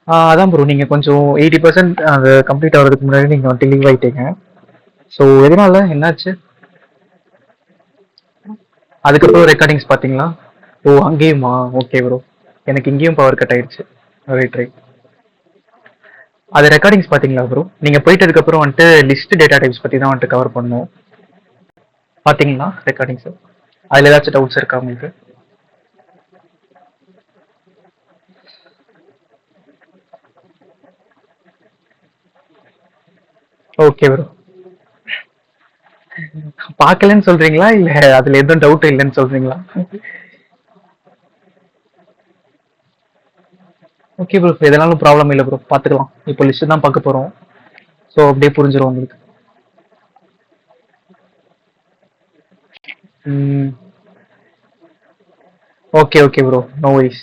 அதான் ப்ரோ நீங்க கொஞ்சம் 80% அது கம்ப்ளீட் ஆகிறதுக்கு முன்னாடி நீங்க வந்துட்டு லீவ் ஆயிட்டீங்க. ஸோ எதனால என்னாச்சு? அதுக்கப்புறம் ரெக்கார்டிங்ஸ் பார்த்தீங்களா? ஓ அங்கேயுமா? Okay bro. எனக்கு இங்கேயும் பவர் கட் ஆயிடுச்சு. Right right. அது ரெக்கார்டிங்ஸ் பார்த்தீங்களா ப்ரோ? நீங்க போயிட்டதுக்கப்புறம் வந்துட்டு லிஸ்ட் டேட்டா டைப்ஸ் பற்றி தான் வந்துட்டு கவர் பண்ணோம். பார்த்தீங்களா ரெக்கார்டிங்ஸ்? அதில் ஏதாச்சும் டவுட்ஸ் இருக்கா உங்களுக்கு? Okay bro. பார்க்கலன்னு சொல்றீங்களா? இல்ல அதுல எதுவும் டவுட் இல்லைன்னு சொல்றீங்களா? Okay bro. எதனாலும் ப்ராப்ளம் இல்லை ப்ரோ. பார்த்துக்கலாம். இப்போ லிஸ்ட் தான் பார்க்க போறோம். ஸோ அப்படியே புரிஞ்சிடும் உங்களுக்கு. Okay okay bro. No worries.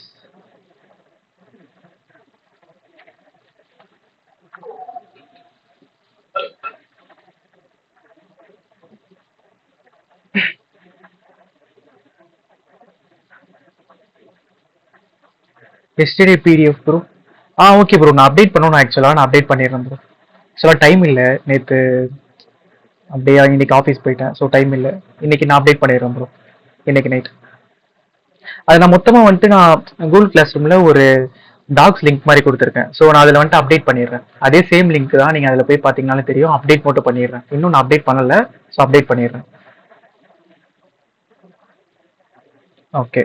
Yesterday PDF bro. Okay bro. நான் அப்டேட் பண்ணணும் ஆக்சுவலாக. நான் அப்டேட் பண்ணிடுறேன் ப்ரோ. ஆக்சுவலாக டைம் இல்லை நேற்று. அப்படியே இன்னைக்கு ஆஃபீஸ் போயிட்டேன். ஸோ டைம் இல்லை. இன்னைக்கு நான் அப்டேட் பண்ணிடுறேன் ப்ரோ. இன்னைக்கு நைட். அது நான் மொத்தமாக வந்துட்டு நான் கூகுள் கிளாஸ் ரூமில் ஒரு டாக்ஸ் லிங்க் மாதிரி கொடுத்துருக்கேன். ஸோ நான் அதில் வந்துட்டு அப்டேட் பண்ணிடுறேன். அதே சேம் லிங்க் தான். நீங்கள் அதில் போய் பார்த்தீங்கனாலும் தெரியும். அப்டேட் மட்டும் பண்ணிடுறேன். இன்னும் நான் அப்டேட் பண்ணல. ஸோ அப்டேட் பண்ணிடுறேன். ஓகே.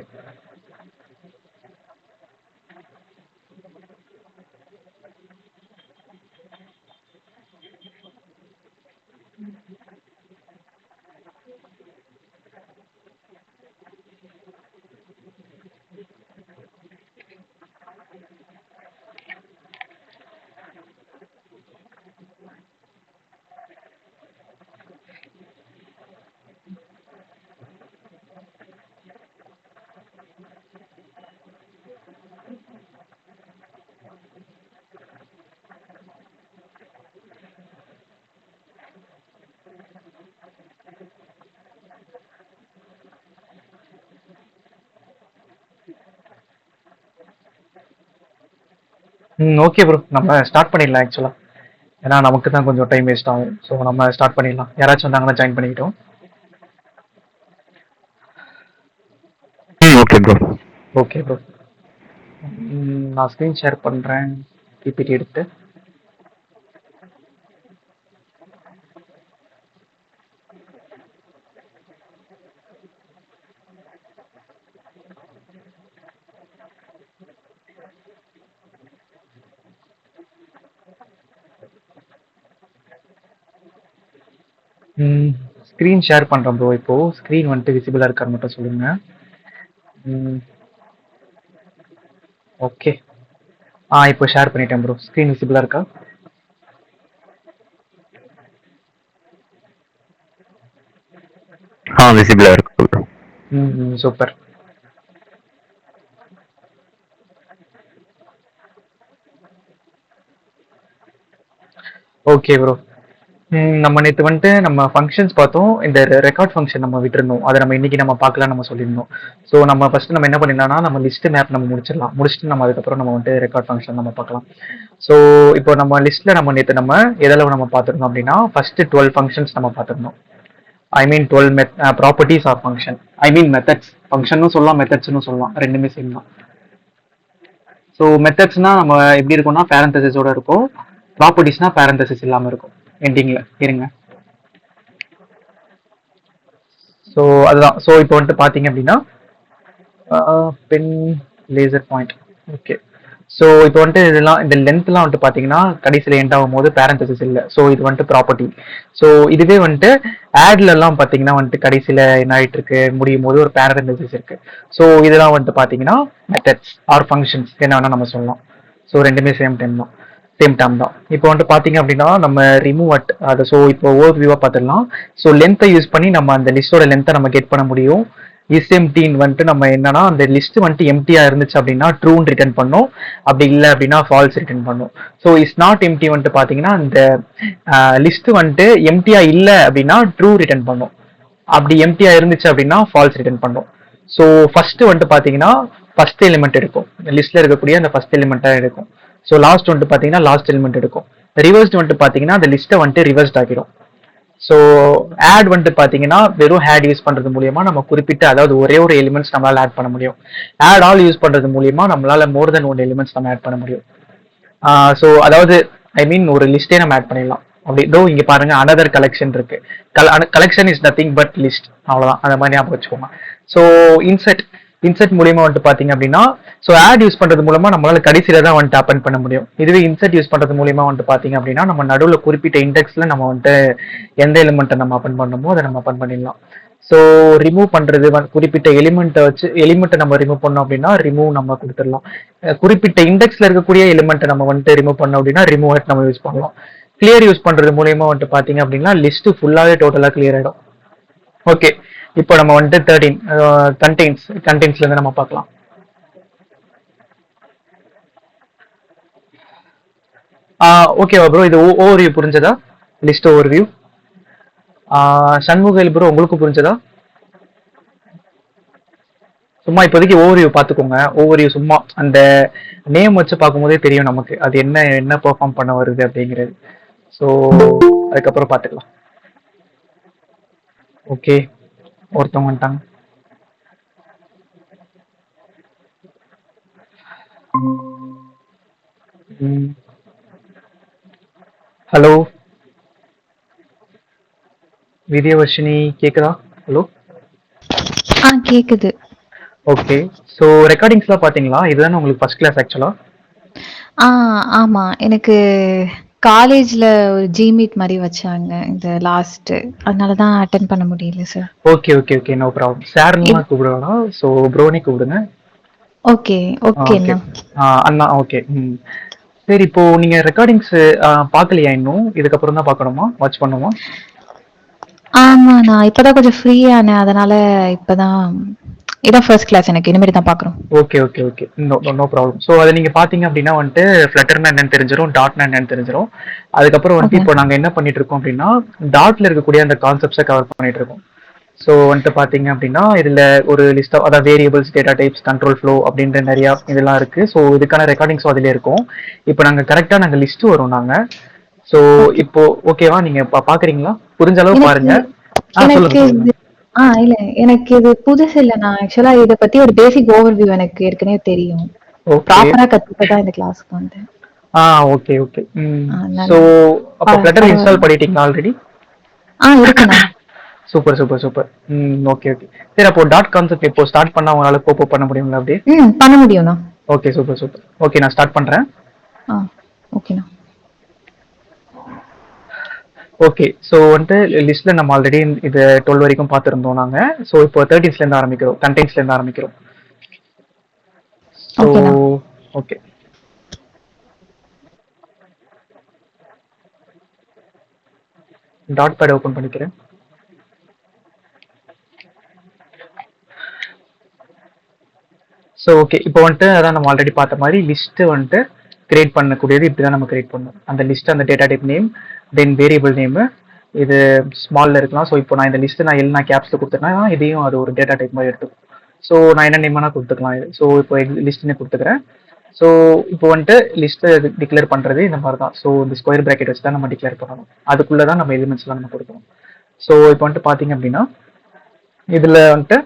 Okay bro. நம்ம ஸ்டார்ட் பண்ணிடலாம் ஆக்சுவலாக. ஏன்னா நமக்கு தான் கொஞ்சம் டைம் வேஸ்ட் ஆகும். ஸோ நம்ம ஸ்டார்ட் பண்ணிடலாம். யாராச்சும் வந்தாங்கன்னா ஜாயின் பண்ணிக்கிட்டோம். Okay bro. Okay bro. நான் ஸ்க்ரீன் ஷேர் பண்ணுறேன். பிபிடி எடுத்து. ஸ்க்ரீன் ஷேர் பண்ணுறேன் ப்ரோ. இப்போது ஸ்க்ரீன் வந்துட்டு விசிபிளாக இருக்கான்னு மட்டும் சொல்லுங்கள். ஓகே. இப்போ ஷேர் பண்ணிட்டேன் ப்ரோ. ஸ்க்ரீன் விசிபிளாக இருக்கா? விசிபிளா இருக்கு ப்ரோ. சூப்பர். Okay bro. நம்ம நேற்று வந்துட்டு நம்ம ஃபங்க்ஷன்ஸ் பார்த்தோம். இந்த ரெக்கார்ட் ஃபங்க்ஷன் நம்ம விட்டுருந்தோம். அதை நம்ம இன்னைக்கு நம்ம பார்க்கலாம் நம்ம சொல்லியிருந்தோம். ஸோ நம்ம ஃபர்ஸ்ட் நம்ம என்ன பண்ணிடலாம்னா நம்ம லிஸ்ட் மேப் நம்ம முடிச்சிடலாம். முடிச்சுட்டு நம்ம அதுக்கப்புறம் நம்ம வந்துட்டு ரெக்கார்ட் ஃபங்க்ஷன் நம்ம பார்க்கலாம். ஸோ இப்போ நம்ம லிஸ்ட்ல நம்ம நேற்று நம்ம எதளவு நம்ம பார்த்துருந்தோம் அப்படின்னா ஃபர்ஸ்ட் 12 ஃபங்க்ஷன்ஸ் நம்ம பார்த்துருந்தோம். I mean 12 properties of function. I mean methods. ஃபங்க்ஷனும் சொல்லலாம், மெத்தட்ஸ்னு சொல்லலாம். ரெண்டுமே சேம் தான். ஸோ மெத்தட்ஸ்னா நம்ம எப்படி இருக்கும்னா பேரந்தசிஸோட இருக்கும். ப்ராப்பர்ட்டிஸ்னா பேரந்தசிஸ் இல்லாமல் இருக்கும் எண்டிங்ல. இருங்க. ஸோ அதுதான். ஸோ இப்போ வந்துட்டு பார்த்தீங்க அப்படின்னா pen laser point. Okay. So இப்போ வந்துட்டு இதெல்லாம் இந்த லென்த்லாம் வந்துட்டு பார்த்தீங்கன்னா கடைசியில் எண்ட் ஆகும்போது பேரந்தசிஸ் இல்லை. ஸோ இது வந்துட்டு ப்ராப்பர்ட்டி. ஸோ இதுவே வந்துட்டு ஆட்லலாம் பார்த்தீங்கன்னா வந்துட்டு கடைசியில் என்ன ஆகிட்டு இருக்கு முடியும் போது ஒரு பேரந்தசிஸ் இருக்கு. ஸோ இதெல்லாம் வந்துட்டு பார்த்தீங்கன்னா மெத்தட்ஸ் ஆர் ஃபங்க்ஷன்ஸ் என்ன வேணால் நம்ம சொல்லலாம். ஸோ ரெண்டுமே சேம் டைம் தான். சேம் டைம் தான். இப்போ வந்துட்டு பார்த்தீங்க அப்படின்னா நம்ம ரிமூவ் அட் அது. ஸோ இப்போ ஓவர் வியூவாக பார்த்துடலாம். ஸோ லென்த்தை யூஸ் பண்ணி நம்ம அந்த லிஸ்டோட லென்த்தை நம்ம கெட் பண்ண முடியும். இஸ் எம்டின்னு வந்துட்டு நம்ம என்னன்னா அந்த லிஸ்ட் வந்துட்டு எம்டியா இருந்துச்சு அப்படின்னா ட்ரூன்னு ரிட்டர்ன் பண்ணும். அப்படி இல்லை அப்படின்னா ஃபால்ஸ் ரிட்டர்ன் பண்ணும். ஸோ இஸ் நாட் எம்டி வந்துட்டு பார்த்தீங்கன்னா இந்த லிஸ்ட் வந்துட்டு எம்டியா இல்லை அப்படின்னா ட்ரூ ரிட்டர்ன் பண்ணும். அப்படி எம்டியா இருந்துச்சு அப்படின்னா ஃபால்ஸ் ரிட்டர்ன் பண்ணும். ஸோ ஃபர்ஸ்ட் வந்துட்டு பார்த்தீங்கன்னா ஃபர்ஸ்ட் எலிமெண்ட் எடுக்கும். லிஸ்ட்ல இருக்கக்கூடிய அந்த ஃபர்ஸ்ட் எலிமெண்ட்டாக எடுக்கும். ஸோ லாஸ்ட் வந்துட்டு பார்த்தீங்கன்னா லாஸ்ட் எலிமெண்ட் எடுக்கும். ரிவர்ஸ்ட் வந்துட்டு பார்த்தீங்கன்னா அந்த லிஸ்ட்டை வந்துட்டு ரிவர்ஸ்ட் ஆகிடும். ஸோ ஆட் வந்துட்டு பார்த்தீங்கன்னா வெறும் ஆட் யூஸ் பண்ணுறது மூலியமா நம்ம குறிப்பிட்ட அதாவது ஒரே ஒரு எலிமெண்ட்ஸ் நம்மளால ஆட் பண்ண முடியும். ஆட் ஆல் யூஸ் பண்ணுறது மூலியமா நம்மளால மோர் தென் ஒன் எலிமெண்ட்ஸ் நம்ம ஆட் பண்ண முடியும். ஸோ அதாவது ஐ மீன் ஒரு லிஸ்டே நம்ம ஆட் பண்ணிடலாம். அப்படி இதோ இங்க பாருங்க அனதர் கலெக்ஷன் இருக்கு. Collection is nothing but list, அவ்வளவுதான். அந்த மாதிரி ஞாபகம் வச்சுக்கோங்க. ஸோ இன்செர்ட் மூலியமா வந்துட்டு பாத்தீங்க அப்படின்னா ஸோ ஆட் யூஸ் பண்றது மூலமா நம்மளால கடைசியில தான் வந்துட்டு அப்பன் பண்ண முடியும். இதுவே இன்செர்ட் யூஸ் பண்றது மூலியமா வந்துட்டு பாத்தீங்க அப்படின்னா நம்ம நடுவில் குறிப்பிட்ட இண்டெக்ஸ்ல நம்ம வந்துட்டு எந்த எலிமெண்ட்டை நம்ம அப்பன் பண்ணணுமோ அதை நம்ம அப்பன் பண்ணிடலாம். ஸோ ரிமூவ் பண்றது குறிப்பிட்ட எலிமெண்ட்டை நம்ம ரிமூவ் பண்ணோம் அப்படின்னா ரிமூவ் நம்ம கொடுத்துடலாம். குறிப்பிட்ட இண்டெக்ஸ்ல இருக்கக்கூடிய எலிமெண்ட்டை நம்ம வந்துட்டு ரிமூவ் பண்ணோம் அப்படின்னா ரிமூவ் நம்ம யூஸ் பண்ணலாம். கிளியர் யூஸ் பண்றது மூலியமா வந்துட்டு பாத்தீங்க அப்படின்னா லிஸ்ட் ஃபுல்லாவே டோட்டலா கிளியர் ஆயிடும். ஓகே, இப்போ நம்ம வந்துட்டு 13 கண்டெய்ன்ஸ்ல இருந்து நம்ம பார்க்கலாம். ஓகேவா ப்ரோ, இது ஓவர்வியூ புரிஞ்சதா? List overview. சண்முகல் ப்ரோ உங்களுக்கு புரிஞ்சதா? சும்மா இப்போதைக்கு ஓவர்வியூ பார்த்துக்கோங்க. ஓவர்வியூ சும்மா அந்த நேம் வச்சு பார்க்கும்போதே தெரியும் நமக்கு அது என்ன பெர்ஃபார்ம் பண்ண வருது அப்படிங்கிறது. ஸோ அதுக்கப்புறம் பார்த்துக்கலாம். ஓகே, ஒருத்தவங்க வந்துட்டாங்க. ஹலோ வித்யவர்ஷினி, கேக்குதா? ஹலோ. கேக்குது. ஓகே, ஸோ ரெக்கார்டிங்ஸ்லாம் பார்த்தீங்களா? இதுதானே உங்களுக்கு ஃபர்ஸ்ட் கிளாஸ் ஆக்சுவலா? ஆமா. எனக்கு காலேஜ்ல ஒரு ஜிமீட் மாதிரி வச்சாங்க இந்த லாஸ்ட், அதனால தான் அட்டென்ட் பண்ண முடியல sir. Okay okay okay, no problem. சார்லாம் கூப்பிட வேணாம், ஸோ ப்ரோனே கூப்பிடுங்க. ஓகே ஓகே அண்ணா. ஓகே, சரி. இப்போ நீங்க ரெக்கார்டிங்ஸ் பார்க்கலையா இன்னும்? இதுக்கப்புறம் தான் பார்க்கணுமா, வாட்ச் பண்ணுமா? ஆமா, நான் இப்பதான் கொஞ்சம் ஃப்ரீயானேன், அதனால இப்பதான் இதான் ஃபர்ஸ்ட் கிளாஸ், எனக்கு இனிமேல் தான் பார்க்குறோம். Okay okay okay, no problem. So அதை நீங்கள் பார்த்தீங்க அப்படின்னா வந்துட்டு ஃப்ளட்டர்னா என்னன்னு தெரிஞ்சிடும், டாட்னா என்னன்னு தெரிஞ்சிடும். அதுக்கப்புறம் வந்துட்டு இப்போ நாங்கள் என்ன பண்ணிட்டு இருக்கோம் அப்படின்னா டாட்ல இருக்கக்கூடிய அந்த கான்செப்ட்ஸை கவர் பண்ணிட்டு இருக்கோம். ஸோ வந்துட்டு பார்த்தீங்க அப்படின்னா இதில் ஒரு லிஸ்ட் ஆஃப் அதாவது variables, data types, control flow அப்படின்ற நிறையா இதெல்லாம் இருக்கு. ஸோ இதுக்கான ரெக்கார்டிங்ஸும் அதிலே இருக்கும். இப்போ நாங்கள் கரெக்டாக நாங்கள் லிஸ்ட் வரும் நாங்கள். ஸோ இப்போ ஓகேவா, நீங்க பார்க்குறீங்களா? புரிஞ்ச அளவு பாருங்க. இல்ல, எனக்கு இது புதுசு இல்ல. நான் ஆக்சுவலா இத பத்தி ஒரு பேசிக் ஓவர்வியூ எனக்கு ஏற்கனவே தெரியும். ப்ராப்பரா கத்துக்கிட்டா இந்த கிளாஸ்க்கு வந்தேன். Okay okay. சோ அப்ப ஃப்ளட்டர் இன்ஸ்டால் பண்ணிட்டீங்களா ஆல்ரெடி? இருக்குண்ணா. Super super super. Okay okay. சரி, அப்போ டாட் கான்செப்ட் இப்போ ஸ்டார்ட் பண்ணா உங்களால கோப் பண்ண முடியுங்களா அப்படியே? பண்ண முடியும்ண்ணா. Okay, super super. ஓகே, நான் ஸ்டார்ட் பண்றேன். ஓகேண்ணா. ஓகே, ஸோ வந்துட்டு லிஸ்ட்ல நம்ம ஆல்ரெடி இது 12 வரைக்கும் பார்த்துருந்தோம் நாங்க. ஸோ இப்போ 13ஸ்ல இருந்து ஆரம்பிக்கிறோம், கண்டெய்ன்ஸ்ல இருந்து ஆரம்பிக்கிறோம். So okay, dot bad open பண்ணிக்கிறேன். ஸோ ஓகே, இப்போ வந்துட்டு அதான் நம்ம ஆல்ரெடி பார்த்த மாதிரி லிஸ்ட் வந்துட்டு கிரியேட் பண்ணக்கூடியது இப்படி தான் நம்ம கிரியேட் பண்ணணும். அந்த லிஸ்ட், அந்த டேட்டா டைப் நேம், தென் வேரியபிள் நேமு, இது ஸ்மால்ல இருக்கலாம். ஸோ இப்போ நான் இந்த லிஸ்ட் நான் எல்லாம் கேப்ஸ்ல கொடுத்துட்டேன்னா இதையும் அது ஒரு டேட்டா டைப் மாதிரி எடுத்துக்கும். ஸோ நான் என்ன நேம்னா கொடுத்துக்கலாம். இது ஸோ இப்போ லிஸ்ட்னு கொடுத்துக்கிறேன். ஸோ இப்போ வந்துட்டு லிஸ்ட்டை டிக்ளேர் பண்ணுறது இந்த மாதிரி தான். ஸோ இந்த ஸ்கொயர் ப்ராக்கெட் வச்சு தான் நம்ம டிக்ளேர் பண்ணணும். அதுக்குள்ளே தான் நம்ம எலிமெண்ட்ஸ்லாம் நம்ம கொடுக்கணும். ஸோ இப்போ வந்துட்டு பார்த்தீங்க அப்படின்னா இதில் வந்துட்டு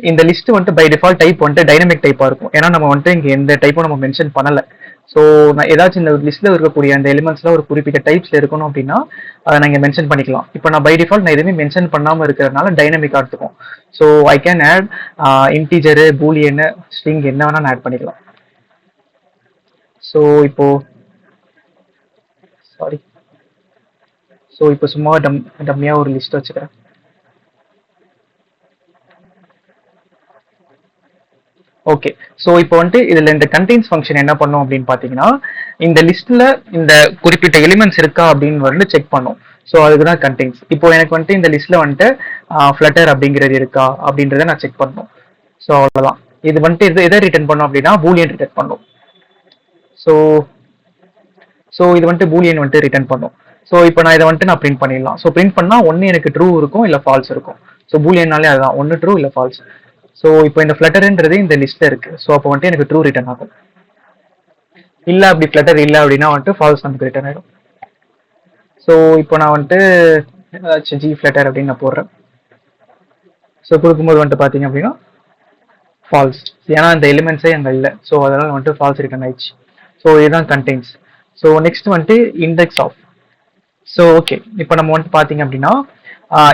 இந்த லிஸ்ட் வந்துட்டு பை டிஃபால்ட் டைப் வந்துட்டு டைனமிக் டைப்பாக இருக்கும். ஏன்னா நம்ம வந்துட்டு இங்கே எந்த டைப்பும் நம்ம மென்ஷன் பண்ணலை. ஸோ நான் ஏதாச்சும் இந்த லிஸ்ட்டில் இருக்கக்கூடிய அந்த எலிமெண்ட்ஸ்லாம் ஒரு குறிப்பிட்ட டைப்ஸில் இருக்கணும் அப்படின்னா அதை நான் இங்கே மென்ஷன் பண்ணிக்கலாம். இப்போ நான் பை டிஃபால்ட் நான் எதுவுமே மென்ஷன் பண்ணாமல் இருக்கிறதுனால டைனமிக்காக எடுத்துக்கும். So I can add integer, boolean, string என்ன வேணால் நான் ஆட் பண்ணிக்கலாம். ஸோ இப்போ சும்மா டம்மியாக ஒரு லிஸ்ட் வச்சுக்கிறேன். ஓகே, ஸோ இப்போ வந்துட்டு இதில் இந்த கண்டெய்ன்ஸ் ஃபங்க்ஷன் என்ன பண்ணும் அப்படின்னு பார்த்தீங்கன்னா இந்த லிஸ்ட்டில் இந்த குறிப்பிட்ட எலிமெண்ட்ஸ் இருக்கா அப்படின்னு வந்து செக் பண்ணும். ஸோ அதுக்கு தான் கண்டெய்ன்ஸ். இப்போ எனக்கு வந்துட்டு இந்த லிஸ்ட்டில் வந்துட்டு ஃப்ளட்டர் அப்படிங்கிறது இருக்கா அப்படின்றத நான் செக் பண்ணணும். ஸோ அவ்வளோதான். இது வந்துட்டு எதை ரிட்டர்ன் பண்ணும் அப்படின்னா பூலியன் ரிட்டர்ன் பண்ணும். ஸோ இது வந்துட்டு பூலியன் வந்துட்டு ரிட்டர்ன் பண்ணும். ஸோ இப்போ நான் இதை வந்துட்டு நான் பிரிண்ட் பண்ணிடலாம். ஸோ பிரிண்ட் பண்ணால் ஒன்று எனக்கு ட்ரூ இருக்கும், இல்லை ஃபால்ஸ் இருக்கும். ஸோ பூலியன்னாலே அதுதான், ஒன்று ட்ரூ இல்லை ஃபால்ஸ். ஸோ இப்போ இந்த ஃப்ளட்டர்ன்றது இந்த லிஸ்ட்ல இருக்கு. ஸோ அப்போ வந்துட்டு எனக்கு ட்ரூ ரிட்டர்ன் ஆகும். இல்லை அப்படி ஃப்ளட்டர் இல்லை அப்படின்னா வந்துட்டு ஃபால்ஸ் நமக்கு ரிட்டர்ன் ஆகிடும். ஸோ இப்போ நான் வந்துட்டு ஏதாச்சும் ஜி ஃப்ளட்டர் அப்படின்னு நான் போடுறேன். ஸோ கொடுக்கும்போது வந்துட்டு பார்த்தீங்க அப்படின்னா ஃபால்ஸ், ஏன்னா அந்த எலிமெண்ட்ஸே அங்கே இல்லை. ஸோ அதனால் வந்துட்டு ஃபால்ஸ் ரிட்டர்ன் ஆயிடுச்சு. ஸோ இதுதான் கண்டெய்ன்ஸ். ஸோ நெக்ஸ்ட் வந்துட்டு இண்டெக்ஸ் ஆஃப். ஸோ ஓகே, இப்போ நம்ம வந்துட்டு பார்த்தீங்க அப்படின்னா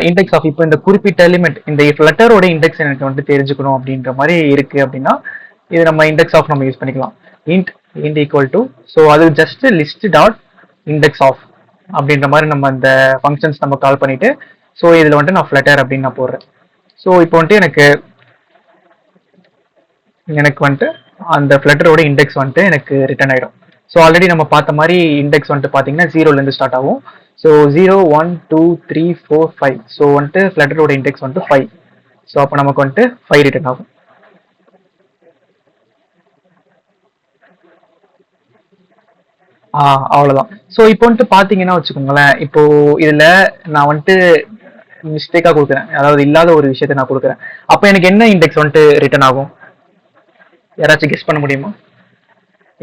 இண்டெக்ஸ் ஆஃப், இப்போ இந்த குறிப்பிட்ட எலிமெண்ட் இந்த ஃப்ளட்டரோட இண்டெக்ஸ் எனக்கு வந்துட்டு தெரிஞ்சுக்கணும் அப்படின்ற மாதிரி இருக்கு அப்படின்னா இது நம்ம இண்டெக்ஸ் ஆஃப் நம்ம யூஸ் பண்ணிக்கலாம். இன்ட் ஈக்குவல் டு, ஸோ அது just list dot index of அப்படின்ற மாதிரி நம்ம இந்த ஃபங்க்ஷன்ஸ் நம்ம கால் பண்ணிட்டு, ஸோ இதில் வந்துட்டு நான் ஃப்ளட்டர் அப்படின்னு நான் போடுறேன். ஸோ இப்போ வந்துட்டு எனக்கு வந்துட்டு அந்த ஃப்ளட்டரோட இண்டெக்ஸ் வந்துட்டு எனக்கு ரிட்டர்ன் ஆயிடும். ஸோ ஆல்ரெடி நம்ம பார்த்த மாதிரி இண்டெக்ஸ் வந்துட்டு பார்த்தீங்கன்னா 0லேருந்து ஸ்டார்ட் ஆகும். ஸோ 0 1 2 3 4 5. ஸோ வந்துட்டு ஃப்ளட்டரோட இண்டெக்ஸ் வந்துட்டு 5. ஸோ அப்போ நமக்கு வந்துட்டு 5 ரிட்டர்ன் ஆகும். அவ்வளோதான். ஸோ இப்போ வந்துட்டு பார்த்தீங்கன்னா வச்சுக்கோங்களேன், இப்போ இதில் நான் வந்துட்டு மிஸ்டேக்காக கொடுக்குறேன், அதாவது இல்லாத ஒரு விஷயத்த நான் கொடுக்குறேன். அப்போ எனக்கு என்ன இண்டெக்ஸ் வந்துட்டு ரிட்டர்ன் ஆகும்? யாராச்சும் கெஸ் பண்ண முடியுமா?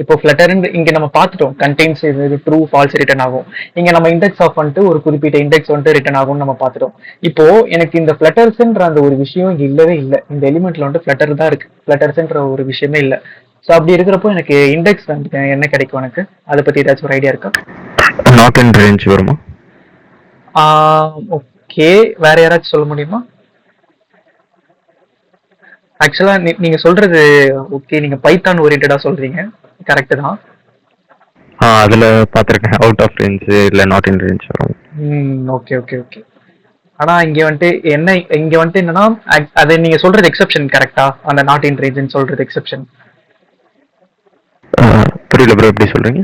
இப்போ ஃப்ளட்டர் இங்க நம்ம பார்த்துட்டோம், கண்டெய்ன்ஸ் இது ட்ரூ ஃபால்ஸ் ரிட்டர்ன் ஆகும். இங்க நம்ம இண்டெக்ஸ் ஆஃப் வந்துட்டு ஒரு குறிப்பிட்ட இண்டெக்ஸ் வந்துட்டு ரிட்டர்ன் ஆகும்னு நம்ம பார்த்துட்டோம். இப்போ எனக்கு இந்த ஃப்ளட்டர்ஸ்ன்ற அந்த ஒரு விஷயம் இங்க இல்லவே இல்லை. இந்த எலிமெண்ட்ல வந்துட்டு ஃப்ளட்டர் தான் இருக்கு, ஃப்ளட்டர்ஸ்ன்ற ஒரு விஷயமே இல்லை. ஸோ அப்படி இருக்கிறப்போ எனக்கு இண்டெக்ஸ் வந்துட்டு என்ன கிடைக்கும் எனக்கு? அதை பத்தி ஏதாச்சும் ஒரு ஐடியா இருக்கா? நாட் இன் ரேஞ்ச் வருமா? ஓகே, வேற யாராச்சும் சொல்ல முடியுமா? ஆக்சுவலா நீங்க சொல்றது ஓகே, நீங்க பைத்தான் ஓரியன்டா சொல்றீங்க, கரெக்ட் தான். அதுல பாத்திருக்கேன், அவுட் ஆஃப் ரேஞ்ச் இல்ல நாட் இன் ரேஞ்ச் வரும். Okay okay okay. ஆனா இங்க வந்துட்டு என்னன்னா, அது நீங்க சொல்றது எக்ஸெப்ஷன் கரெக்டா? அந்த நாட் இன் ரேஞ்ச் சொல்றது எக்ஸெப்ஷன். புரியல ப்ரோ, எப்படி சொல்றீங்க?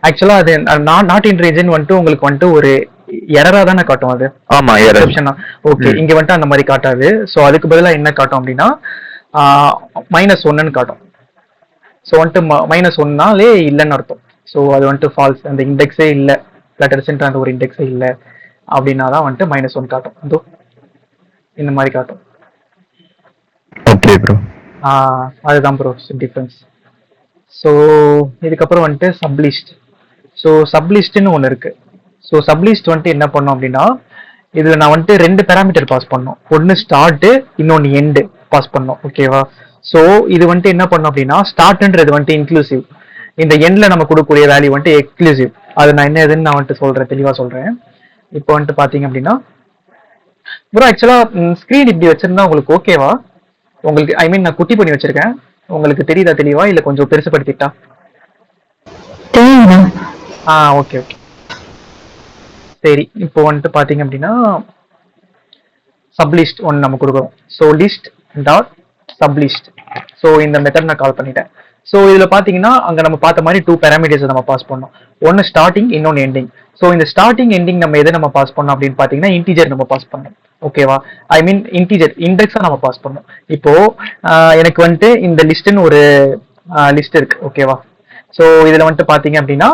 ஆக்சுவலா அது நாட் இன் ரேஞ்ச் வந்துட்டு உங்களுக்கு வந்துட்டு ஒரு எரரா தானே காட்டும் அது. ஆமா, எக்ஸெப்ஷனா. ஓகே, இங்க வந்துட்டு அந்த மாதிரி காட்டாது. சோ அதுக்கு பதிலா என்ன காட்டும் அப்படின்னா -1ன்னு காட்டும். ஸோ வந்துட்டு -1னாலே இல்லைன்னு அர்த்தம். ஸோ அது வந்துட்டு ஃபால்ஸ், அந்த இண்டெக்ஸே இல்லை, லெட்டர்ஸ்ன்ற அந்த ஒரு இண்டெக்ஸே இல்லை அப்படின்னா தான் வந்துட்டு -1 காட்டும். அதோ இந்த மாதிரி காட்டும். Okay bro. அதுதான் ப்ரோ டிஃபரன்ஸ். ஸோ இதுக்கப்புறம் வந்துட்டு சப்லிஸ்ட். ஸோ சப்லிஸ்ட்னு ஒன்று இருக்கு. ஸோ சப்லிஸ்ட் வந்துட்டு என்ன பண்ணோம் அப்படின்னா, இதுல நான் வந்துட்டு 2 பேராமீட்டர் பாஸ் பண்ணோம். ஒன்னு ஸ்டார்ட், இன்னொன்னு எண்டு பாஸ் பண்ணோம். ஓகேவா? ஸோ இது வந்துட்டு என்ன பண்ணோம் அப்படின்னா, ஸ்டார்ட்ன்றது வந்துட்டு இன்க்ளூசிவ், இந்த எண்ட்ல நம்ம கொடுக்கக்கூடிய வேல்யூ வந்துட்டு எக்ஸ்க்ளூசிவ். அது நான் என்ன எதுன்னு நான் வந்துட்டு சொல்றேன், தெளிவா சொல்றேன். இப்போ வந்துட்டு பாத்தீங்க அப்படின்னா ப்ரோ, ஆக்சுவலா ஸ்கிரீன் இப்படி வச்சிருந்தா உங்களுக்கு ஓகேவா? உங்களுக்கு ஐ மீன் நான் குட்டி பண்ணி வச்சிருக்கேன், உங்களுக்கு தெரியுதா தெளிவா, இல்ல கொஞ்சம் பெருசுபடுத்திட்டா? ஓகே ஓகே சரி. இப்போ வந்துட்டு பாத்தீங்க அப்படின்னா சப்லிஸ்ட் ஒன்று நம்ம கொடுக்குறோம். So list dot sublist. So இந்த மெத்தட் நான் கால் பண்ணிட்டேன். ஸோ இதில் பார்த்தீங்கன்னா அங்கே நம்ம பார்த்த மாதிரி 2 பேராமீட்டர்ஸ் நம்ம பாஸ் பண்ணோம். ஒன்று ஸ்டார்டிங், இன்னொன்று எண்டிங். ஸோ இந்த ஸ்டார்டிங் எண்டிங் நம்ம எதை நம்ம பாஸ் பண்ணோம் அப்படின்னு பார்த்தீங்கன்னா இன்டிஜர் நம்ம பாஸ் பண்ணோம். ஓகேவா? ஐ மீன் இன்டிஜர் இண்டெக்ஸாக நம்ம பாஸ் பண்ணோம். இப்போ எனக்கு வந்துட்டு இந்த லிஸ்ட்னு ஒரு லிஸ்ட் இருக்கு. ஓகேவா? ஸோ இதில் வந்துட்டு பார்த்தீங்க அப்படின்னா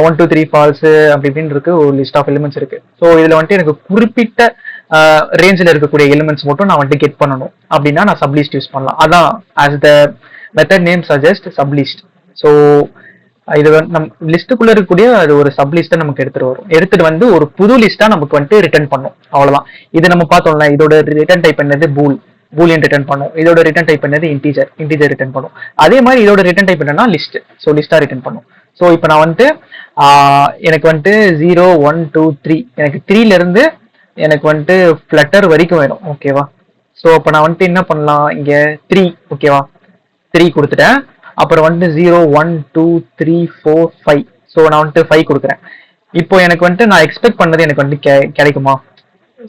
1 2 3 ஃபால்ஸ் அப்படி இப்படின்னு இருக்கு, ஒரு லிஸ்ட் ஆஃப் எலிமெண்ட்ஸ் இருக்கு. ஸோ இதில் வந்துட்டு எனக்கு குறிப்பிட்ட ரேஞ்சில் இருக்கக்கூடிய எலிமெண்ட்ஸ் மட்டும் நான் வந்துட்டு கெட் பண்ணணும் அப்படின்னா நான் சப்லிஸ்ட் யூஸ் பண்ணலாம். அதான் ஆஸ் த method name suggest sublist. So இது நம்ம லிஸ்ட்டுக்குள்ள இருக்கக்கூடிய அது ஒரு சப்லிஸ்ட்டை நமக்கு எடுத்துட்டு வந்து ஒரு புது லிஸ்டா நமக்கு வந்துட்டு ரிட்டர்ன் பண்ணும். அவ்வளவுதான். இது நம்ம பார்த்தோம்ல, இதோட ரிட்டர்ன் டைப் என்னது பூலியன் ரிட்டர்ன் பண்ணும். இதோட ரிட்டர்ன் டைப் என்னது இன்டீஜர் ரிட்டர்ன் பண்ணும். அதே மாதிரி இதோட ரிட்டர்ன் டைப் என்னன்னா லிஸ்ட். ஸோ லிஸ்டா ரிட்டர்ன் பண்ணும். ஸோ இப்போ நான் வந்துட்டு எனக்கு வந்துட்டு 0 1 2 3 எனக்கு 3ல இருந்து எனக்கு வந்துட்டு ஃப்ளட்டர் வரைக்கும் வேணும். ஓகேவா? ஸோ அப்போ நான் வந்துட்டு என்ன பண்ணலாம், இங்க 3. ஓகேவா? 3 கொடுத்துட்டேன். அப்புறம் வந்துட்டு 0 1 2 3 4 5. ஸோ நான் வந்துட்டு 5 கொடுக்குறேன். இப்போ எனக்கு வந்துட்டு நான் எக்ஸ்பெக்ட் பண்ணது எனக்கு வந்துட்டு கிடைக்குமா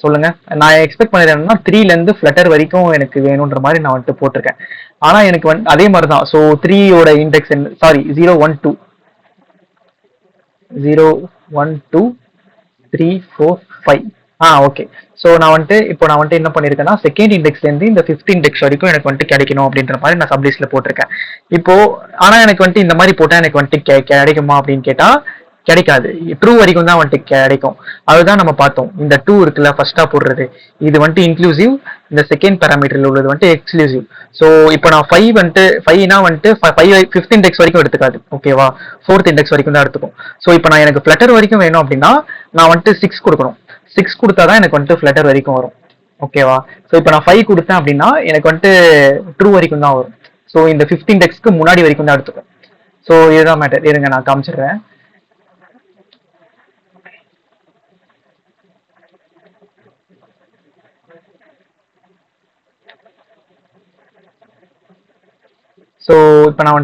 சொல்லுங்க? நான் எக்ஸ்பெக்ட் பண்ணது என்னன்னா 3ல இருந்து ஃப்ளட்டர் வரைக்கும் எனக்கு வேணும்ன்ற மாதிரி நான் வந்துட்டு போட்டிருக்கேன். ஆனா எனக்கு வந்து அதே மாதிரி தான். ஸோ 3யோட இண்டெக்ஸ் சாரி 0 1 2 0 1 2 3 4 5. ஓகே. ஸோ நான் வந்துட்டு என்ன பண்ணிருக்கேன்னா செகண்ட் இண்டெக்ஸ்ல இருந்து இந்த 5th இண்டெக்ஸ் வரைக்கும் எனக்கு வந்துட்டு கிடைக்கணும் அப்படின்ற மாதிரி நான் சப்லிஸ்ட்ல போட்டிருக்கேன். இப்போ ஆனா எனக்கு வந்துட்டு இந்த மாதிரி போட்டா எனக்கு வந்துட்டு கிடைக்குமா அப்படின்னு கேட்டா கிடைக்காது. ட்ரூ வரைக்கும் தான் வந்துட்டு கிடைக்கும். அதுதான் நம்ம பார்த்தோம். இந்த 2 இருக்குல்ல ஃபர்ஸ்டா போடுறது, இது வந்துட்டு இன்க்ளூசிவ். இந்த செகண்ட் பேராமீட்டர்ல உள்ளது வந்துட்டு எக்ஸ்க்ளூசிவ். ஸோ இப்போ நான் 5 வந்துட்டு 5னா வந்துட்டு 5 ஃபிஃப்த் இண்டெக்ஸ் வரைக்கும் எடுத்துக்காது. ஓகேவா, ஃபோர்த் இண்டெக்ஸ் வரைக்கும் தான் எடுத்துக்கும். ஸோ இப்போ நான் எனக்கு ஃப்ளட்டர் வரைக்கும் வேணும் அப்படின்னா நான் வந்துட்டு 6 கொடுக்கணும். 6 கொடுத்தா தான் எனக்கு வந்துட்டு ஃப்ளட்டர் வரைக்கும் வரும். ஓகேவா, ஸோ இப்போ நான் 5 கொடுத்தேன் அப்படின்னா எனக்கு வந்துட்டு ட்ரூ வரைக்கும் தான் வரும். ஸோ இந்த 15 இண்டெக்ஸ்க்கு முன்னாடி வரைக்கும் தான் எடுத்துக்கும். ஸோ இதுதான் மேட்டர். இருங்க நான் காமிச்சிடுறேன். ஸோ இப்போ நான்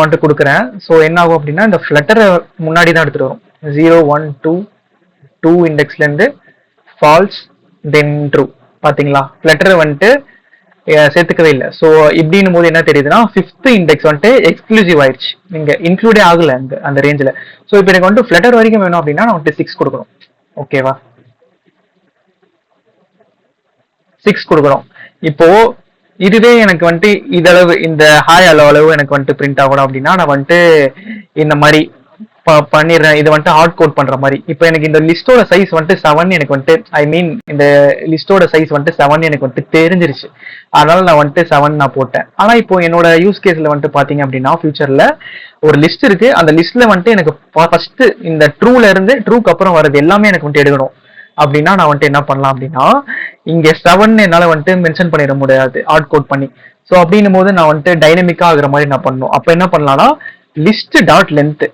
வந்துட்டு கொடுக்குறேன். ஸோ என்ன ஆகும் அப்படின்னா இந்த ஃப்ளட்டரை முன்னாடி தான் எடுத்துட்டு வரும். 0 1 2 இண்டெக்ஸ்லேருந்து ஃபால்ஸ் தென் ட்ரூ. பார்த்தீங்களா, ஃப்ளட்டரை வந்துட்டு சேர்த்துக்கவே இல்லை. ஸோ இப்படின்னு போது என்ன தெரியுதுன்னா ஃபிஃப்த் இண்டெக்ஸ் வந்துட்டு எக்ஸ்க்ளூசிவ் ஆயிடுச்சு, நீங்க இன்க்ளூடே ஆகல அந்த ரேஞ்சில். ஸோ இப்போ எனக்கு வந்துட்டு ஃப்ளட்டர் வரைக்கும் வேணும் அப்படின்னா நான் வந்துட்டு 6 கொடுக்கணும். ஓகேவா, 6 கொடுக்குறோம். இப்போ இதுவே எனக்கு வந்துட்டு இதளவு இந்த ஹாய் அளவு எனக்கு வந்துட்டு பிரிண்ட் ஆகணும் அப்படின்னா நான் வந்துட்டு இந்த மாதிரி பண்ணிடுறேன். இதை வந்துட்டு ஹார்ட் கோட் பண்ற மாதிரி. இப்போ எனக்கு இந்த லிஸ்டோட சைஸ் வந்துட்டு 7 எனக்கு வந்துட்டு இந்த லிஸ்டோட சைஸ் வந்துட்டு 7 எனக்கு வந்துட்டு தெரிஞ்சிருச்சு. அதனால நான் வந்துட்டு 7 நான் போட்டேன். ஆனா இப்போ என்னோட யூஸ் கேஸ்ல வந்துட்டு பாத்தீங்க அப்படின்னா ஃபியூச்சர்ல ஒரு லிஸ்ட் இருக்கு. அந்த லிஸ்ட்ல வந்துட்டு எனக்கு ஃபர்ஸ்ட் இந்த ட்ரூல இருந்து ட்ரூக்கு அப்புறம் வர்றது எல்லாமே எனக்கு வந்துட்டு எடுக்கணும் அப்படின்னா நான் வந்துட்டு என்ன பண்ணலாம் அப்படின்னா இங்க 7 என்னால வந்துட்டு மென்ஷன் பண்ணிட முடியாது ஹார்ட் கோட் பண்ணி. ஸோ அப்படின்னும் போது நான் வந்துட்டு டைனமிக்கா ஆகுற மாதிரி நான் பண்ணணும். அப்ப என்ன பண்ணலாம்னா லிஸ்ட் டாட் லென்த்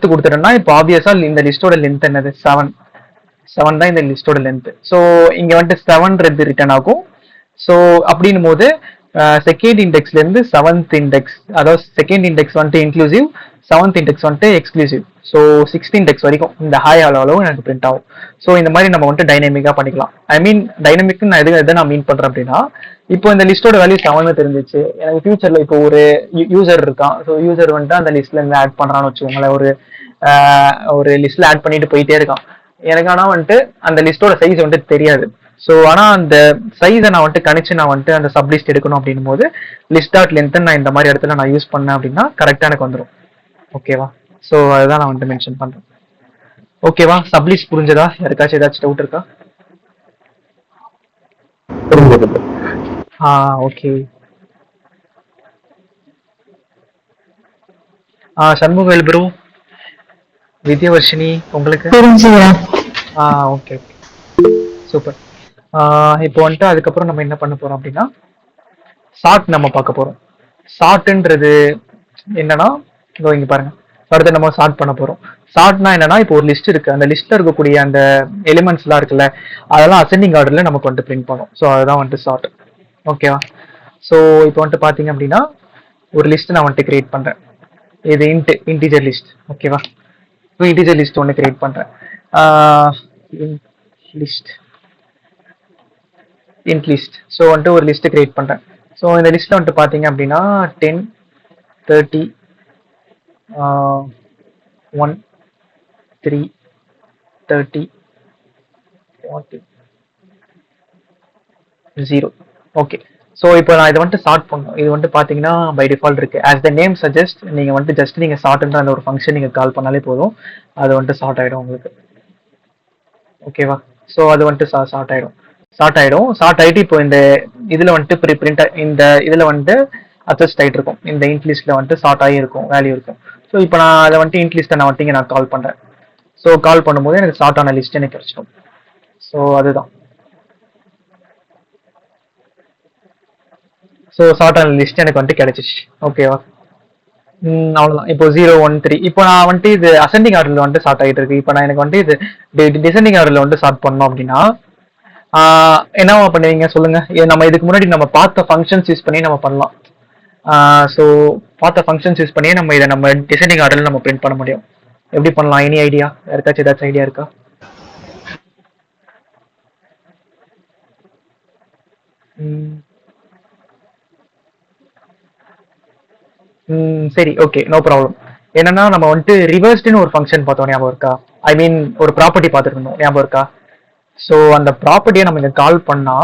கொடுத்துட்டேன்னா இப்போ ஆப்வியஸா இந்த லிஸ்டோட லென்த் என்னது 7 தான் இந்த லிஸ்டோட லென்த். ஸோ இங்க வந்துட்டு 7 ரிட்டர்ன் ஆகும். ஸோ அப்படின்னும் போது செகண்ட் இண்டெக்ஸ்ல இருந்து 7th இண்டெக்ஸ், அதாவது செகண்ட் இண்டெக்ஸ் வந்துட்டு இன்க்ளூசிவ், 7th இண்டெக்ஸ் வந்துட்டு எக்ஸ்க்ளூசிவ். ஸோ 16 இண்டெக்ஸ் வரைக்கும் இந்த ஹாய் அளவு எனக்கு பிரிண்ட் ஆகும். ஸோ இந்த மாதிரி நம்ம வந்துட்டு டைனமிக்கா பண்ணிக்கலாம். டைனமிக் நான் எதை நான் மீன் பண்றேன் அப்படின்னா இப்போ இந்த லிஸ்டோட வேல்யூ 7 தெரிஞ்சிச்சு. எனக்கு ஃபியூச்சர்ல இப்போ ஒரு யூசர் இருக்கான். ஸோ யூசர் வந்துட்டு அந்த லிஸ்ட்ல இருந்து ஆட் பண்றான்னு வச்சுக்கோங்களேன். ஒரு லிஸ்ட்ல ஆட் பண்ணிட்டு போயிட்டே இருக்கான். எனக்கு ஆனா வந்துட்டு அந்த லிஸ்டோட சைஸ் வந்துட்டு தெரியாது. ஸோ ஆனா அந்த சைஸை நான் வந்துட்டு கணிச்சு நான் வந்துட்டு அந்த சப் லிஸ்ட் எடுக்கணும் அப்படின்னும் போது லிஸ்ட் டாட் லென்த் நான் இந்த மாதிரி இடத்துல நான் யூஸ் பண்ணேன் அப்படின்னா கரெக்டா எனக்கு வந்துடும். ஓகேவா, ஸோ அதுதான் நான் வந்துட்டு மென்ஷன் பண்றேன். ஓகேவா, சப் லிஸ்ட் புரிஞ்சதா? யாருக்காச்சும் ஏதாச்சும் டவுட் இருக்கா? ஓகே. சண்முகவேல் ப்ரோ, வித்யவர்ஷினி உங்களுக்கு? Okay super. இப்போ வந்துட்டு அதுக்கப்புறம் நம்ம என்ன பண்ண போறோம் அப்படின்னா சார்ட் நம்ம பார்க்க போறோம். சார்ட்ன்றது என்னன்னா இங்க பாருங்க, அடுத்து நம்ம சார்ட் பண்ண போறோம். சார்ட்னா என்னன்னா இப்போ ஒரு லிஸ்ட் இருக்கு. அந்த லிஸ்ட்ல இருக்கக்கூடிய அந்த எலிமெண்ட்ஸ் எல்லாம் இருக்குல்ல, அதெல்லாம் அசெண்டிங் ஆர்டர்ல நமக்கு வந்துட்டு பிரிண்ட் பண்ணும். ஸோ அதுதான் வந்துட்டு சார்ட். ஓகேவா, ஸோ இப்போ வந்துட்டு பாத்தீங்க அப்படின்னா ஒரு லிஸ்ட் நான் வந்துட்டு கிரியேட் பண்றேன். இது இன்டிஜர் லிஸ்ட். ஓகேவா, ஸோ இன்டிஜர் லிஸ்ட் ஒன்று கிரியேட் பண்றேன். Int list. ஸோ வந்துட்டு ஒரு லிஸ்ட் கிரியேட் பண்றேன். ஸோ இந்த லிஸ்ட்ல வந்துட்டு பாத்தீங்க அப்படின்னா 10 30 1 3 30 40 0. ஓகே, ஸோ இப்போ நான் இதை வந்துட்டு சார்ட் பண்ணணும். இது வந்துட்டு பாத்தீங்கன்னா பை டிஃபால்ட் இருக்கு. ஆஸ் த நேம் சஜஸ்ட், நீங்க வந்துட்டு ஜஸ்ட் நீங்க சார்ட்ன்ற அந்த ஒரு ஃபங்க்ஷன் நீங்க கால் பண்ணாலே போதும், அது வந்துட்டு சார்ட் ஆயிடும் உங்களுக்கு. ஓகேவா, ஸோ அது வந்துட்டு சார்ட் ஆயிடும். சார்ட் ஆயிட்டு இப்போ இந்த இதுல வந்துட்டு பிரிண்ட் இந்த இதுல வந்துட்டு அட்ஜஸ்ட் ஆயிட்டு இருக்கும். இந்த இன்ட் லிஸ்ட்ல வந்துட்டு சார்ட் ஆகி இருக்கும், வேல்யூ இருக்கும். ஸோ இப்போ நான் அதை வந்துட்டு இன்ட் லிஸ்ட்டை நான் வந்துட்டு நான் கால் பண்றேன். ஸோ கால் பண்ணும்போது எனக்கு சார்ட் ஆன லிஸ்ட் எனக்கு கிடைச்சிடும். ஸோ அதுதான். ஸோ சார்ட் ஆன லிஸ்ட் எனக்கு வந்துட்டு கிடைச்சிச்சு. ஓகேவா, அவ்வளவுதான். இப்போ 0 1 3. இப்போ நான் வந்துட்டு இது அசெண்டிங் ஆர்டர்ல வந்துட்டு சார்ட் ஆகிட்டு இருக்கு. இப்போ நான் எனக்கு வந்துட்டு இது டிசெண்டிங் ஆர்டர்ல வந்துட்டு சார்ட் பண்ணோம் அப்படின்னா என்னவா பண்ணுவீங்க சொல்லுங்க? நம்ம இதுக்கு முன்னாடி நம்ம பார்த்த ஃபங்க்ஷன்ஸ் யூஸ் பண்ணி நம்ம பண்ணலாம். ஸோ பார்த்த ஃபங்க்ஷன்ஸ் யூஸ் பண்ணி நம்ம இதை நம்ம டிசெண்டிங் ஆர்டர்ல நம்ம பிரிண்ட் பண்ண முடியும். எப்படி பண்ணலாம்? Any idea? யாருக்காச்சும் ஏதாச்சும் ஐடியா இருக்கா? சரி, ஓகே, நோ ப்ராப்ளம். என்னன்னா நம்ம வந்துட்டு ரிவர்ஸ்டுன்னு ஒரு ஃபங்க்ஷன் பார்த்தோம், ஞாபகம் இருக்கா? ஒரு ப்ராப்பர்ட்டி பார்த்துருக்கணும், ஞாபகம் இருக்கா? ஸோ அந்த ப்ராப்பர்ட்டியை நம்ம இங்க கால் பண்ணா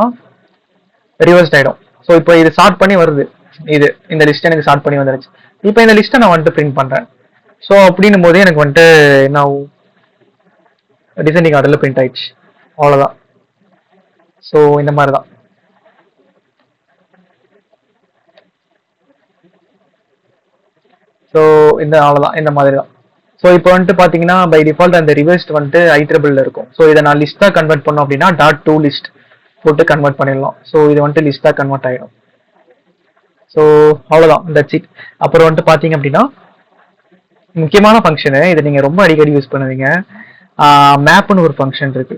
ரிவர்ஸ்ட் ஆயிடும். ஸோ இப்போ இது சார்ட் பண்ணி வருது. இந்த லிஸ்ட் எனக்கு சார்ட் பண்ணி வந்துருச்சு. இப்போ இந்த லிஸ்ட்டை நான் வந்துட்டு பிரிண்ட் பண்ணுறேன். ஸோ அப்படின்னும் போது எனக்கு வந்துட்டு என்ன ஆகும், டிசெண்டிங் ஆர்டரில் பிரிண்ட் ஆயிடுச்சு. அவ்வளோதான். ஸோ இந்த மாதிரி தான். ஸோ இந்த அவ்வளோதான், இந்த மாதிரி தான். ஸோ இப்போ வந்துட்டு பார்த்தீங்கன்னா பை டிஃபால்ட் அந்த ரிவர்ஸ்ட் வந்துட்டு ஐட்ரபிள் இருக்கும். ஸோ இதை நான் லிஸ்ட்டாக கன்வெர்ட் பண்ணோம் அப்படின்னா டாட் டூ லிஸ்ட் போட்டு கன்வெர்ட் பண்ணிடலாம். ஸோ இது வந்துட்டு லிஸ்ட்டாக கன்வெர்ட் ஆகிடும். ஸோ அவ்வளோதான், தட்ஸ் இட். அப்புறம் வந்துட்டு பார்த்தீங்க அப்படின்னா முக்கியமான ஃபங்க்ஷனு, இதை நீங்கள் ரொம்ப அடிக்கடி யூஸ் பண்ணுவீங்க, மேப்னு ஒரு ஃபங்க்ஷன் இருக்கு.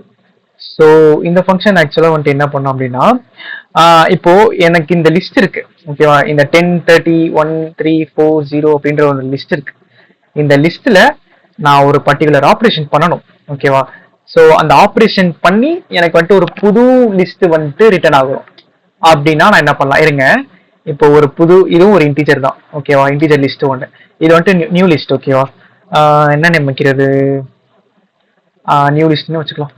ஸோ இந்த ஃபங்க்ஷன் ஆக்சுவலாக வந்துட்டு என்ன பண்ணோம் அப்படின்னா, இப்போ எனக்கு இந்த லிஸ்ட் இருக்கு ஓகேவா, இந்த 10 30 1 3 4 0 அப்படின்ற ஒரு லிஸ்ட் இருக்கு. இந்த லிஸ்ட்ல நான் ஒரு பர்டிகுலர் ஆப்ரேஷன் பண்ணணும் ஓகேவா. ஸோ அந்த ஆப்ரேஷன் பண்ணி எனக்கு வந்துட்டு ஒரு புது லிஸ்ட் வந்துட்டு ரிட்டர்ன் ஆகும். அப்படின்னா நான் என்ன பண்ணலாம், இருங்க, இப்போ ஒரு புது, இதுவும் ஒரு இன்டீஜர் தான் ஓகேவா, இன்டீஜர் லிஸ்ட் ஒன்று, இது வந்துட்டு நியூ லிஸ்ட் ஓகேவா. என்ன நேம் வைக்கிறது, நியூ லிஸ்ட்னு வச்சுக்கலாம்.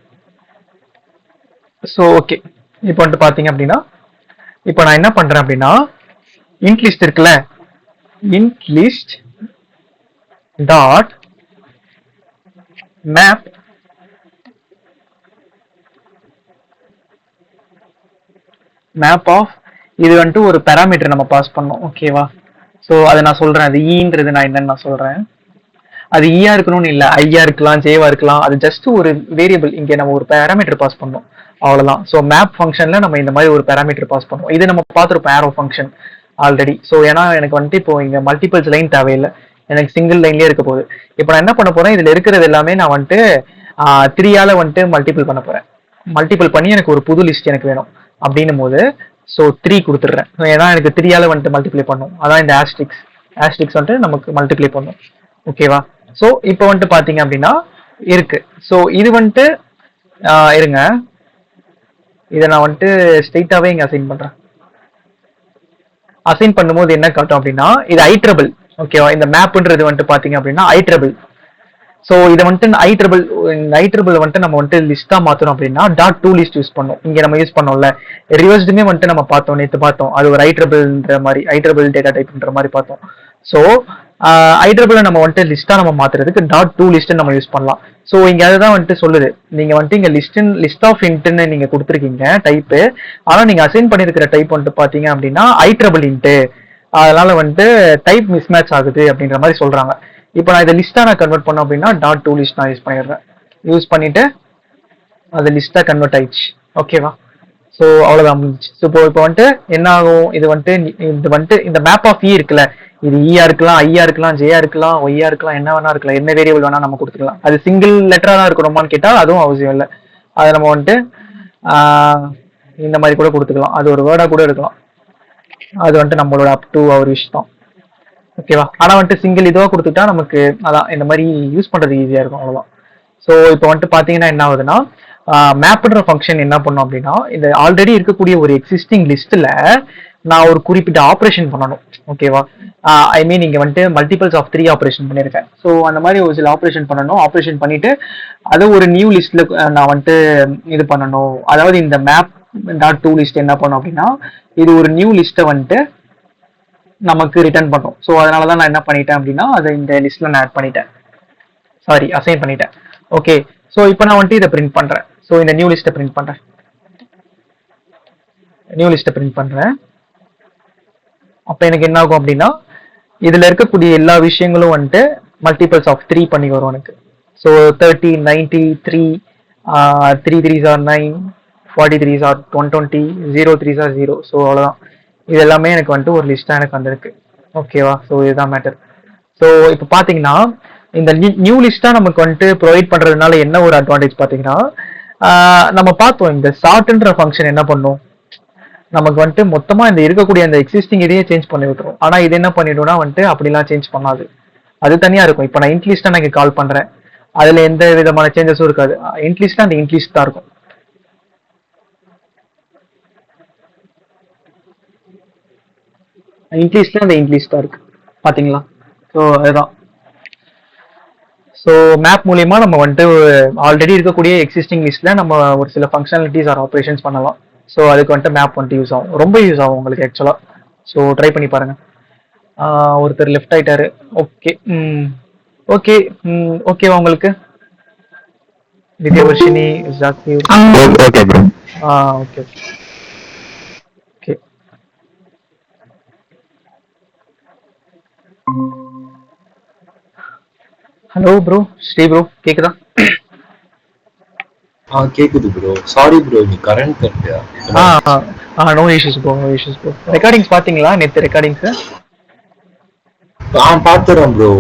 ஸோ ஓகே, இப்போ வந்துட்டு பார்த்தீங்க அப்படின்னா இப்போ நான் என்ன பண்றேன் அப்படின்னா, இன்ட் லிஸ்ட் இருக்குல்ல, int list dot map map of, இது வந்துட்டு ஒரு பேராமீட்டர் நம்ம பாஸ் பண்ணோம் ஓகேவா. ஸோ அதை நான் சொல்றேன், அது ஈன்றது நான் என்னன்னு நான் சொல்றேன். அது ஈயா இருக்கணும்னு இல்லை, ஐயா இருக்கலாம், ஜேவா இருக்கலாம், அது ஜஸ்ட் ஒரு வேரியபிள். இங்கே நம்ம ஒரு பேராமீட்டர் பாஸ் பண்ணோம், அவ்வளவுதான். ஸோ மேப் ஃபங்க்ஷன்ல நம்ம இந்த மாதிரி ஒரு பேராமீட்டர் பாஸ் பண்ணுவோம். இது நம்ம பார்த்துருப்போம் ஏரோ ஃபங்க்ஷன் ஆல்ரெடி. ஸோ ஏன்னா எனக்கு வந்துட்டு இப்போ இங்க மல்டிபிள்ஸ் லைன் தேவையில்லை, எனக்கு சிங்கிள் லைன்லேயே இருக்க போகுது. இப்போ நான் என்ன பண்ண போறேன், இதுல இருக்கிறது எல்லாமே நான் வந்துட்டு 3ஆல வந்துட்டு மல்டிபிள் பண்ண போறேன். மல்டிபிள் பண்ணி எனக்கு ஒரு புது லிஸ்ட் எனக்கு வேணும் அப்படின்னும் போது ஸோ 3 கொடுத்துட்றேன். ஏன்னா எனக்கு 3ஆல வந்துட்டு மல்டிப்ளை பண்ணும், அதான் இந்த ஆஸ்ட்ரிக்ஸ் வந்துட்டு நமக்கு மல்டிப்ளை பண்ணும் ஓகேவா. ஸோ இப்போ வந்துட்டு பார்த்தீங்க அப்படின்னா இருக்கு. ஸோ இது வந்துட்டு இருங்க, இதை நான் வந்துட்டு ஸ்ட்ரெயிட்டாவே இங்க அசைன் பண்றேன். அசைன் பண்ணும்போது என்ன காட்டும் அப்படின்னா, இது ஐட்ரபிள் ஓகேவா. இந்த மேப்ன்றது வந்துட்டு பாத்தீங்க அப்படின்னா ஐட்ரபிள். ஸோ இதை வந்துட்டு ஐட்ரபிள் வந்துட்டு நம்ம வந்துட்டு லிஸ்டா மாத்தணும் அப்படின்னா டாட் டூ லிஸ்ட் யூஸ் பண்ணோம். இங்க நம்ம யூஸ் பண்ணோம்ல, ரிவர்ஸ்டுமே வந்துட்டு நம்ம பார்த்தோம், நேற்று பார்த்தோம், அது ஒரு ஐட்ரபிள்ன்ற மாதிரி, ஐட்ரபிள் டேட்டா டைப்ன்ற மாதிரி பார்த்தோம். ஸோ ஐட்ரபிள நம்ம வந்துட்டு லிஸ்டா நம்ம மாத்துறதுக்கு டாட் டூ லிஸ்ட் நம்ம யூஸ் பண்ணலாம். ஸோ இங்க அதுதான் வந்துட்டு சொல்லுது, நீங்க வந்துட்டு இங்க லிஸ்ட் ஆஃப் இன்ட்னு நீங்க கொடுத்துருக்கீங்க டைப்பு, ஆனா நீங்க அசைன் பண்ணிருக்கிற டைப் வந்துட்டு பாத்தீங்க அப்படின்னா ஐட்ரபிள் இன்ட்டு, அதனால வந்துட்டு டைப் மிஸ்மேட்ச் ஆகுது அப்படின்ற மாதிரி சொல்றாங்க. இப்போ நான் இதை லிஸ்டா நான் கன்வெர்ட் பண்ணோம் அப்படின்னா டாட் டூ லிஸ்ட் நான் யூஸ் பண்ணிடுறேன். யூஸ் பண்ணிட்டு அது லிஸ்டா கன்வெர்ட் ஆயிடுச்சு ஓகேவா. ஸோ அவ்வளோதான் முடிஞ்சு. ஸோ இப்போ வந்துட்டு என்ன ஆகும், இது வந்துட்டு இந்த மேப் ஆஃப் இ இருக்குல்ல, இது ஈயா இருக்கலாம், ஐயா இருக்கலாம், ஜேயா இருக்கலாம், ஒய்யா இருக்கலாம், என்ன வேணா இருக்கலாம், என்ன வேரியபிள் வேணா நம்ம கொடுத்துக்கலாம். அது சிங்கிள் லெட்டரா தான் இருக்கணுமான்னு கேட்டால் அதுவும் அவசியம் இல்லை. அதை நம்ம வந்துட்டு இந்த மாதிரி கூட கொடுத்துக்கலாம், அது ஒரு வேர்டா கூட இருக்கலாம். அது வந்துட்டு நம்மளோட அப் டு அவர் விஷ் தான் ஓகேவா. ஆனா வந்துட்டு சிங்கிள் இதுவா கொடுத்துட்டா நமக்கு அதான் இந்த மாதிரி யூஸ் பண்றது ஈஸியா இருக்கும், அவ்வளவுதான். ஸோ இப்போ வந்துட்டு பாத்தீங்கன்னா என்ன ஆகுதுன்னா, மேப்ன்ற ஃபங்க்ஷன் என்ன பண்ணும் அப்படின்னா, இந்த ஆல்ரெடி இருக்கக்கூடிய ஒரு எக்ஸிஸ்டிங் லிஸ்ட்ல நான் ஒரு குறிப்பிட்ட ஆப்ரேஷன் பண்ணணும் ஓகேவா. ஐ மீன் இங்க வந்துட்டு மல்டிபிள்ஸ் ஆஃப் 3 ஆப்ரேஷன் பண்ணியிருக்கேன். ஸோ அந்த மாதிரி ஒரு சில ஆப்ரேஷன் பண்ணணும். ஆப்ரேஷன் பண்ணிட்டு அதை ஒரு நியூ லிஸ்ட்ல நான் வந்துட்டு இது பண்ணணும். அதாவது இந்த மேப் டாட் டூ லிஸ்ட் என்ன பண்ணும் அப்படின்னா, இது ஒரு நியூ லிஸ்ட்டை வந்துட்டு நமக்கு ரிட்டர்ன் பண்ணும். ஸோ அதனாலதான் நான் என்ன பண்ணிட்டேன் அப்படின்னா, அதை இந்த லிஸ்ட்ல நான் ஆட் பண்ணிட்டேன், சாரி அசைன் பண்ணிட்டேன் ஓகே. ஸோ இப்போ நான் வந்துட்டு இதை பிரிண்ட் பண்றேன். ஸோ இந்த நியூ லிஸ்ட்டை பிரிண்ட் பண்றேன். அப்ப எனக்கு என்ன ஆகும் அப்படின்னா, இதுல இருக்கக்கூடிய எல்லா விஷயங்களும் வந்துட்டு மல்டிபிள்ஸ் ஆஃப் 3 பண்ணி வரும் எனக்கு. So 30 90 3 3 3s are 9 40 3s are 120 0 3s are 0. So அவ்வளோதான், இது எல்லாமே எனக்கு வந்துட்டு ஒரு லிஸ்டா எனக்கு வந்திருக்கு ஓகேவா. ஸோ இதுதான் மேட்டர். ஸோ இப்போ பாத்தீங்கன்னா இந்த நியூ லிஸ்டா நமக்கு வந்துட்டு ப்ரொவைட் பண்றதுனால என்ன ஒரு அட்வான்டேஜ் பாத்தீங்கன்னா, நம்ம பார்த்தோம் இந்த சார்ட்ன்ற ஃபங்க்ஷன் என்ன பண்ணும், நமக்கு வந்துட்டு மொத்தமா இந்த இருக்கக்கூடிய அந்த எக்ஸிஸ்டிங் இதையே சேஞ்ச் பண்ணி விட்டுரும். ஆனா இது என்ன பண்ணிடும்னா வந்துட்டு அப்படிலாம் சேஞ்ச் பண்ணாது, அது தனியா இருக்கும். இப்போ நான் இன்ட் லிஸ்டா நான் கால் பண்றேன், அதுல எந்த விதமான சேஞ்சஸும் இருக்காது. இன்ட் லிஸ்டா அந்த இன்ட் லிஸ்ட் தான் இருக்கும். இன்ட்லிஸ்ட்ல அந்த இன்ட்லிஸ்ட் தான் இருக்கு பாத்தீங்களா. ஸோ அதுதான். ஸோ மேப் மூலியமா நம்ம வந்துட்டு ஆல்ரெடி இருக்கக்கூடிய எக்ஸிஸ்டிங் லிஸ்ட்ல நம்ம ஒரு சில ஃபங்க்ஷனாலிட்டிஸ் ஆர் ஆப்ரேஷன்ஸ் பண்ணலாம். ஸோ அதுக்கு வந்துட்டு மேப் வந்துட்டு யூஸ் ஆகும், ரொம்ப யூஸ் ஆகும் உங்களுக்கு ஆக்சுவலா. ஸோ ட்ரை பண்ணி பாருங்க. ஒருத்தர் லெஃப்ட் ஆயிட்டாரு. ஓகே. ஓகே. ஓகேவா உங்களுக்கு? Vidyavarshini, Zakir. Okay bro. Okay okay okay. Hello bro, Sri bro, கேக்குதா? கேக்குது ப்ரோ. சாரி ப்ரோ, நீ கரண்ட் கட்டியா? No issues bro, no issues bro. Recordings பாத்தீங்களா? நேத்து ரெக்கார்டிங்ஸ்? பாத்துறேன் ப்ரோ.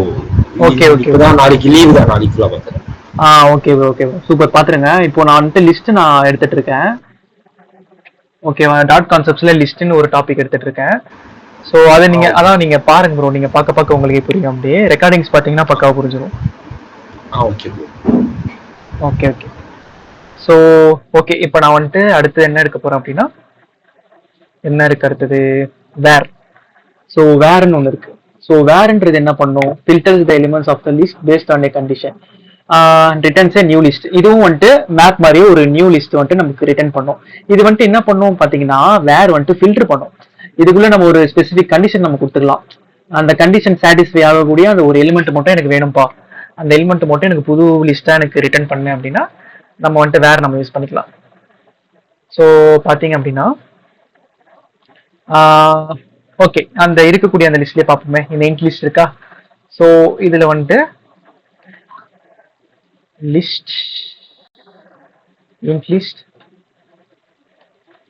Okay okay okay. இப்பதான் நாளைக்கு லீவு தான், நாளைக்கு ஃபுல்லா பாத்துறேன். Okay bro, okay bro, super. பாத்துருங்க. இப்போ நான் வந்துட்டு லிஸ்ட் நான் எடுத்துட்டு இருக்கேன். ஓகேவா? டாட் கான்செப்ட்ஸ்ல லிஸ்ட்னு ஒரு டாபிக் எடுத்துட்டு இருக்கேன். ஸோ அதை நீங்க அதான் நீங்க பாருங்க ப்ரோ. நீங்க பார்க்க உங்களுக்கே புரியும். அப்படியே ரெக்கார்டிங்ஸ் பாத்தீங்கன்னா பக்காவா புரிஞ்சிடும். Okay bro. Okay okay. So okay, இப்போ நான் வந்துட்டு அடுத்து என்ன எடுக்க போறேன் அப்படின்னா, என்ன இருக்கு அடுத்தது? வேர். ஸோ வேர்னு ஒன்று இருக்கு. ஸோ வேர்ன்றது என்ன பண்ணும்? Filters the elements of the list based on a condition, returns a new list. இதுவும் வந்துட்டு மேப் மாதிரியே ஒரு நியூ லிஸ்ட் வந்துட்டு நமக்கு ரிட்டர்ன் பண்ணும். இது வந்துட்டு என்ன பண்ணும் பாத்தீங்கன்னா, வேர் வந்துட்டு ஃபில்டர் பண்ணும். இதுக்குள்ள நம்ம ஒரு ஸ்பெசிபிக் கண்டிஷன் நம்ம கொடுத்துக்கலாம். அந்த கண்டிஷன் சாட்டிஸ்ஃபை ஆகக்கூடிய அந்த ஒரு எலிமெண்ட் மட்டும் எனக்கு வேணும்ப்பா, அந்த எலிமெண்ட் மட்டும் எனக்கு புது லிஸ்டா எனக்கு ரிட்டர்ன் பண்ணேன் அப்படின்னா நம்ம வந்துட்டு வேர் நம்ம யூஸ் பண்ணிக்கலாம். ஸோ பாத்தீங்க அப்படின்னா ஓகே, அந்த இருக்கக்கூடிய அந்த லிஸ்ட்லயே பார்ப்போமே. இந்த இன்ட் லிஸ்ட் இருக்கா? ஸோ இதுல வந்துட்டு லிஸ்ட் இன்ட் லிஸ்ட்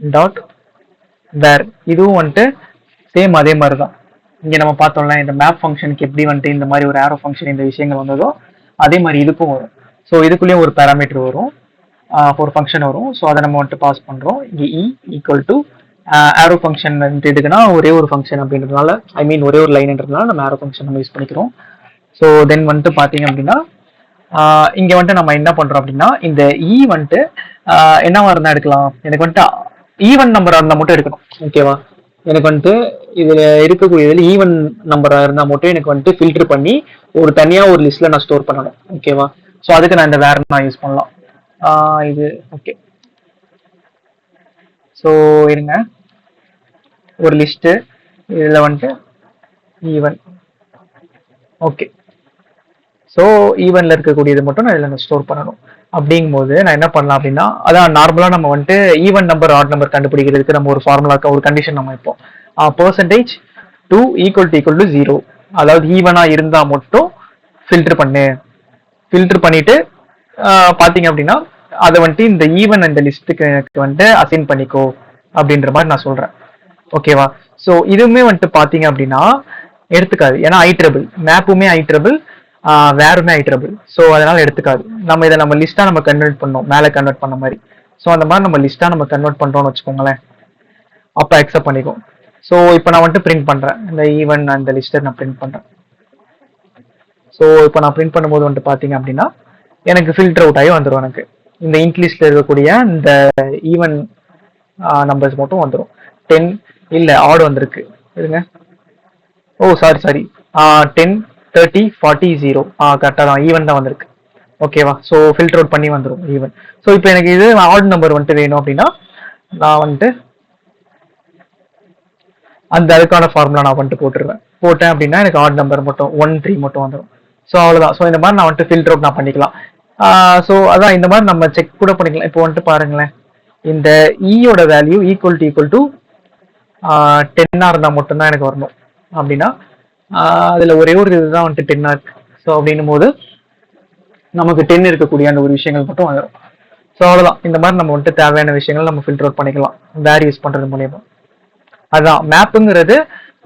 டாட் வேர். இதுவும் வந்துட்டு சேம் அதே மாதிரி தான். இங்க நம்ம பார்த்தோம்ல, இந்த மேப் ஃபங்க்ஷனுக்கு எப்படி வந்துட்டு இந்த மாதிரி ஒரு ஆரோ ஃபங்க்ஷன் இந்த விஷயங்கள் வந்ததோ அதே மாதிரி இதுக்கும் வரும். ஸோ இதுக்குள்ளேயும் ஒரு பேராமீட்டர் வரும், ஒரு ஃபங்க்ஷன் வரும். ஸோ அதை நம்ம வந்துட்டு பாஸ் பண்றோம். இங்கே e equal to arrow function வந்துட்டு எதுக்குன்னா ஒரே ஒரு ஃபங்க்ஷன் அப்படின்றதுனால, ஐ மீன் ஒரே ஒரு லைன்ன்றதுனால நம்ம ஆரோ ஃபங்க்ஷன் நம்ம யூஸ் பண்ணிக்கிறோம். ஸோ தென் வந்துட்டு பார்த்தீங்க அப்படின்னா இங்க வந்துட்டு நம்ம என்ன பண்றோம் அப்படின்னா, இந்த இ வந்துட்டு என்னவா இருந்தா எடுக்கலாம்? எனக்கு வந்துட்டு ஈவன் நம்பரா இருந்தா மட்டும் எடுக்கணும். ஓகேவா? எனக்கு வந்துட்டு இதுல இருக்கக்கூடியதுல ஈவன் நம்பரா இருந்தா மட்டும் எனக்கு வந்துட்டு ஃபில்டர் பண்ணி ஒரு தனியா ஒரு லிஸ்ட்ல நான் ஸ்டோர் பண்ணணும். ஓகேவா? ஸோ அதுக்கு நான் இந்த வேர் நான் யூஸ் பண்ணலாம். இது ஓகே. ஸோ இருங்க, ஒரு லிஸ்ட் இதுல வந்துட்டு ஈவன். ஓகே. ஸோ ஈவன்ல இருக்கக்கூடியது மட்டும் நான் இதில் ஸ்டோர் பண்ணணும். அப்படிங்கும்போது நான் என்ன பண்ணலாம் அப்படின்னா, அதான் நார்மலா நம்ம வந்துட்டு ஈவன் நம்பர் ஆட் நம்பர் கண்டுபிடிக்கிறதுக்கு நம்ம ஒரு ஃபார்முலாக்க ஒரு கண்டிஷன் நம்ம வைப்போம். Percentage 2 equal to 0. அதாவது ஈவனா இருந்தா மட்டும் ஃபில்டர் பண்ணு. ஃபில்டர் பண்ணிட்டு பாத்தீங்க அப்படின்னா அதை வந்துட்டு இந்த ஈவன் இந்த லிஸ்ட்டுக்கு வந்துட்டு அசைன் பண்ணிக்கோ அப்படின்ற மாதிரி நான் சொல்றேன். ஓகேவா? ஸோ இதுவுமே வந்துட்டு பாத்தீங்க அப்படின்னா எடுத்துக்காது. ஏன்னா ஐட்ரபிள் மேப்புமே ஐட்ரபிள், வேறுமே ஐட்ரபிள். ஸோ அதனால எடுத்துக்காது. நம்ம இதை நம்ம லிஸ்டா நம்ம கன்வெர்ட் பண்ணோம், மேலே கன்வெர்ட் பண்ண மாதிரி. ஸோ அந்த மாதிரி நம்ம லிஸ்டா நம்ம கன்வெர்ட் பண்றோம்னு வச்சுக்கோங்களேன், அப்ப அக்செப்ட் பண்ணிக்கும். ஸோ இப்போ நான் வந்துட்டு பிரிண்ட் பண்றேன், இந்த ஈவன் அந்த லிஸ்ட்டை நான் பிரிண்ட் பண்றேன். ஸோ இப்போ நான் பிரிண்ட் பண்ணும்போது வந்துட்டு பாத்தீங்க அப்படின்னா எனக்கு ஃபில்டர் அவுட் ஆகி வந்துடும். எனக்கு இந்த இன்ட் லிஸ்ட்ல இருக்கக்கூடிய இந்த ஈவன் நம்பர்ஸ் மட்டும் வந்துடும். 10 இல்ல ஆட் வந்திருக்கு, இருங்க. ஓ சாரி 10 30 40 0. கரெக்டாக தான், ஈவன் தான் வந்திருக்கு. ஓகேவா? ஸோ ஃபில்டர் அவுட் பண்ணி வந்துடும் ஈவன். ஸோ இப்போ எனக்கு இது ஆட் நம்பர் வந்துட்டு வேணும் அப்படின்னா நான் வந்துட்டு அந்த அதுக்கான ஃபார்முலா நான் வந்துட்டு போட்டேன் அப்படின்னா எனக்கு ஆட் நம்பர் மட்டும் 1 3 மட்டும் வந்துடும். ஸோ அவ்வளோதான். ஸோ இந்த மாதிரி நான் வந்துட்டு ஃபில்டர் அவுட் நான் பண்ணிக்கலாம். ஸோ அதான் இந்த மாதிரி நம்ம செக் கூட பண்ணிக்கலாம். இப்போ வந்துட்டு பாருங்களேன், இந்த ஈயோட வேல்யூ ஈக்குவல் டு 10 இருந்தால் மட்டும்தான் எனக்கு வரணும். அப்படின்னா அதுல ஒரே ஒரு இதுதான் வந்துட்டு 10 இருக்கு. ஸோ அப்படின்னும் போது நமக்கு 10 இருக்கக்கூடிய அந்த ஒரு விஷயங்கள் மட்டும் வந்துடும். ஸோ அவ்வளோதான். இந்த மாதிரி நம்ம வந்துட்டு தேவையான விஷயங்கள் நம்ம ஃபில்டர் அவுட் பண்ணிக்கலாம் வேர் யூஸ் பண்றது மூலியமா. அதான் மேப்புங்கிறது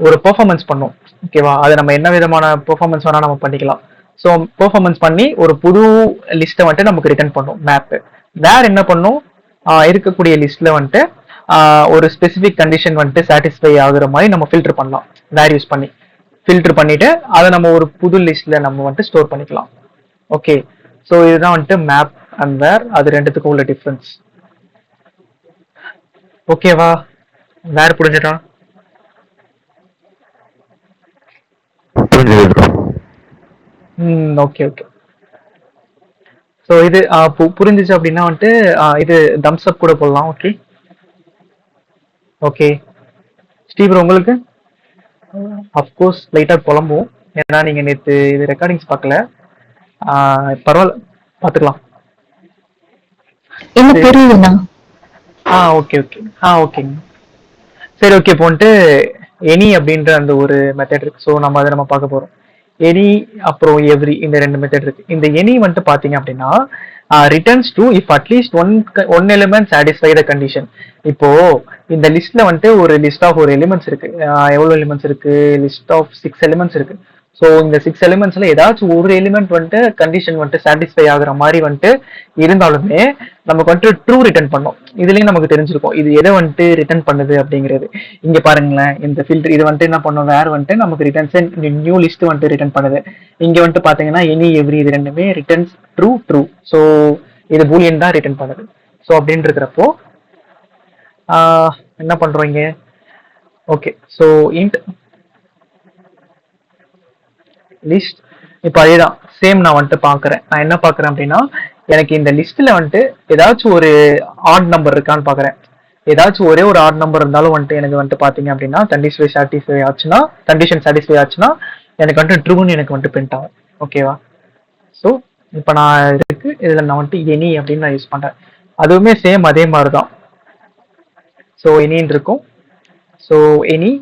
ஒரு பெர்ஃபார்மன்ஸ் பண்ணும். ஓகேவா? அது நம்ம என்ன விதமான பெர்ஃபார்மன்ஸ் வேணா நம்ம பண்ணிக்கலாம். ஸோ பெர்ஃபார்மன்ஸ் பண்ணி ஒரு புது லிஸ்ட்டை வந்துட்டு நமக்கு ரிட்டர்ன் பண்ணும் மேப். வேர் என்ன பண்ணும்? இருக்கக்கூடிய லிஸ்ட்ல வந்துட்டு ஒரு ஸ்பெசிபிக் கண்டிஷன் வந்துட்டு சாட்டிஸ்ஃபை ஆகுற மாதிரி நம்ம ஃபில்டர் பண்ணலாம். வேர் யூஸ் பண்ணி ஃபில்டர் பண்ணிட்டு அதை நம்ம ஒரு புது லிஸ்ட்ல நம்ம வந்துட்டு ஸ்டோர் பண்ணிக்கலாம். ஓகே. ஸோ இதுதான் வந்துட்டு மேப் அண்ட் வேர், அது ரெண்டுத்துக்கும் உள்ள டிஃபரன்ஸ். ஓகேவா? வேர் புரிஞ்சுட்டா? Okay okay. ஸோ இது புரிஞ்சிச்சு அப்படின்னா வந்துட்டு இது தம்ஸ் அப் கூட போடலாம். Okay okay. ஸ்டீவர் உங்களுக்கு? அஃப்கோர்ஸ் லைட்டாக புலம்பும். ஏன்னா நீங்கள் நேற்று இது ரெக்கார்டிங்ஸ் பார்க்கல. பரவாயில்ல, பார்த்துக்கலாம். என்ன சரி. புரியுதுண்ணா? Okay okay. ஓகேங்க. சரி, ஓகே. இப்போ வந்துட்டு எனி அப்படின்ற அந்த ஒரு மெத்தட் இருக்கு. ஸோ நம்ம பார்க்க போறோம். எனி அப்புறம் எவ்ரி, இந்த 2 மெத்தட் இருக்கு. இந்த எனி வந்துட்டு பார்த்தீங்க அப்படின்னா returns to if at least one element satisfy the condition. இப்போ இந்த லிஸ்ட்ல வந்துட்டு ஒரு லிஸ்ட் ஆஃப் ஒரு எலிமெண்ட்ஸ் இருக்கு. எவ்வளவு எலிமெண்ட்ஸ் இருக்கு? லிஸ்ட் ஆஃப் 6 எலிமெண்ட்ஸ் இருக்கு. ஸோ இந்த 6 எலிமெண்ட்ஸ்ல ஏதாச்சும் ஒரு எலிமெண்ட் வந்துட்டு கண்டிஷன் வந்துட்டு சாட்டிஸ்ஃபை ஆகுற மாதிரி வந்துட்டு இருந்தாலுமே நமக்கு வந்துட்டு ட்ரூ ரிட்டர்ன் பண்ணோம். இதுலயும் நமக்கு தெரிஞ்சிருக்கும் இது எதை வந்துட்டு ரிட்டர்ன் பண்ணுது அப்படிங்கிறது. இங்க பாருங்களேன், இந்த ஃபில்டர் இது வந்துட்டு என்ன பண்ணும், வேற வந்துட்டு நமக்கு ரிட்டர்ன்ஸ் நியூ லிஸ்ட் வந்துட்டு ரிட்டர்ன் பண்ணுது. இங்க வந்துட்டு பாத்தீங்கன்னா எனி எவ்ரி இது ரெண்டுமே ரிட்டர்ன்ஸ் ட்ரூ ட்ரூ. ஸோ இது பூலியன் தான் ரிட்டர்ன் பண்ணுது. ஸோ அப்படின்னு இருக்கிறப்போ என்ன பண்றோம் இங்க? Okay, so int list. இப்போ அதேதான் சேம். நான் வந்துட்டு பாக்குறேன், நான் என்ன பாக்குறேன் அப்படின்னா எனக்கு இந்த லிஸ்ட்ல வந்துட்டு ஏதாச்சும் ஒரு ஆட் நம்பர் இருக்கான்னு பாக்குறேன். ஏதாச்சும் ஒரே ஒரு ஆட் நம்பர் இருந்தாலும் வந்துட்டு எனக்கு வந்துட்டு பாத்தீங்க அப்படின்னா கண்டிஷன் சாட்டிஸ்ஃபை ஆச்சுன்னா எனக்கு வந்துட்டு ட்ரூன்னு எனக்கு வந்துட்டு பிரிண்ட் ஆகும். ஓகேவா? ஸோ இப்போ நான் இருக்கு இதுல நான் வந்துட்டு எனி அப்படின்னு நான் யூஸ் பண்றேன். அதுவுமே சேம் அதே மாதிரி தான். ஸோ எனின்னு இருக்கும். So any.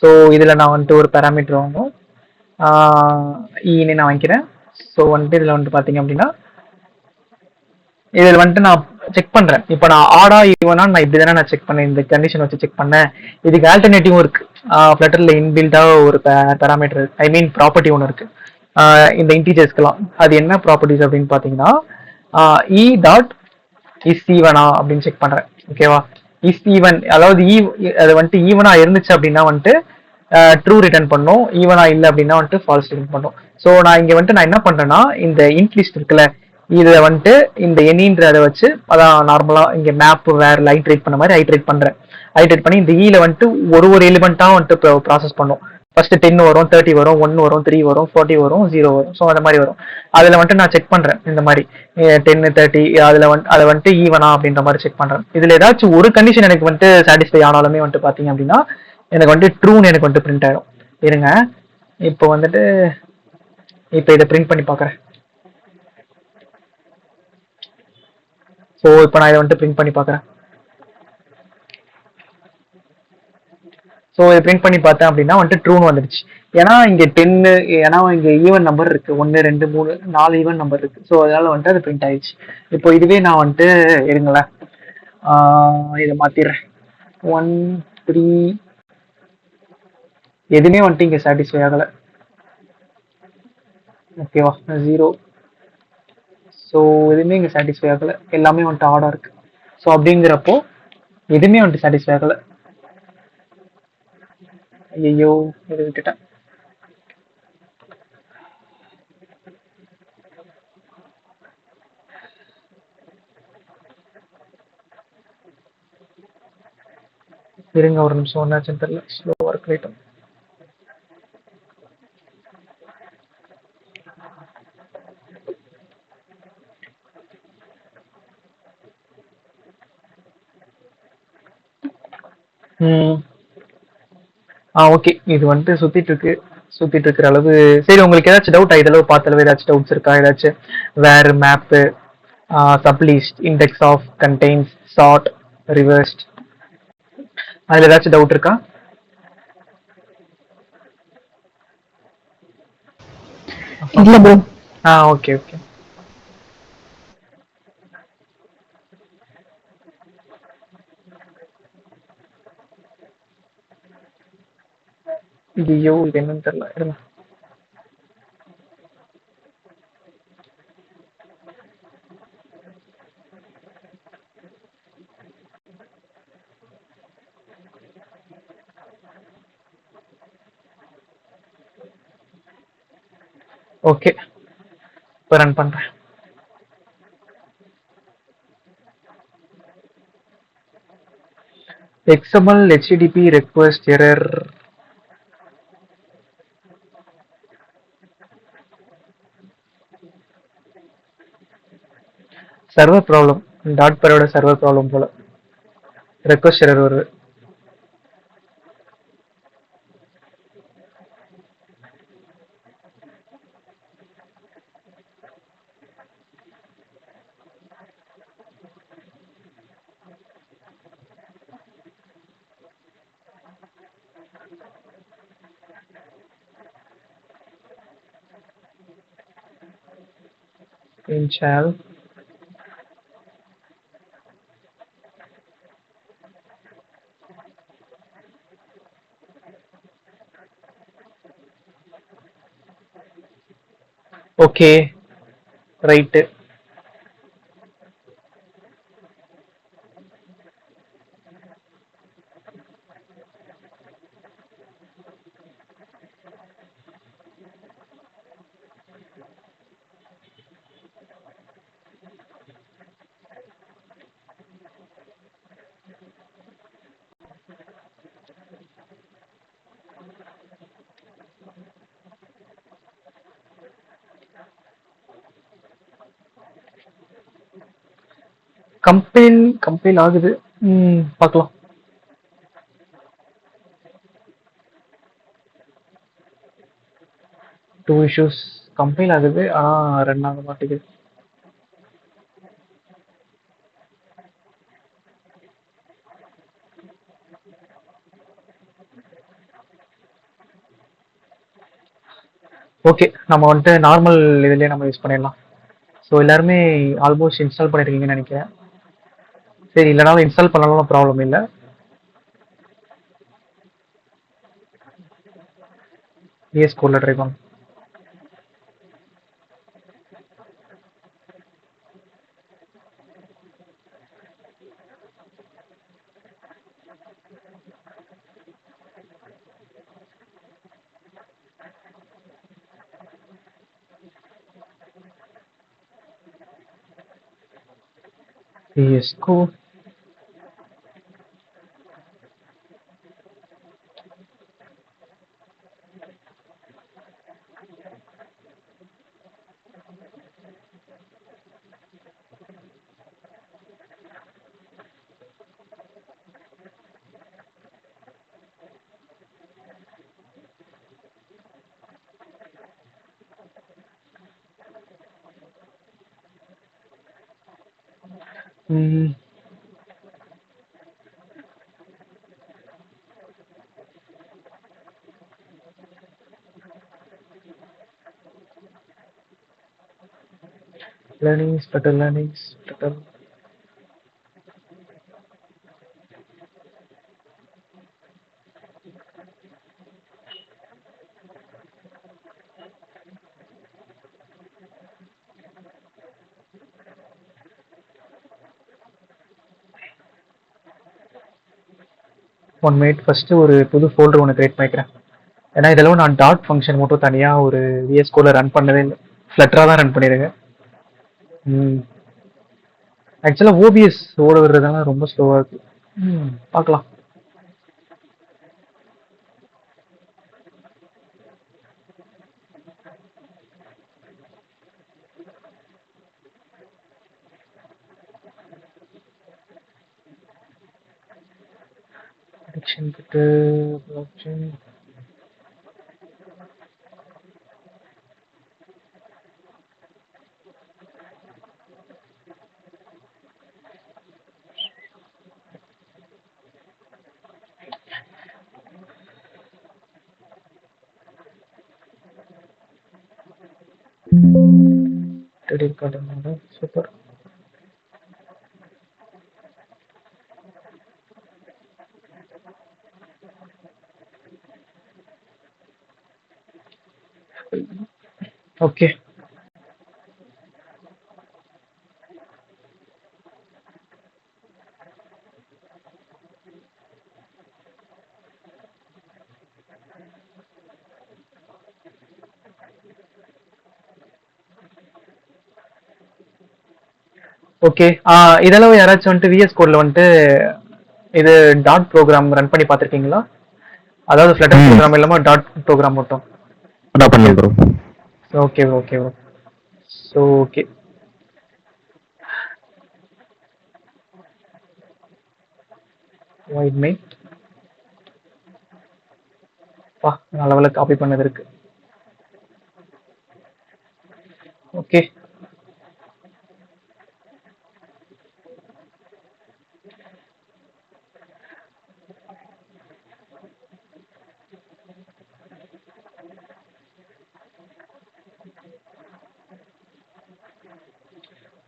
ஸோ இதில் நான் வந்துட்டு ஒரு பேராமீட்டர் வாங்கும் ஈன்னு நான் வாங்கிக்கிறேன். ஸோ வந்துட்டு இதில் வந்துட்டு பார்த்தீங்க அப்படின்னா இதில் வந்துட்டு நான் செக் பண்ணுறேன். இப்போ நான் ஆடா ஈவனா நான் இப்படி தானே நான் செக் பண்ணேன், இந்த கண்டிஷன் வச்சு செக் பண்ணேன். இதுக்கு ஆல்டர்னேட்டிவும் இருக்கு. ஃப்ளட்டரில் இன்பில்டாக ஒரு பேராமீட்டர், ஐ மீன் ப்ராப்பர்ட்டி ஒன்று இருக்கு இந்த இன்டீஜர்ஸ்க்கெல்லாம். அது என்ன ப்ராப்பர்ட்டிஸ் அப்படின்னு பார்த்தீங்கன்னா இ டாட் இஸ் ஈவனா அப்படின்னு செக் பண்றேன். ஓகேவா? இஸ் ஈவன், அதாவது அது வந்துட்டு ஈவனா இருந்துச்சு அப்படின்னா வந்துட்டு ட்ரூ ரிட்டர்ன் பண்ணும். ஈவனா இல்லை அப்படின்னா வந்துட்டு ஃபால்ஸ் ரிட்டர்ன் பண்ணும். ஸோ நான் இங்க வந்துட்டு நான் என்ன பண்றேன்னா இந்த இன்ட் லிஸ்ட் இருக்குல்ல, இதை வந்துட்டு இந்த எண்ணின்றதை வச்சு அதான் நார்மலா இங்க மேப் வேற ஐட்ரேட் பண்ண மாதிரி ஐட்ரேட் பண்றேன். ஐட்ரேட் பண்ணி இந்த ஈல வந்துட்டு ஒரு எலிமெண்டா வந்துட்டு ப்ராசஸ் பண்ணும். ஃபர்ஸ்ட் 10 வரும், 30 வரும், 1 வரும், 3 வரும், 40 வரும், 0 வரும். ஸோ அந்த மாதிரி வரும். அதுல வந்துட்டு நான் செக் பண்றேன் இந்த மாதிரி 10, 30 அதுல அதை வந்துட்டு ஈவனா அப்படின்ற மாதிரி செக் பண்றேன். இதுல ஏதாச்சும் ஒரு கண்டிஷன் எனக்கு வந்துட்டு சாட்டிஸ்ஃபை ஆனாலுமே வந்துட்டு பாத்தீங்க அப்படின்னா எனக்கு வந்துட்டு ட்ரூன்னு எனக்கு வந்துட்டு பிரிண்ட் ஆயிடும். இருங்க, இப்போ வந்துட்டு இப்போ இதை பிரிண்ட் பண்ணி பாக்குறேன். ஸோ இப்போ நான் இதை வந்துட்டு பிரிண்ட் பண்ணி பாக்குறேன். ஸோ இதை பிரிண்ட் பண்ணி பார்த்தேன் அப்படின்னா வந்துட்டு ட்ரூன்னு வந்துடுச்சு. ஏன்னா இங்க 10, ஏன்னா இங்க ஈவன் நம்பர் இருக்கு, 1 2 3 4 ஈவன் நம்பர் இருக்கு. ஸோ அதனால வந்துட்டு அது பிரிண்ட் ஆயிடுச்சு. இப்போ இதுவே நான் வந்துட்டு இருங்களேன், இதை மாத்திடுறேன். 1 3 எதுவுமே வந்துட்டு இங்க சாட்டிஸ்ஃபை ஆகல. ஓகேவா? 0. ஸோ எதுவுமே இங்க சாட்டிஸ்ஃபை ஆகல, எல்லாமே வந்துட்டு ஆடா இருக்கு. ஸோ அப்படிங்கிறப்போ எதுவுமே வந்துட்டு சாட்டிஸ்ஃபை ஆகல. ஐயோ, இதை விட்டுட்டேன். இருங்க ஒரு நிமிஷம், ஒன்னாச்சுன்னு தெரியல, ஸ்லோவா இருக்கு லைட்டும். ஓகே, இது வந்துட்டு சுத்திட்டு இருக்கிற அளவு. சரி, உங்களுக்கு ஏதாச்சும் டவுட் இதளவு பார்த்த ஏதாச்சும் டவுட்ஸ் இருக்கா? ஏதாச்சும் வேர் map, sublist, index of contains, sort, reversed, அதுல ஏதாச்சும் டவுட் இருக்கா? இல்ல ப்ரோ. Okay okay. ஐயோ, இது என்னன்னு தெரியல, இருங்க. ஓகே, இப்போ ரன் பண்றேன். XML HTTP request error. Server problem, dot பரோட சர்வர் ப்ராப்ளம் போல. ரெக்வஸ்ட் எரர் வருது. Inchal. Okay, right. கம்பைல் ஆகுது. பார்க்கலாம். 2 இஷ்யூஸ் கம்பைல் ஆகுது. ரன் ஆக மாட்டேங்குது. ஓகே, நம்ம வந்துட்டு நார்மல் இதுலயே நம்ம யூஸ் பண்ணிடலாம். ஸோ எல்லாருமே ஆல்மோஸ்ட் இன்ஸ்டால் பண்ணிருக்கீங்கன்னு நினைக்கிறேன். சரி, இல்லைனாலும் இன்ஸ்டால் பண்ணாலும் ப்ராப்ளம் இல்லை. VS கோடில் ட்ரை பண்ணலாம். VS Code. ம், learnings, better learnings, better. One minute, first ஒரு புது ஃபோல்டர் ஒன்று கிரியேட் பண்ணிக்கிறேன். ஏன்னா இதெல்லாம் நான் டாட் ஃபங்க்ஷன் மட்டும் தனியாக ஒரு VS கோடில் ரன் பண்ணவே இல்லை. ஃப்ளட்டராக தான் ரன் பண்ணிடுங்க. ஆக்சுவலாக OBS ஓட விடுறதுனால ரொம்ப ஸ்லோவாக இருக்கு. பார்க்கலாம். Addiction கிட்ட blockchain. Credit card amount, super. Okay. Okay, இதெல்லாம் யாராச்சும் வந்துட்டு விஎஸ் கோட்ல வந்துட்டு இது டாட் ப்ரோக்ராம் ரன் பண்ணி பார்த்துருக்கீங்களா? அதாவது ஃப்ளட்டர் ப்ரோக்ராம் இல்லாமல் டாட் ப்ரோக்ராம் மட்டும். அதான் பண்ணேன் bro. Okay okay bro. So okay, white main பா நல்ல காப்பி பண்ணது இருக்கு. Okay,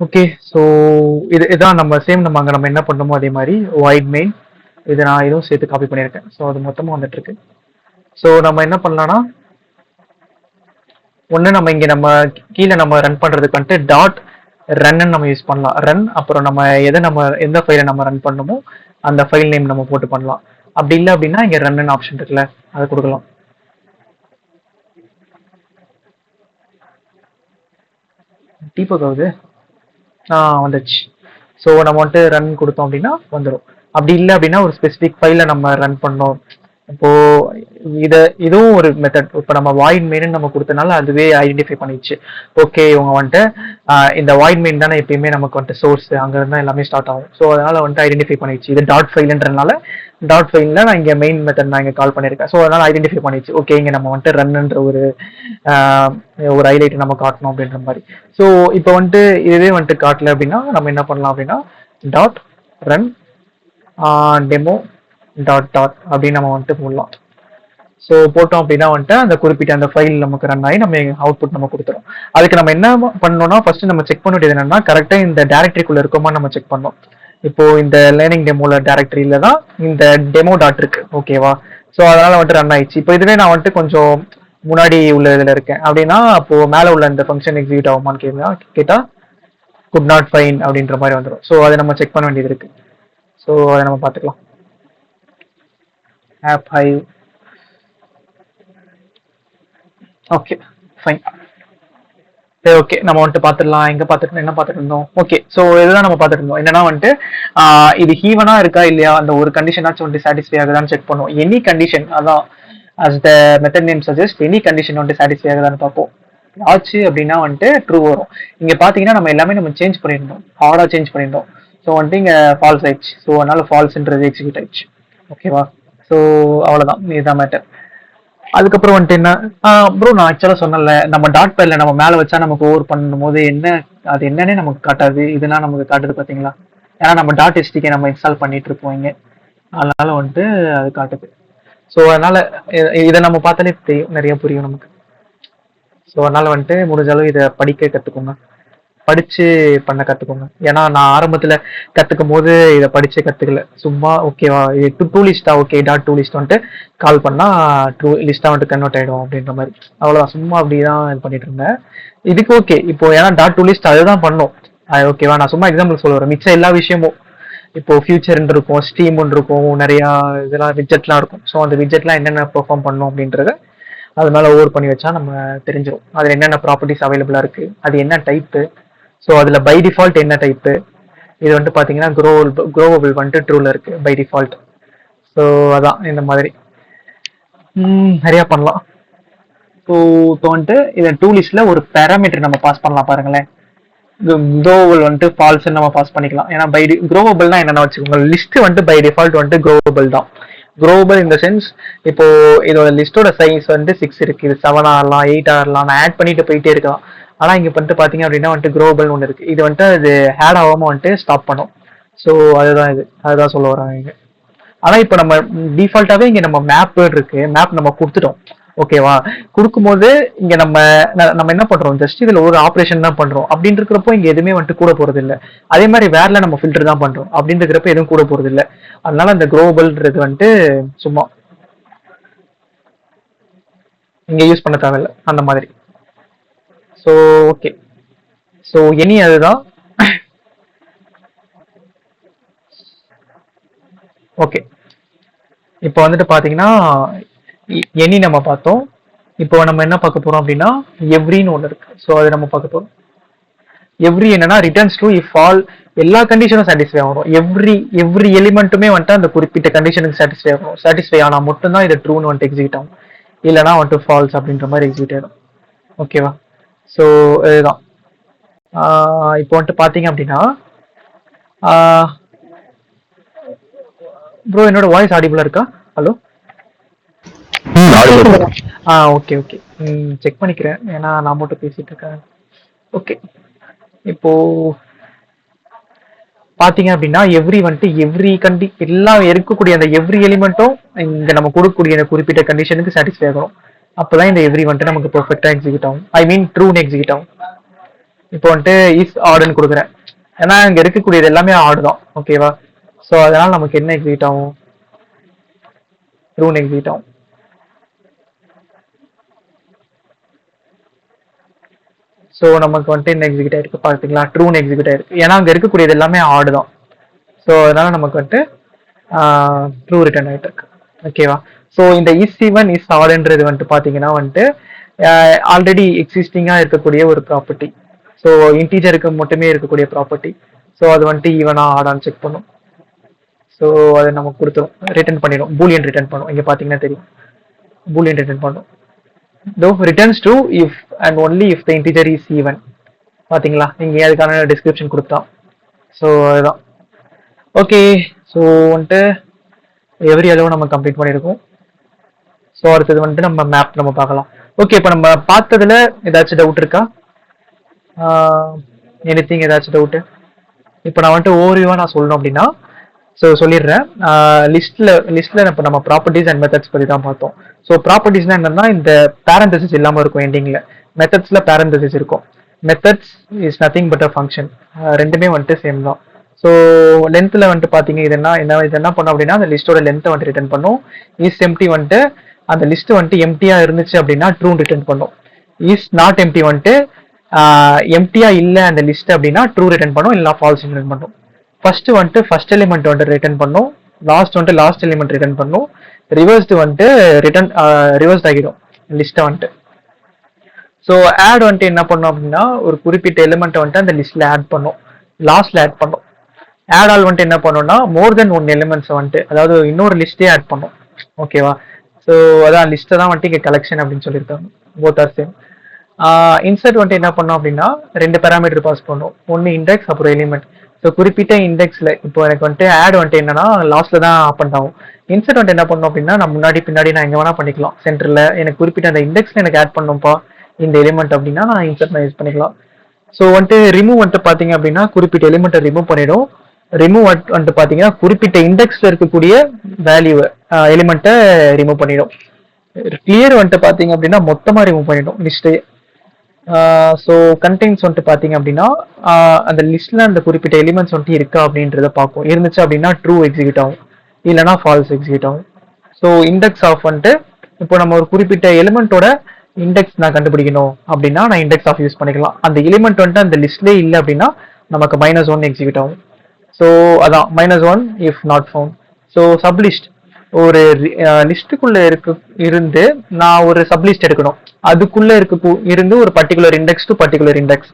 okay. ஸோ இதான் நம்ம சேம் நம்ம அங்கே நம்ம என்ன பண்ணணுமோ அதே மாதிரி வைட் மெயின் இதை நான் இதுவும் சேர்த்து காப்பி பண்ணியிருக்கேன். ஸோ அது மொத்தமாக வந்துட்டு இருக்கு. ஸோ நம்ம என்ன பண்ணலாம்னா ஒன்று நம்ம இங்கே நம்ம கீழே நம்ம ரன் பண்ணுறதுக்கு வந்துட்டு டாட் ரன்னு நம்ம யூஸ் பண்ணலாம். ரன் அப்புறம் நம்ம எந்த ஃபைலை நம்ம ரன் பண்ணணுமோ அந்த ஃபைல் நேம் நம்ம போட்டு பண்ணலாம். அப்படி இல்லை அப்படின்னா இங்கே ரன்னு ஆப்ஷன் இருக்குல்ல அதை கொடுக்கலாம். டீபக் ஆகுது. வந்துச்சு. ஸோ நம்ம வந்துட்டு ரன் கொடுத்தோம் அப்படின்னா வந்துடும். அப்படி இல்லை அப்படின்னா ஒரு ஸ்பெசிஃபிக் ஃபைலை நம்ம ரன் பண்ணோம். இப்போ இதுவும் ஒரு மெத்தட். இப்போ நம்ம வாய்ட் மெயின் நம்ம கொடுத்தனால அதுவே ஐடென்டிஃபை பண்ணிடுச்சு. ஓகே இவங்க வந்துட்டு இந்த வாய்ட் மெயின் தானே எப்பயுமே நமக்கு வந்துட்டு சோர்ஸ் அங்க இருந்தா எல்லாமே ஸ்டார்ட் ஆகும். ஸோ அதனால வந்துட்டு ஐடென்டிஃபை பண்ணிடுச்சு. இது டாட் ஃபைல்ன்றனால டாட் ஃபைல்ல நான் இங்க மெயின் மெத்தட் நான் இங்க கால் பண்ணிருக்கேன். ஸோ அதனால ஐடென்டிஃபை பண்ணிடுச்சு. ஓகே இங்க நம்ம வந்துட்டு ரன்ன்ற ஒரு ஹைலைட் நம்ம காட்டணும் அப்படின்ற மாதிரி. ஸோ இப்போ வந்துட்டு இதுவே வந்துட்டு காட்டல அப்படின்னா நம்ம என்ன பண்ணலாம் அப்படின்னா dot run demo dot dot அப்படின்னு நம்ம வந்துட்டு போடலாம். ஸோ போட்டோம் அப்படின்னா வந்துட்டு அந்த குறிப்பிட்ட அந்த ஃபைல் நமக்கு ரன் ஆகி நம்ம அவுட்புட் நம்ம கொடுத்துரும். அதுக்கு நம்ம என்ன பண்ணணும்னா ஃபர்ஸ்ட் நம்ம செக் பண்ண வேண்டியது என்னன்னா கரெக்டாக இந்த டேரக்டரிக்குள்ள இருக்கோமா நம்ம செக் பண்ணோம். இப்போ இந்த லேர்னிங் டெமோல டேரக்டரியில தான் இந்த டெமோ டாட் இருக்கு. ஓகேவா? ஸோ அதனால வந்துட்டு ரன் ஆயிடுச்சு. இப்போ இதுவே நான் வந்துட்டு கொஞ்சம் முன்னாடி உள்ள இதில் இருக்கேன் அப்படின்னா அப்போ மேலே உள்ள இந்த ஃபங்க்ஷன் எக்ஸிக்யூட் ஆகுமான்னு கேட்டா குட் நாட் ஃபைன் அப்படின்ற மாதிரி வந்துடும். ஸோ அதை நம்ம செக் பண்ண வேண்டியது இருக்கு. ஸோ அதை நம்ம பார்த்துக்கலாம். ஆப் ஹைவ். Okay fine. சரி ஓகே நம்ம வந்துட்டு பார்த்துடலாம். எங்க பார்த்துட்டு என்ன பார்த்துட்டு இருந்தோம்? ஓகே ஸோ இதுதான் நம்ம பார்த்துட்டு இருந்தோம். என்னன்னா வந்துட்டு இது ஹீவனா இருக்கா இல்லையா அந்த ஒரு கண்டிஷனாச்சும் வந்துட்டு சாட்டிஸ்ஃபை ஆகுதான்னு செக் பண்ணுவோம். எனி கண்டிஷன் அதான் as the method name suggests any condition வந்துட்டு சாட்டிஸ்ஃபை ஆகுதான்னு பார்ப்போம். ஆச்சு அப்படின்னா வந்துட்டு ட்ரூ வரும். இங்க பாத்தீங்கன்னா நம்ம எல்லாமே நம்ம சேஞ்ச் பண்ணியிருந்தோம், ஹார்டா சேஞ்ச் பண்ணியிருந்தோம். ஸோ வந்துட்டு இங்க ஃபால்ஸ் ஆயிடுச்சு. ஸோ அதனால ஃபால்ஸ்ன்றது எக்ஸிக்யூட் ஆயிடுச்சு. ஓகேவா? ஸோ அவ்வளவுதான், இதுதான் மேட்டர். அதுக்கப்புறம் வந்துட்டு என்ன ப்ரோ நான் ஆக்சுவலா சொன்னல நம்ம டாட் பேட்ல நம்ம மேல வச்சா நமக்கு ஓவர் பண்ணும் போது என்ன அது என்னன்னே நமக்கு காட்டாது. இதெல்லாம் நமக்கு காட்டுது பாத்தீங்களா? ஏன்னா நம்ம டாட் எஸ்டிகே நம்ம இன்ஸ்டால் பண்ணிட்டு இருப்போம் இங்க, அதனால வந்துட்டு அது காட்டுது. ஸோ அதனால இதை நம்ம பார்த்தாலே தெரியும், நிறைய புரியும் நமக்கு. ஸோ அதனால வந்துட்டு முடிஞ்ச அளவு இதை படிக்க கத்துக்கோங்க, படிச்சு பண்ண கத்துக்கோங்க. ஏன்னா நான் ஆரம்பத்துல கத்துக்கும் போது இதை படிச்சே கத்துக்கல, சும்மா ஓகேவா டூ லிஸ்டா ஓகே டாட் டூ லிஸ்ட் வந்துட்டு கால் பண்ணா டூ லிஸ்டா வந்துட்டு கன்வெர்ட் ஆயிடும் அப்படின்ற மாதிரி, அவ்வளவுதான். சும்மா அப்படிதான் இது பண்ணிட்டு இருந்தேன். இதுக்கு ஓகே இப்போ ஏன்னா டாட் டூ லிஸ்ட் அதுதான் பண்ணும். ஓகேவா? நான் சும்மா எக்ஸாம்பிள் சொல்லுறேன். மிச்சம் எல்லா விஷயமும் இப்போ ஃபியூச்சர்ன்னு இருக்கும், ஸ்டீம் இருக்கும், நிறைய இதெல்லாம் விட்ஜெட்லாம் இருக்கும். ஸோ அந்த விட்ஜெட்லாம் என்னென்ன பெர்ஃபார்ம் பண்ணும் அப்படின்றத அது மேலே ஓவர் பண்ணி வச்சா நம்ம தெரிஞ்சிடும். அதில் என்னென்ன ப்ராப்பர்ட்டிஸ் அவைலபிளாக இருக்கு, அது என்ன டைப்பு, ஸோ அதில் பை டிஃபால்ட் என்ன டைப்பு. இது வந்துட்டு பார்த்தீங்கன்னா க்ரோவபிள் வந்துட்டு ட்ரூல இருக்கு பை டிஃபால்ட். ஸோ அதான் இந்த மாதிரி நிறையா பண்ணலாம். ஸோ இப்போ வந்துட்டு இதை டூ லிஸ்ட்ல ஒரு பேராமீட்டர் நம்ம பாஸ் பண்ணலாம் பாருங்களேன். க்ரோவபிள் வந்துட்டு ஃபால்ஸ் நம்ம பாஸ் பண்ணிக்கலாம். ஏன்னா க்ரோவபிள்னா என்னென்ன வச்சுக்கோங்க, லிஸ்ட் வந்துட்டு பை டிஃபால்ட் வந்துட்டு க்ரோவபிள் தான். க்ரோவபிள் இந்த சென்ஸ் இப்போ இதோட லிஸ்டோட சைஸ் வந்து 6 இருக்கு, இது 7 ஆகலாம் 8 ஆகலாம், நான் ஆட் பண்ணிட்டு போயிட்டே இருக்கலாம். ஆனா இங்க வந்துட்டு பாத்தீங்க அப்படின்னா வந்துட்டு க்ரோவபிள் ஒன்று இருக்கு, இது வந்துட்டு அது ஹேட் ஆகாம வந்துட்டு ஸ்டாப் பண்ணும். ஸோ அதுதான் சொல்ல வராங்க. ஆனா இப்போ நம்ம டிஃபால்ட்டாவே இங்க நம்ம மேப் இருக்கு, மேப் நம்ம கொடுத்துட்டோம். ஓகேவா? கொடுக்கும்போது இங்க நம்ம என்ன பண்றோம், ஜஸ்ட் இதுல ஒரு ஆப்ரேஷன் தான் பண்றோம். அப்படின்னு இருக்கிறப்போ இங்க எதுவுமே வந்துட்டு கூட போறது இல்லை. அதே மாதிரி வேர்ல நம்ம ஃபில்டர் தான் பண்றோம், அப்படின்னு இருக்கிறப்ப எதுவும் கூட போறது இல்லை. அதனால அந்த க்ரோவபிள்ன்றது வந்துட்டு சும்மா இங்க யூஸ் பண்ண தேவையில்லை அந்த மாதிரி. ஸோ ஓகே, ஸோ எனி அதுதான். ஓகே இப்போ வந்துட்டு பாத்தீங்கன்னா எனி நம்ம பார்த்தோம். இப்போ நம்ம என்ன பார்க்க போறோம் அப்படின்னா எவ்ரின்னு ஒன்று இருக்கு. ஸோ அது நம்ம பார்க்க போறோம். எவ்ரி என்னன்னா ரிட்டர்ன்ஸ் டு இஃப் ஆல், எல்லா கண்டிஷனும் சாட்டிஸ்ஃபை ஆகணும். எவ்ரி எலிமெண்ட்டுமே வந்துட்டு அந்த குறிப்பிட்ட கண்டிஷனுக்கு சாட்டிஸ்ஃபை ஆகணும். சாட்டிஸ்ஃபை ஆனால் மட்டும்தான் இது ட்ரூன்னு வந்துட்டு எக்ஸிக்யூட் ஆகும், இல்லைனா வந்துட்டு ஃபால்ஸ் அப்படின்ற மாதிரி எக்ஸிக்யூட் ஆகிடும். ஓகேவா? ஸோ இதுதான். இப்போ வந்துட்டு பார்த்தீங்க அப்படின்னா ப்ரோ என்னோட வாய்ஸ் ஆடிபிளா இருக்கா? ஹலோ ஓகே ஓகே செக் பண்ணிக்கிறேன், ஏன்னா நான் மட்டும் பேசிட்டு இருக்கேன். ஓகே இப்போ பாத்தீங்க அப்படின்னா எவ்ரி வந்துட்டு எல்லாம் இருக்கக்கூடிய அந்த எவ்ரி எலிமெண்ட்டும் இங்க நம்ம கொடுக்கக்கூடிய அந்த குறிப்பிட்ட கண்டிஷனுக்கு சாட்டிஸ்ஃபை ஆகும். அப்பதான் இந்த எவ்ரி வந்துட்டு நமக்கு பெர்ஃபெக்ட்டா எக்ஸிக்யூட் ஆகும், ஐ மீன் ட்ரூன்னு எக்ஸிக்யூட் ஆகும். இப்போ வந்துட்டு இஸ் ஆர்டுன்னு கொடுக்குறேன். ஏன்னா இங்க இருக்கக்கூடியது எல்லாமே ஆர்டு தான். ஓகேவா? ஸோ அதனால நமக்கு என்ன எக்ஸிக்யூட் ஆகும்? ட்ரூன்னு எக்ஸிக்யூட் ஆகும். ஸோ நமக்கு வந்துட்டு என்ன எக்ஸிக்யூட் ஆயிருக்கு பார்த்தீங்களா? ட்ரூன்னு எக்ஸிக்யூட் ஆயிருக்கு. ஏன்னா அங்க இருக்கக்கூடியது எல்லாமே ஆர்டு தான். ஸோ அதனால நமக்கு வந்துட்டு ட்ரூ ரிட்டர்ன் ஆயிட்டு இருக்கு. ஓகேவா? ஸோ இந்த இஸ் ஈவன் இஸ் ஆர்டுன்றது வந்துட்டு பார்த்தீங்கன்னா வந்துட்டு ஆல்ரெடி எக்ஸிஸ்டிங்காக இருக்கக்கூடிய ஒரு ப்ராப்பர்ட்டி. ஸோ இன்டீஜருக்கு மட்டுமே இருக்கக்கூடிய ப்ராப்பர்ட்டி. ஸோ அது வந்துட்டு ஈவனா ஆடான்னு செக் பண்ணும். ஸோ அதை நமக்கு கொடுத்துரும், ரிட்டர்ன் பண்ணிடும், பூலியன் ரிட்டர்ன் பண்ணும். இங்கே பார்த்தீங்கன்னா தெரியும், பூலியன் ரிட்டர்ன் பண்ணும். தோ returns to if and only if the integer is even. பார்த்தீங்களா? இங்கே அதுக்கான டிஸ்கிரிப்ஷன் கொடுத்தான். ஸோ அதுதான். ஓகே, ஸோ வந்துட்டு எவ்ரி அளவு நம்ம கம்ப்ளீட் பண்ணியிருக்கோம். ஸோ அடுத்தது வந்துட்டு நம்ம மேப் நம்ம பார்க்கலாம். ஓகே, இப்போ நம்ம பார்த்ததுல ஏதாச்சும் டவுட் இருக்கா? எனிதிங், ஏதாச்சும் டவுட்டு? இப்போ நான் வந்துட்டு ஓவர்வியூவாக நான் சொல்லணும் அப்படின்னா ஸோ சொல்லிடுறேன். லிஸ்ட்ல இப்போ நம்ம ப்ராப்பர்ட்டிஸ் அண்ட் மெத்தட்ஸ் பற்றி தான் பார்த்தோம். ஸோ ப்ராப்பர்ட்டிஸ்னா என்னன்னா இந்த பேரந்தசிஸ் இல்லாமல் இருக்கும் எண்டிங்ல. மெத்தட்ஸ்ல பேரந்தசிஸ் இருக்கும். Methods is nothing but a function. ரெண்டுமே வந்துட்டு சேம் தான். ஸோ லென்த்தில் வந்துட்டு பார்த்தீங்க இது என்ன பண்ணோம் அப்படின்னா அந்த லிஸ்ட்டோட லென்த்தை வந்துட்டு ரிட்டர்ன் பண்ணும். இஸ் எம்டி வந்துட்டு அந்த லிஸ்ட் வந்துட்டு எம்டியா இருந்துச்சு அப்படின்னா ட்ரூ ரிட்டர்ன் பண்ணும். இஸ் நாட் எம்டி வந்துட்டு எம்டியா இல்லை அந்த லிஸ்ட் அப்படின்னா ட்ரூ ரிட்டர்ன் பண்ணும், இல்லை ஃபால்ஸ் ரிட்டர்ன் பண்ணும். ஃபர்ஸ்ட் வந்துட்டு ஃபர்ஸ்ட் எலிமெண்ட் வந்துட்டு ரிட்டர்ன் பண்ணும், லாஸ்ட் வந்துட்டு லாஸ்ட் எலிமெண்ட் ரிட்டர்ன் பண்ணும், ரிவர்ஸ்டு வந்துட்டு ரிவர்ஸ்ட் ஆகிடும் லிஸ்ட்டை வந்துட்டு. ஸோ ஆட் வந்துட்டு என்ன பண்ணும் அப்படின்னா ஒரு குறிப்பிட்ட எலிமெண்ட்டை வந்துட்டு அந்த லிஸ்ட்ல ஆட் பண்ணும், லாஸ்ட்ல ஆட் பண்ணும். ஆட் ஆல் வந்துட்டு என்ன பண்ணும்னா மோர் தென் ஒன் எலிமெண்ட்ஸ் வந்துட்டு அதாவது இன்னொரு லிஸ்டே ஆட் பண்ணும். ஓகேவா? ஸோ அதான் லிஸ்ட்டை தான் வந்துட்டு இங்கே கலெக்ஷன் அப்படின்னு சொல்லியிருக்காங்க. Both are same. இன்சர்ட் வந்துட்டு என்ன பண்ணும் அப்படின்னா 2 பேராமீட்டர் பாஸ் பண்ணும், ஒன்று இண்டெக்ஸ் அப்புறம் எலிமெண்ட். ஸோ குறிப்பிட்ட இண்டெக்ஸ்ல இப்போ எனக்கு வந்துட்டு ஆட் வந்துட்டு என்னன்னா லாஸ்ட்ல தான் அப்பன் ஆகும். இன்சர்ட் வந்துட்டு என்ன பண்ணும் அப்படின்னா நான் முன்னாடி பின்னாடி நான் எங்க வேணா பண்ணிக்கலாம். சென்டர்ல எனக்கு குறிப்பிட்ட அந்த இண்டெக்ஸ்ல எனக்கு ஆட் பண்ணும்பா இந்த எலிமெண்ட் அப்படின்னா நான் இன்சர்ட் நான் யூஸ் பண்ணிக்கலாம். ஸோ வந்துட்டு ரிமூவ் வந்துட்டு பாத்தீங்க அப்படின்னா குறிப்பிட்ட எலிமெண்ட்டை ரிமூவ் பண்ணிடும். ரிமூவ் வந்துட்டு பாத்தீங்கன்னா குறிப்பிட்ட இண்டெக்ஸ்ல இருக்கக்கூடிய வேல்யூ எலிமெண்ட்டை ரிமூவ் பண்ணிடும். கிளியர் வந்துட்டு பாத்தீங்க அப்படின்னா மொத்தமா ரிமூவ் பண்ணிடும் லிஸ்ட்டையே. ஸோ கண்டெய்ன்ஸ் வந்துட்டு பார்த்தீங்க அப்படின்னா அந்த லிஸ்ட்ல அந்த குறிப்பிட்ட எலிமெண்ட்ஸ் வந்துட்டு இருக்கா அப்படின்றத பார்க்கும். இருந்துச்சு அப்படின்னா ட்ரூ எக்ஸிக்யூட் ஆகும், இல்லைனா ஃபால்ஸ் எக்ஸிக்யூட் ஆகும். ஸோ இண்டெக்ஸ் ஆஃப் வந்துட்டு இப்போ நம்ம ஒரு குறிப்பிட்ட எலிமெண்ட்டோட இண்டெக்ஸ் நான் கண்டுபிடிக்கணும் அப்படின்னா நான் இண்டெக்ஸ் ஆஃப் யூஸ் பண்ணிக்கலாம். அந்த எலிமெண்ட் வந்துட்டு அந்த லிஸ்ட்லேயே இல்லை அப்படின்னா நமக்கு -1 எக்ஸிக்யூட் ஆகும். ஸோ அதான் -1 if not found. So sublist ஒரு லிஸ்ட்டுக்குள்ள இருந்து நான் ஒரு சப்லிஸ்ட் எடுக்கணும், அதுக்குள்ள இருந்து ஒரு particular index to particular index.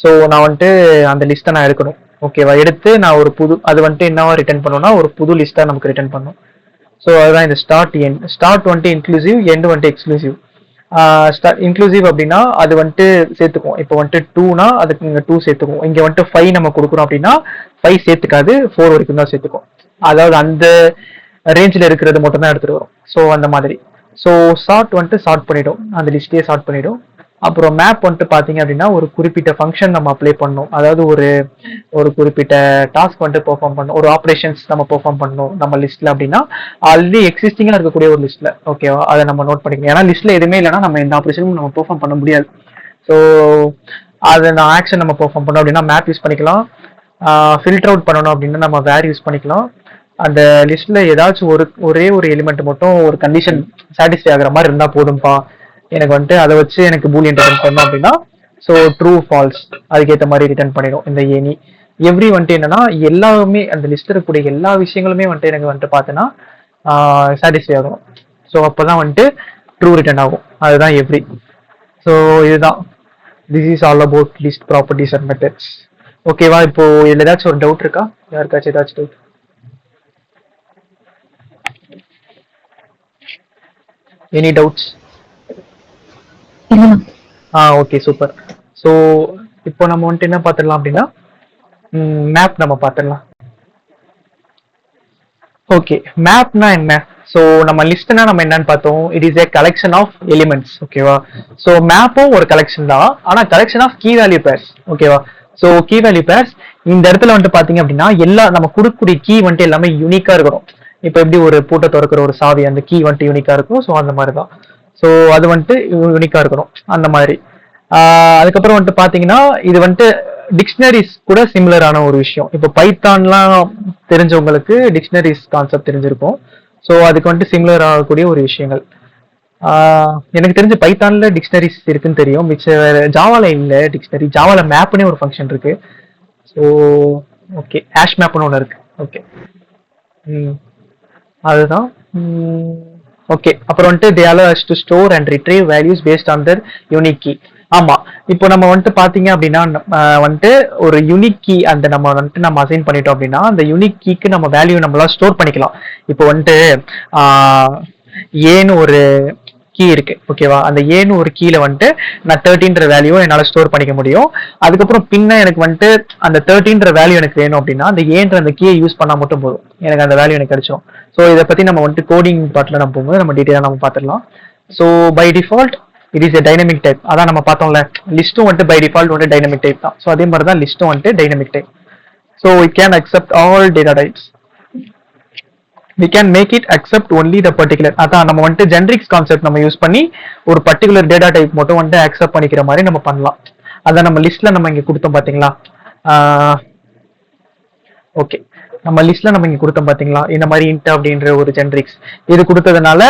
So நான் வந்துட்டு அந்த லிஸ்ட்டை நான் எடுக்கணும். ஓகேவா? எடுத்து நான் ஒரு அது வந்துட்டு என்னவா ரிட்டர்ன் பண்ணணும்னா ஒரு புது லிஸ்ட்டா நமக்கு ரிட்டர்ன் பண்ணும். ஸோ அதுதான் இந்த ஸ்டார்ட் எண்ட். ஸ்டார்ட் வந்துட்டு இன்க்ளூசிவ், எண்ட் வந்துட்டு எக்ஸ்க்ளூசிவ். இன்க்ளூசிவ் அப்படின்னா அது வந்துட்டு சேர்த்துக்கும். இப்போ வந்துட்டு 2னா அதுக்கு இங்கே 2 சேர்த்துக்கும். இங்கே வந்துட்டு 5 நம்ம கொடுக்குறோம் அப்படின்னா 5 சேர்த்துக்காது, 4 வரைக்கும் தான் சேர்த்துக்கும். அதாவது அந்த ரேஞ்சில் இருக்கிறது மட்டும் தான் எடுத்துட்டு வரும். ஸோ அந்த மாதிரி. ஸோ சார்ட் வந்துட்டு சார்ட் பண்ணிடும், அந்த லிஸ்டே சார்ட் பண்ணிடும். அப்புறம் மேப் வந்துட்டு பார்த்தீங்க அப்படின்னா ஒரு குறிப்பிட்ட ஃபங்க்ஷன் நம்ம அப்ளை பண்ணணும். அதாவது ஒரு குறிப்பிட்ட டாஸ்க் வந்துட்டு பெர்ஃபார்ம் பண்ணணும், ஒரு ஆப்ரேஷன்ஸ் நம்ம பெர்ஃபார்ம் பண்ணணும் நம்ம லிஸ்ட்ல அப்படின்னா ஆல்ரெடி எக்ஸிஸ்டிங்காக இருக்கக்கூடிய ஒரு லிஸ்ட்ல. ஓகேவா? அதை நம்ம நோட் பண்ணிக்கணும். ஏன்னா லிஸ்ட்ல எதுவுமே இல்லைன்னா நம்ம எந்த ஆப்ரேஷனும் நம்ம பெர்ஃபார்ம் பண்ண முடியாது. ஸோ அதை நான் ஆக்ஷன் நம்ம பெர்ஃபார்ம் பண்ணோம் அப்படின்னா மேப் யூஸ் பண்ணிக்கலாம். ஃபில்டர் அவுட் பண்ணணும் அப்படின்னா நம்ம வேர் யூஸ் பண்ணிக்கலாம். அந்த லிஸ்ட்ல ஏதாச்சும் ஒரே ஒரு எலிமெண்ட் மட்டும் ஒரு கண்டிஷன் சாட்டிஸ்ஃபை ஆகுற மாதிரி இருந்தா போதும்பா, எனக்கு வந்துட்டு அதை வச்சு எனக்கு பூலியன் ரிட்டர்ன் பண்ணணும் அப்படின்னா ஸோ ட்ரூ ஃபால்ஸ் அதுக்கேற்ற மாதிரி ரிட்டர்ன் பண்ணிடும். இந்த எனி எவ்ரி வந்துட்டு என்னன்னா எல்லாமே அந்த லிஸ்ட் இருக்கக்கூடிய எல்லா விஷயங்களுமே வந்துட்டு எனக்கு வந்துட்டு பார்த்தேன்னா சாட்டிஸ்ஃபை ஆகும். ஸோ அப்போதான் வந்துட்டு ட்ரூ ரிட்டர்ன் ஆகும். அதுதான் எவ்ரி. ஸோ இதுதான் this is all about list properties and methods. ஓகேவா? இப்போ இதுல ஏதாச்சும் ஒரு டவுட் இருக்கா? யாருக்காச்சும் ஏதாச்சும் doubt? Any doubts? Okay, super. So இப்போ நம்ம வந்துட்டு என்ன பார்த்துடலாம் அப்படின்னா மேப் நம்ம பார்த்துடலாம். ஓகே, மேப்னா என்ன? ஸோ நம்ம லிஸ்ட்னா நம்ம என்னன்னு பார்த்தோம், it is a collection of elements. ஓகேவா? ஸோ மேப்பும் ஒரு கலெக்ஷன் தான், ஆனால் collection of key value pairs. ஓகேவா? ஸோ கீ வேல்யூ பேர்ஸ் இந்த இடத்துல வந்துட்டு பார்த்தீங்க அப்படின்னா நம்ம கொடுக்கக்கூடிய கீ வந்துட்டு எல்லாமே யூனிக்கா இருக்கணும். இப்போ எப்படி ஒரு பூட்டை திறக்கிற ஒரு சாவி அந்த கீ வந்துட்டு யூனிக்கா இருக்கும். ஸோ அந்த மாதிரி தான். ஸோ அது வந்துட்டு யூனிக்கா இருக்கணும் அந்த மாதிரி. அதுக்கப்புறம் வந்துட்டு பாத்தீங்கன்னா இது வந்துட்டு டிக்ஷனரிஸ் கூட சிமிலரான ஒரு விஷயம். இப்போ பைத்தான்லாம் தெரிஞ்சவங்களுக்கு டிக்ஷனரிஸ் கான்செப்ட் தெரிஞ்சிருக்கும். ஸோ அதுக்கு வந்துட்டு சிமிலர் ஆகக்கூடிய ஒரு விஷயங்கள். எனக்கு தெரிஞ்ச பைத்தான்ல டிக்ஷனரிஸ் இருக்குன்னு தெரியும். மிச்ச வேற ஜாவால இல்ல டிக்ஷனரி. ஜாவால மேப்னே ஒரு ஃபங்க்ஷன் இருக்கு. ஸோ ஓகே, ஹேஷ் மேப்னு ஒன்று இருக்கு. ஓகே, அதுதான். ஓகே, அப்புறம் வந்துட்டு they allow us to store and retrieve values based on their unique key. ஆமா, இப்போ நம்ம வந்துட்டு பாத்தீங்க அப்படின்னா வந்துட்டு ஒரு யூனிக் கீ அந்த நம்ம அசைன் பண்ணிட்டோம் அப்படின்னா அந்த யூனிக் கீக்கு நம்ம வேல்யூ நம்மளால ஸ்டோர் பண்ணிக்கலாம். இப்போ வந்துட்டு ஏன்னு ஒரு கீ இருக்கு, ஓகேவா? அந்த ஏன்னு ஒரு கீழ வந்துட்டு நான் 13ன்ற வேல்யூவை என்னால ஸ்டோர் பண்ணிக்க முடியும். அதுக்கப்புறம் பின்ன எனக்கு வந்துட்டு அந்த 13ன்ற வேல்யூ எனக்கு வேணும் அப்படின்னா அந்த ஏன்ற அந்த கீயை யூஸ் பண்ணா மட்டும் போதும், எனக்கு அந்த வேல்யூ எனக்கு கிடைச்சிடும். ஸோ இதை பத்தி நம்ம வந்துட்டு கோடிங் பார்ட்ல நம்ம போகும்போது நம்ம டீட்டெயிலாக நம்ம பார்த்துடலாம். So by default it is a dynamic type. அதான் நம்ம பார்த்தோம்ல, லிஸ்ட்டும் வந்துட்டு பை டிஃபால்ட் வந்துட்டு டைனமிக் டைப் தான். ஸோ அதே மாதிரி தான் லிஸ்ட்டும் வந்துட்டு dynamic type. So it can accept all data types. we can make it accept only the particular. அதான் நம்ம வந்துட்டு ஜெனரிக்ஸ் கான்செப்ட் நம்ம யூஸ் பண்ணி ஒரு பர்டிகுலர் டேட்டா டைப் மட்டும் வந்துட்டு அக்செப்ட் பண்ணிக்கிற மாதிரி நம்ம பண்ணலாம். அதான் நம்ம லிஸ்ட்ல நம்ம இங்க கொடுத்தோம் பாத்தீங்களா? ஓகே, நம்ம லிஸ்ட்ல நம்ம இங்க கொடுத்தோம் பாத்தீங்களா? இந்த மாதிரி இன்ட் அப்படின்ற ஒரு ஜெனரிக்ஸ் இது கொடுத்ததுனால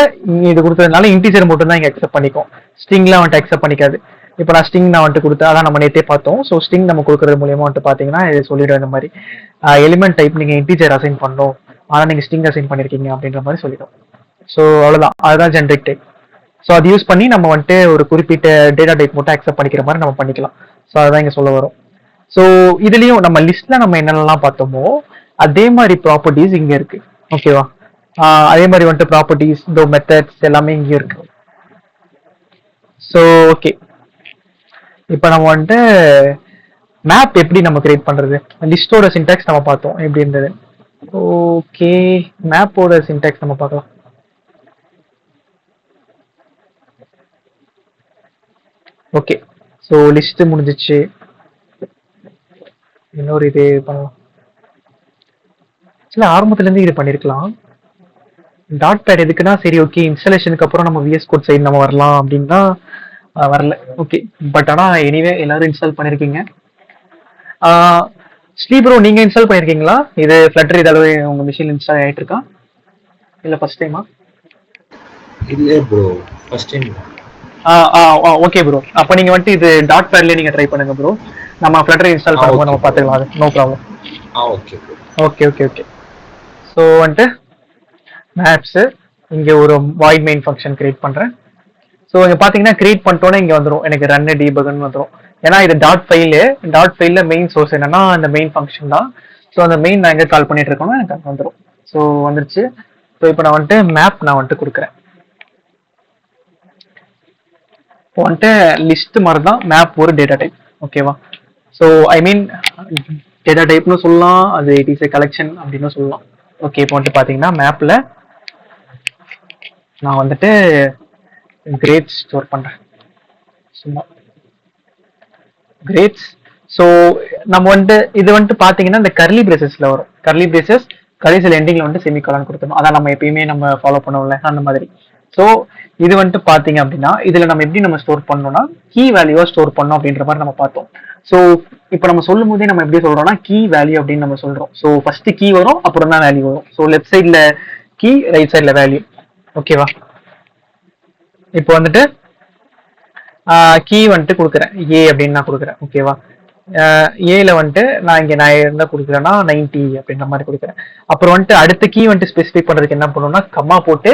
இன்டிஜர் மட்டும் தான் இங்க அக்செப்ட் பண்ணிக்கும். ஸ்ட்ரிங்லாம் வந்துட்டு அக்செப்ட் பண்ணிக்காது. இப்போ நான் ஸ்ட்ரிங் நான் வந்துட்டு கொடுத்தேன், அதான் நம்ம நேற்றே பார்த்தோம். ஸோ ஸ்ட்ரிங் நம்ம கொடுக்கறது மூலியமா வந்துட்டு பாத்தீங்கன்னா இது சொல்லிடும். இந்த மாதிரி எலிமெண்ட் டைப் நீங்க இன்டிஜர் அசைன் பண்ணணும், ஆனா நீங்க ஸ்ட்ரிங் அசைன் பண்ணிருக்கீங்க அப்படின்ற மாதிரி சொல்லிடும். ஸோ அவ்வளவுதான், அதுதான் ஜெனரிக் டைப். ஸோ அது யூஸ் பண்ணி நம்ம வந்துட்டு ஒரு குறிப்பிட்ட டேட்டா டைப் மட்டும் அக்செப்ட் பண்ணிக்கிற மாதிரி நம்ம பண்ணிக்கலாம். ஸோ அதுதான் இங்க சொல்ல வரும். ஸோ இதுலயும் நம்ம லிஸ்ட்ல நம்ம என்னென்னலாம் பார்த்தோமோ அதே மாதிரி ப்ராப்பர்ட்டிஸ் இங்க இருக்கு, ஓகேவா? அதே மாதிரி வந்துட்டு ப்ராப்பர்ட்டிஸ், மெத்தட்ஸ் எல்லாமே இங்க இருக்கு. ஸோ ஓகே, இப்போ நம்ம வந்துட்டு மேப் எப்படி நம்ம கிரியேட் பண்றது, லிஸ்டோட சின்டாக்ஸ் நம்ம பார்த்தோம் எப்படி இருந்தது. ஓகே, மேப்போட சின்டாக்ஸ் நம்ம பார்க்கலாம். ஓகே, ஸோ லிஸ்ட் முடிஞ்சிச்சு. இன்னொரு இது பண்ணலாம். சில ஆரம்பத்துல இருந்து இது பண்ணிருக்கலாம். டாட் பேட் எதுக்குன்னா சரி ஓகே இன்ஸ்டாலேஷனுக்கு அப்புறம் நம்ம விஎஸ் கோட் சைடு நம்ம வரலாம் அப்படின்னா வரல. ஓகே, பட் ஆனா எனிவே எல்லாரும் இன்ஸ்டால் பண்ணிருக்கீங்க. ஸ்ரீ ப்ரோ, நீங்க இன்ஸ்டால் பண்ணிருக்கீங்களா? இது ஃப்ளட்டர் இதளவு உங்க மிஷின் இன்ஸ்டால் ஆயிட்டு இருக்கா இல்ல ஃபர்ஸ்ட் டைமா? இல்ல bro, first time. Okay bro, அப்ப நீங்க வந்துட்டு இது டாட் பேட்ல நீங்க ட்ரை பண்ணுங்க ப்ரோ. நம்ம ஃப்ளட்டர் இன்ஸ்டால் பண்ணும்போது நம்ம பாத்துக்கலாம், அது no problem. Okay bro. Okay okay okay. So வந்துட்டு மேப்ஸ் இங்க ஒரு வாய்ட் மெயின் ஃபங்க்ஷன் கிரியேட் பண்றேன். ஸோ இங்க பாத்தீங்கன்னா கிரியேட் பண்ணிட்டோன்னே இங்க வந்துடும் எனக்கு ரன் டீபக்னு வந்துடும். ஏன்னா இது டாட் ஃபைல்ல மெயின் சோர்ஸ் என்னன்னா அந்த மெயின் ஃபங்க்ஷன் தான். ஸோ அந்த மெயின் நான் எங்க கால் பண்ணிட்டு இருக்கோம்னா எனக்கு அங்கே வந்துடும். ஸோ வந்துருச்சு. ஸோ இப்போ நான் வந்துட்டு மேப் நான் வந்துட்டு கொடுக்குறேன். இப்போ வந்துட்டு லிஸ்ட் மாதிரி தான் மேப் ஒரு டேட்டா டைப், ஓகேவா? ஸோ ஐ மீன் டேட்டா டைப்னு சொல்லலாம், அது இட் இஸ் எ கலெக்ஷன் அப்படின்னு சொல்லலாம். ஓகே, இப்போ வந்துட்டு பாத்தீங்கன்னா மேப்ல நான் வந்துட்டு கிரேட்ஸ் ஸ்டோர் பண்றேன், சும்மா கிரேட்ஸ். ஸோ நம்ம வந்துட்டு இது வந்துட்டு பாத்தீங்கன்னா இந்த கர்லி பிரேசஸ்ல வரும். கர்லி பிரேசஸ் கடைசியில் எண்டிங்ல வந்துட்டு செமிகாலன் கொடுத்தணும். அதான் நம்ம எப்பயுமே நம்ம ஃபாலோ பண்ணுவோம்ல அந்த மாதிரி. ஸோ இது வந்துட்டு பாத்தீங்க அப்படின்னா இதுல நம்ம எப்படி நம்ம ஸ்டோர் பண்ணோம்னா கீ வேல்யூவா ஸ்டோர் பண்ணோம் அப்படின்ற மாதிரி நம்ம பார்த்தோம். ஸோ இப்போ நம்ம சொல்லும் போதே நம்ம எப்படி சொல்றோம்னா கீ வேல்யூ அப்படின்னு நம்ம சொல்றோம். ஸோ ஃபர்ஸ்ட் கீ வரும், அப்புறம் தான் வேல்யூ வரும். ஸோ லெஃப்ட் சைட்ல கீ, ரைட் சைட்ல வேல்யூ, ஓகேவா? இப்போ வந்துட்டு கீ வந்துட்டு கொடுக்குறேன், ஏ அப்படின்னு நான் கொடுக்குறேன், ஓகேவா? ஏல வந்துட்டு நான் இங்க நான் என்ன கொடுக்குறேன்னா 90 அப்படின்ற மாதிரி கொடுக்குறேன். அப்புறம் வந்துட்டு அடுத்த கீ வந்துட்டு ஸ்பெசிஃபை பண்றதுக்கு என்ன பண்ணணும்னா கம்மா போட்டு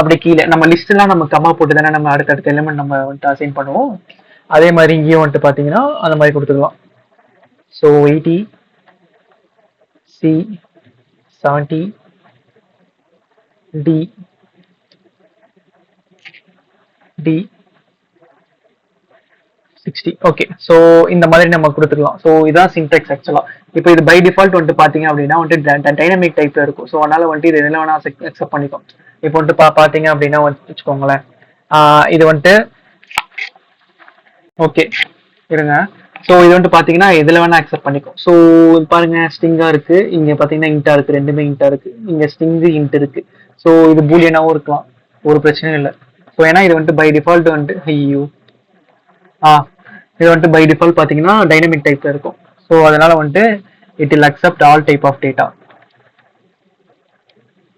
அப்படி கீழே நம்ம லிஸ்ட் எல்லாம் நம்ம கம்மா போட்டு தானே நம்ம அடுத்த எலிமெண்ட் நம்ம வந்துட்டு அசைன் பண்ணுவோம். அதே மாதிரி இங்கேயும் வந்துட்டு பாத்தீங்கன்னா அந்த மாதிரி கொடுத்துக்கலாம். So 80 C 70 D D 60. Okay, so இந்த மாதிரி நம்ம கொடுத்துக்கலாம். ஸோ இதான் சின்டெக்ஸ் ஆக்சுவலா. இப்போ இது பை டிஃபால்ட் வந்துட்டு பாத்தீங்க அப்படின்னா வந்துட்டு டைனமிக் டைப்ல இருக்கும். ஸோ அதனால வந்துட்டு இது என்ன வேணா அக்செப்ட் பண்ணிக்கும். இப்போ வந்துட்டு பாத்தீங்க அப்படின்னா வச்சுக்கோங்களேன், இது வந்துட்டு ஓகே இருங்க. ஸோ இது வந்துட்டு பாத்தீங்கன்னா எதுல வேணா அக்செப்ட் பண்ணிக்கும். ஸோ பாருங்க ஸ்ட்ரிங்கா இருக்கு, இங்க பாத்தீங்கன்னா இன்டா இருக்கு, ரெண்டுமே இன்டா இருக்கு, இங்க ஸ்ட்ரிங் இன்ட் இருக்கு. ஸோ இது பூலியனாவும் இருக்கலாம், ஒரு பிரச்சனையும் இல்லை. ஸோ ஏன்னா இது வந்துட்டு பை டிஃபால்ட் வந்துட்டு ஐயோ இது வந்துட்டு பை டிஃபால்ட் பார்த்தீங்கன்னா டைனமிக் டைப்ல இருக்கும். ஸோ அதனால வந்துட்டு it will accept all type of data.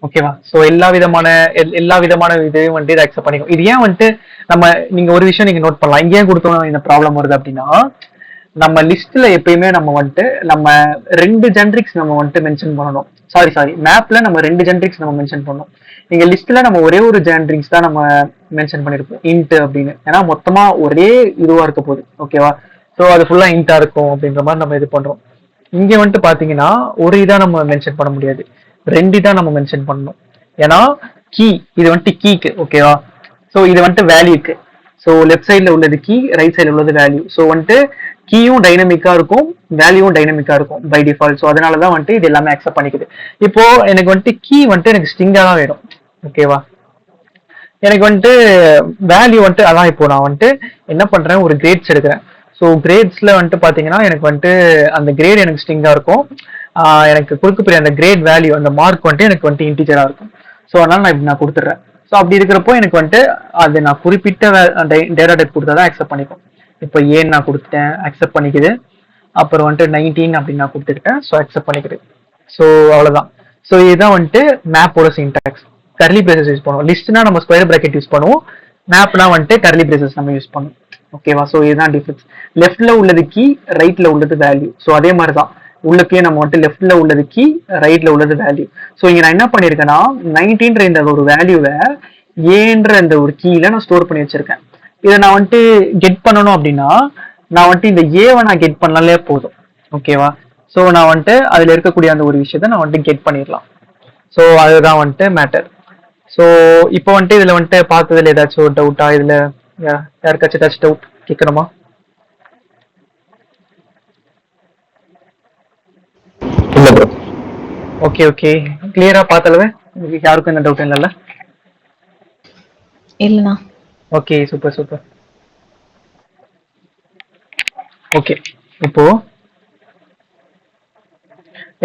ஓகேவா? ஸோ எல்லா விதமான இதையும் வந்துட்டு இதை அக்செப்ட் பண்ணிக்கும். இது ஏன் வந்துட்டு நீங்க ஒரு விஷயம் நீங்க நோட் பண்ணலாம். இங்க ஏன் கொடுத்தோம் இந்த ப்ராப்ளம் வருது அப்படின்னா, நம்ம லிஸ்ட்ல எப்பயுமே நம்ம 2 ஜென்ரிக்ஸ் நம்ம வந்துட்டு மென்ஷன் பண்ணணும். சாரி மேப்ல நம்ம 2 ஜென்ரிக்ஸ் நம்ம மென்ஷன் பண்ணணும். இங்க லிஸ்ட்ல நம்ம ஒரே ஒரு ஜென்ரிக்ஸ் தான் நம்ம மென்ஷன் பண்ணிருப்போம், இன்ட் அப்படின்னு. ஏன்னா மொத்தமா ஒரே இதுவா இருக்க போகுது. ஓகேவா? ஸோ அது ஃபுல்லா இன்டா இருக்கும் அப்படின்ற மாதிரி நம்ம இது பண்றோம். இங்க வந்துட்டு பாத்தீங்கன்னா ஒரு இதா நம்ம மென்ஷன் பண்ண முடியாது, 2 தான் நம்ம மென்ஷன் பண்ணணும். ஏன்னா கீ இது வந்துட்டு கீக்கு. ஓகேவா? ஸோ இது வந்துட்டு வேல்யூக்கு. ஸோ லெஃப்ட் சைட்ல உள்ளது கீ, ரைட் சைட்ல உள்ளது வேல்யூ. ஸோ வந்துட்டு கீயும் டைனமிக்கா இருக்கும், வேல்யூவும் டைனமிக்கா இருக்கும் பை டிஃபால்ட். ஸோ அதனாலதான் வந்துட்டு இது எல்லாமே அக்செப்ட் பண்ணிக்குது. இப்போ எனக்கு வந்துட்டு கீ வந்துட்டு எனக்கு ஸ்ட்ரிங்கா தான் வேணும். ஓகேவா? எனக்கு வந்துட்டு வேல்யூ வந்துட்டு அதான் இப்போ நான் வந்துட்டு என்ன பண்றேன், ஒரு கிரேட்ஸ் எடுக்கிறேன். ஸோ கிரேட்ஸ்ல வந்துட்டு பாத்தீங்கன்னா எனக்கு வந்துட்டு அந்த கிரேட் எனக்கு ஸ்ட்ரிங்கா இருக்கும். எனக்கு கொடுக்கக்கூடிய அந்த கிரேட் வேல்யூ அந்த மார்க் வந்துட்டு எனக்கு வந்துட்டு இன்டிஜரா இருக்கும். ஸோ அதனால நான் இப்படி நான் கொடுத்துட்றேன். ஸோ அப்படி இருக்கிறப்போ எனக்கு வந்துட்டு அது நான் குறிப்பிட்ட டேட்டா டைப் கொடுத்தாதான் அக்செப்ட் பண்ணிக்கும். இப்போ ஏன்னு நான் கொடுத்துட்டேன், அக்செப்ட் பண்ணிக்குது. அப்புறம் வந்துட்டு 19 அப்படின்னு நான் கொடுத்துக்கிட்டேன். ஸோ அக்செப்ட் பண்ணிக்குது. ஸோ அவ்வளவுதான். ஸோ இதுதான் வந்துட்டு மேப்போட சின்டாக்ஸ். கர்லி பிரேசஸ் யூஸ் பண்ணுவோம். லிஸ்ட்னா நம்ம ஸ்கொயர் பிராக்கெட் யூஸ் பண்ணுவோம், மேப்னா வந்துட்டு கர்லி பிரேசஸ் நம்ம யூஸ் பண்ணுவோம். ஓகேவா? ஸோ இதுதான் டிஃபரன்ஸ். லெஃப்ட்ல உள்ளது கீ, ரைட்ல உள்ளது வேல்யூ. ஸோ அதே மாதிரி தான் உள்ளக்கே நம்ம வந்துட்டு லெஃப்ட்ல உள்ளது கீ, ரைட்ல உள்ளது வேல்யூ. ஸோ இங்க நான் என்ன பண்ணிருக்கேன்னா 19ன்ற இந்த ஒரு வேல்யூவை ஏன்ற இந்த ஒரு கீல நான் ஸ்டோர் பண்ணி வச்சிருக்கேன். இதை நான் வந்துட்டு கெட் பண்ணணும் அப்படின்னா நான் வந்துட்டு இந்த ஏவை நான் கெட் பண்ணாலே போதும். ஓகேவா? ஸோ நான் வந்துட்டு அதுல இருக்கக்கூடிய அந்த ஒரு விஷயத்த நான் வந்துட்டு கெட் பண்ணிடலாம். ஸோ அதுதான் வந்துட்டு மேட்டர். ஸோ இப்போ வந்துட்டு இதுல வந்துட்டு பார்த்ததுல ஏதாச்சும் ஒரு டவுட்டா? இதுல யாருக்காச்சும் ஏதாச்சும் டவுட் கேட்கணுமா? இல்ல ப்ரோ. ஓகே கிளியரா பார்த்தளவு உங்களுக்கு யாருக்கும் எந்த டவுட் இல்லைல்ல? இல்லைண்ணா. Okay super. ஓகே இப்போ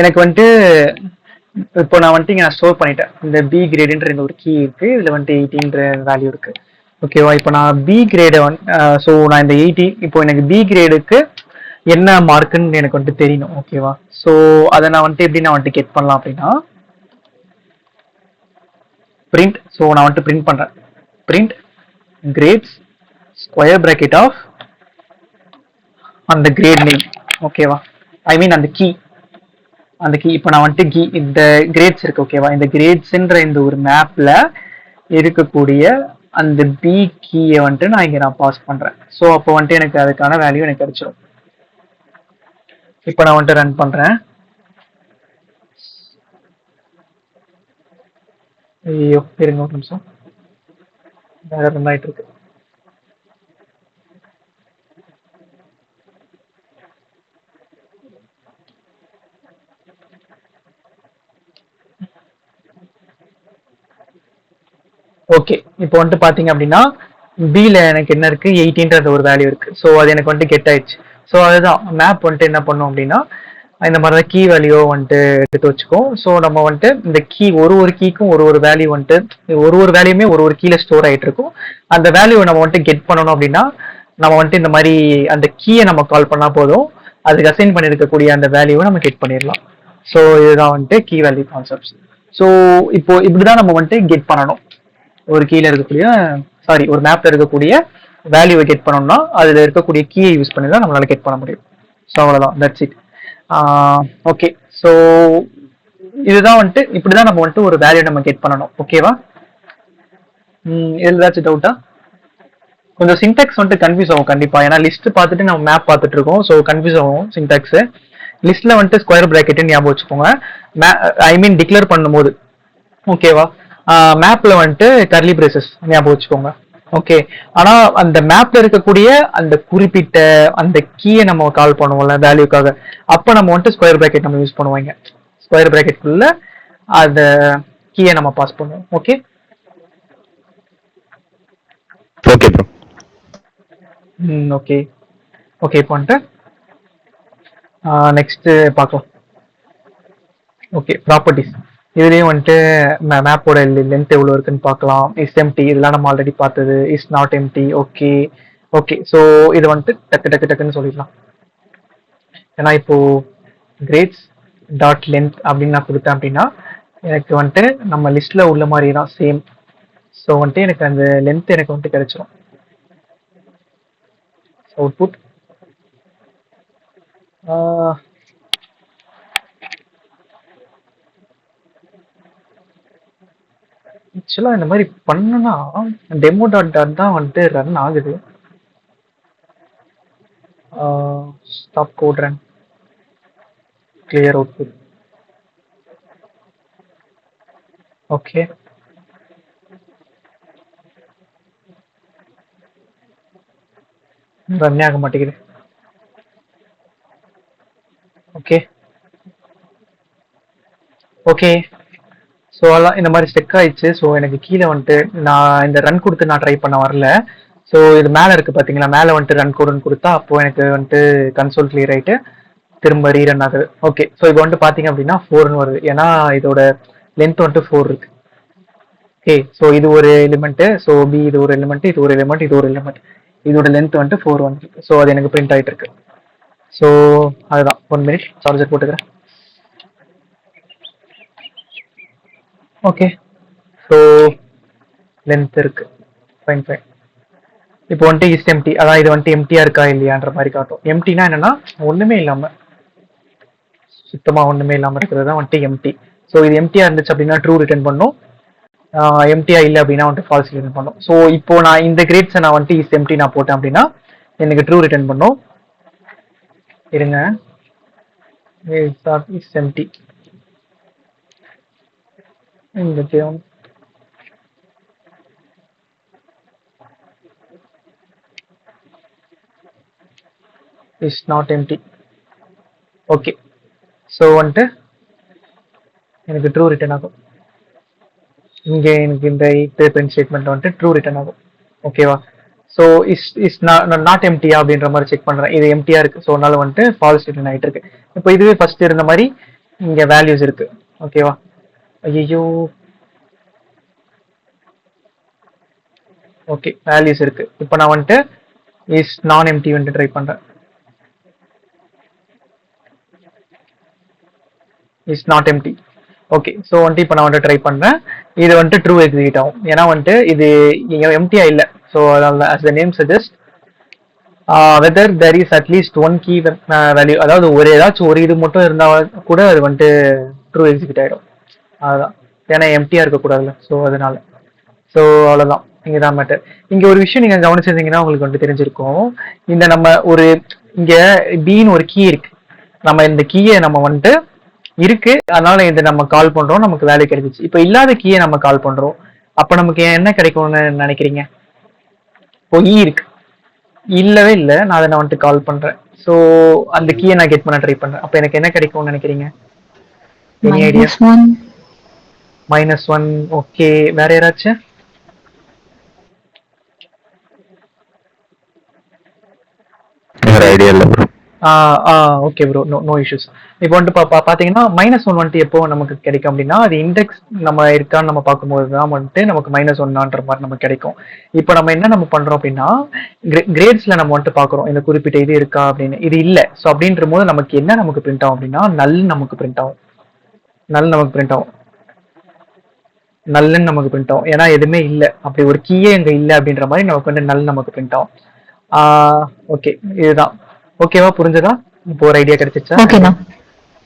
எனக்கு வந்துட்டு இப்போ நான் வந்துட்டு இங்க நான் ஸ்டோர் பண்ணிட்டேன். இந்த பி கிரேடுன்ற இந்த ஒரு கீ இருக்கு, இதுல வந்துட்டு 18ன்ற வேல்யூ இருக்கு. ஓகேவா? இப்போ நான் பி கிரேடை ஸோ நான் இந்த 80 இப்போ எனக்கு பி கிரேடுக்கு என்ன மார்க்குன்னு எனக்கு வந்துட்டு தெரியணும். ஓகேவா? ஸோ அதை நான் வந்துட்டு எப்படி நான் வந்துட்டு கெட் பண்ணலாம் அப்படின்னா பிரிண்ட். ஸோ நான் வந்துட்டு பிரிண்ட் பண்றேன், print grades square bracket of அந்த கிரேட் நேம். ஓகேவா? ஐ மீன் அந்த கீ இப்போ நான் வந்துட்டு கீ இந்த கிரேட்ஸ் இருக்கு. ஓகேவா? இந்த கிரேட்ஸ்ன்ற இந்த ஒரு மேப்ல இருக்கக்கூடிய அந்த பி கீயை வந்துட்டு நான் இங்க நான் பாஸ் பண்றேன். ஸோ அப்போ வந்துட்டு எனக்கு அதுக்கான வேல்யூ எனக்கு கிடைச்சிடும். இப்போ நான் வந்துட்டு ரன் பண்றேன். ஐயோ இருங்க ஒரு நிமிஷம், வேற ரன் ஆயிட்டு இருக்கு. ஓகே இப்போ வந்துட்டு பாத்தீங்க அப்படின்னா பில எனக்கு என்ன இருக்கு, 18ன்ற ஒரு வேல்யூ இருக்கு. ஸோ அது எனக்கு வந்துட்டு கெட் ஆயிடுச்சு. ஸோ அதுதான் மேப் வந்துட்டு என்ன பண்ணும் அப்படின்னா இந்த மாதிரி தான் கீ வேல்யூ வந்துட்டு எடுத்து வச்சுக்கோம். ஸோ நம்ம வந்துட்டு இந்த கீ ஒரு கீக்கும் ஒரு வேல்யூ வந்துட்டு ஒரு வேல்யூமே ஒரு கீழே ஸ்டோர் ஆயிட்டு இருக்கும். அந்த வேல்யூவை நம்ம வந்துட்டு கெட் பண்ணணும் அப்படின்னா நம்ம வந்துட்டு இந்த மாதிரி அந்த கீயை நம்ம கால் பண்ணா போதும், அதுக்கு அசைன் பண்ணிருக்கக்கூடிய அந்த வேல்யூவை நம்ம கெட் பண்ணிடலாம். ஸோ இதுதான் வந்துட்டு கீ வேல்யூ கான்செப்ட்ஸ். ஸோ இப்போ இப்படிதான் நம்ம வந்துட்டு கெட் பண்ணணும். ஒரு கீழே இருக்கக்கூடிய ஒரு மேப்ல இருக்கக்கூடிய வேல்யூவை கெட் பண்ணோம்னா அதுல இருக்கக்கூடிய கீயை யூஸ் பண்ணி தான் நம்மளால கெட் பண்ண முடியும். ஸோ அவ்வளவுதான், தட்ஸ் இட். ஓகே ஸோ இதுதான் வந்துட்டு இப்படிதான் நம்ம வந்துட்டு ஒரு வேல்யூ நம்ம கெட் பண்ணணும். ஓகேவா? இதுல ஏதாச்சும் டவுட்டா? கொஞ்சம் சின்டாக்ஸ் வந்துட்டு கன்ஃபியூஸ் ஆகும் கண்டிப்பா, ஏன்னா லிஸ்ட் பார்த்துட்டு நம்ம மேப் பார்த்துட்டு இருக்கோம். ஸோ கன்ஃபியூஸ் ஆகும் சின்டாக்ஸ். லிஸ்ட்ல வந்துட்டு ஸ்கொயர் பிராக்கெட் ஞாபகம் வச்சுக்கோங்க, ஐ மீன் டிக்ளேர் பண்ணும்போது. ஓகேவா? மேப்ல வந்துட்டு கர்லி பிரேசஸ் ஞாபகம் வச்சுக்கோங்க. ஓகே, ஆனா அந்த மேப்ல இருக்கக்கூடிய அந்த குறிப்பிட்ட அந்த கீயை நம்ம கால் பண்ணுவோம்ல வேல்யூக்காக, அப்ப நம்ம வந்துட்டு ஸ்கொயர் பிராக்கெட் நம்ம யூஸ் பண்ணுவாங்க. ஸ்கொயர் பிராக்கெட்குள்ள அந்த கீயை நம்ம பாஸ் பண்ணுவோம். Okay okay bro. ஓகே இப்போ வந்துட்டு நெக்ஸ்ட் பார்க்கலாம். Okay properties. இதுலயும் வந்துட்டு மேப்போட லென்த் எவ்வளவு இருக்குன்னு பார்க்கலாம். இஸ் எம்டி இதெல்லாம் நம்ம ஆல்ரெடி பார்த்தது. Is not empty. Okay okay, so இது வந்துட்டு டக்கு டக்கு டக்குன்னு சொல்லிடலாம். ஏன்னா இப்போ கிரேட்ஸ் டாட் லென்த் அப்படின்னு நான் கொடுத்தேன் அப்படின்னா எனக்கு வந்துட்டு நம்ம லிஸ்ட்ல உள்ள மாதிரி தான் சேம். ஸோ வந்துட்டு எனக்கு அந்த லென்த் எனக்கு வந்துட்டு கிடைச்சிரும். அவுட்புட் ஆக்சுவலாக இந்த மாதிரி பண்ணுனா டெமோ டாட் டாட் தான் வந்துட்டு ரன் ஆகுது. Stop code run clear output. Okay, ரன்னே ஆக மாட்டேங்குது. ஓகே ஓகே, ஸோ அதான் இந்த மாதிரி ஸ்டெக் ஆயிடுச்சு. ஸோ எனக்கு கீழே வந்துட்டு நான் இந்த ரன் கொடுத்து நான் ட்ரை பண்ண வரல. ஸோ இது மேலே இருக்குது பார்த்தீங்களா, மேலே வந்துட்டு ரன் கோடுன்னு கொடுத்தா அப்போது எனக்கு வந்துட்டு கன்சோல் கிளியர் ஆகிட்டு திரும்ப ரீரன் ஆகுது. ஓகே, ஸோ இப்போ வந்துட்டு பார்த்தீங்க அப்படின்னா 4ன்னு வருது. ஏன்னா இதோட லென்த் வந்துட்டு 4 இருக்கு. ஓகே, ஸோ இது ஒரு எலிமெண்ட்டு, ஸோ பி இது ஒரு எலிமெண்ட், இது ஒரு எலிமெண்ட், இது ஒரு எலிமெண்ட், இதோட லென்த் வந்துட்டு 4 வந்துருக்கு. ஸோ அது எனக்கு பிரிண்ட் ஆகிட்டு இருக்கு. ஸோ அதுதான் 1 மினிட் சார்ஜர் போட்டுக்கிறேன். ஓகே, ஸோ லென்த் இருக்கு, ஃபைன் ஃபைன். இப்போ வந்துட்டு இஸ் எம்டி, அதான் இது வந்துட்டு எம்டியா இருக்கா இல்லையான்ற மாதிரி காட்டும். எம்டினா என்னன்னா ஒண்ணுமே இல்லாம, சுத்தமா ஒண்ணுமே இல்லாம இருக்கிறது தான் வந்துட்டு எம்டி. ஸோ இது எம்டியா இருந்துச்சு அப்படின்னா ட்ரூ ரிட்டர்ன் பண்ணும், எம்டியா இல்லை அப்படின்னா வந்துட்டு ஃபால்ஸ் ரிட்டர்ன் பண்ணும். ஸோ இப்போ நான் இந்த கிரேட்ஸை நான் வந்துட்டு இஸ் எம்டி நான் போட்டேன் அப்படின்னா எனக்கு ட்ரூ ரிட்டர்ன் பண்ணும். இருங்க, இஸ் எம்டி இந்த is not empty. Okay, so வந்துட்டு எனக்கு ட்ரூ ரிட்டர்ன் ஆகும். இங்கே எனக்கு இந்த பிரிண்ட் ஸ்டேட்மெண்ட் வந்துட்டு ட்ரூ ரிட்டர்ன் ஆகும். ஓகேவா? ஸோ இஸ் நாட் எம்டியா அப்படின்ற மாதிரி செக் பண்ணுறேன். இது எம்டியா இருக்கு, ஸோ அதனால வந்துட்டு ஃபால்ஸ் ரிட்டர்ன் ஆகிட்டு இருக்கு. இப்போ இதுவே ஃபர்ஸ்ட் இருந்த மாதிரி இங்கே வேல்யூஸ் இருக்கு. ஓகேவா? ஐயோ, ஓகே, வேல்யூஸ் இருக்கு. இப்போ நான் வந்துட்டு இஸ் நான் எம்டி வந்துட்டு ட்ரை பண்ணுறேன். Is not empty. Okay, so வந்துட்டு இப்போ நான் வந்துட்டு ட்ரை பண்ணுறேன். இது வந்துட்டு ட்ரூ எக்ஸிக்யூட் ஆகும். ஏன்னா வந்துட்டு இது எம்டியா இல்லை. ஸோ அதனால as the name suggests whether there is at least one key value, அதாவது ஏதாச்சும் ஒரு இது மட்டும் இருந்தால் கூட அது வந்துட்டு ட்ரூ எக்ஸிக்யூட் ஆகிடும். அதுதான், ஏன்னா எம்டியா இருக்கக்கூடாதுல்ல. ஸோ அதனால ஸோ அவ்வளோதான், இங்கே தான் மேட்டர். இங்கே ஒரு விஷயம் நீங்கள் கவனிச்சிருந்தீங்கன்னா உங்களுக்கு வந்துட்டு தெரிஞ்சிருக்கும். இந்த நம்ம ஒரு இங்கே பின்னு ஒரு கீ இருக்கு, நம்ம இந்த கீயை நம்ம வந்துட்டு இருக்கு, அதனால இதை நம்ம கால் பண்றோம், நமக்கு வேல்யூ கிடைச்சிச்சு. இப்போ இல்லாத கீயை நம்ம கால் பண்றோம், அப்ப நமக்கு என்ன கிடைக்கும்னு நினைக்கிறீங்க? இப்போ இருக்கு, இல்லவே இல்லை, நான் அதை வந்துட்டு கால் பண்றேன். ஸோ அந்த கீயை நான் கெட் பண்ண ட்ரை பண்றேன். அப்ப எனக்கு என்ன கிடைக்கும்னு நினைக்கிறீங்க? Any idea? -1. ஓகே, வேற யாராச்சும்? வேற ஐடியா இல்லை bro. Okay bro, no issues. இப்போ வந்துட்டு பார்த்தீங்கன்னா -1 வந்துட்டு எப்போ நமக்கு கிடைக்கும் அப்படின்னா அது இண்டெக்ஸ் நம்ம இருக்கான்னு நம்ம பார்க்கும்போது தான் வந்துட்டு நமக்கு -1ன்ற மாதிரி நமக்கு கிடைக்கும். இப்போ நம்ம என்ன பண்ணுறோம் அப்படின்னா கிரேட்ஸ்ல நம்ம வந்துட்டு பார்க்குறோம் இந்த குறிப்பிட்ட இது இருக்கா அப்படின்னு. இது இல்லை. ஸோ அப்படின்ற போது நமக்கு என்ன நமக்கு பிரிண்ட் ஆகும் அப்படின்னா நல்லுன்னு நமக்கு பிரிண்ட் ஆகும். நல்லுன்னு நமக்கு பிரிண்ட் ஆகும். ஏன்னா எதுவுமே இல்லை, அப்படி ஒரு கீயே இங்கே இல்லை அப்படின்ற மாதிரி நமக்கு வந்து நல் நமக்கு பிரிண்ட் ஆகும். ஓகே, இதுதான். ஓகேவா? புரிஞ்சதா? இப்போ ஒரு ஐடியா கிடைச்சிச்சா? ஓகேண்ணா.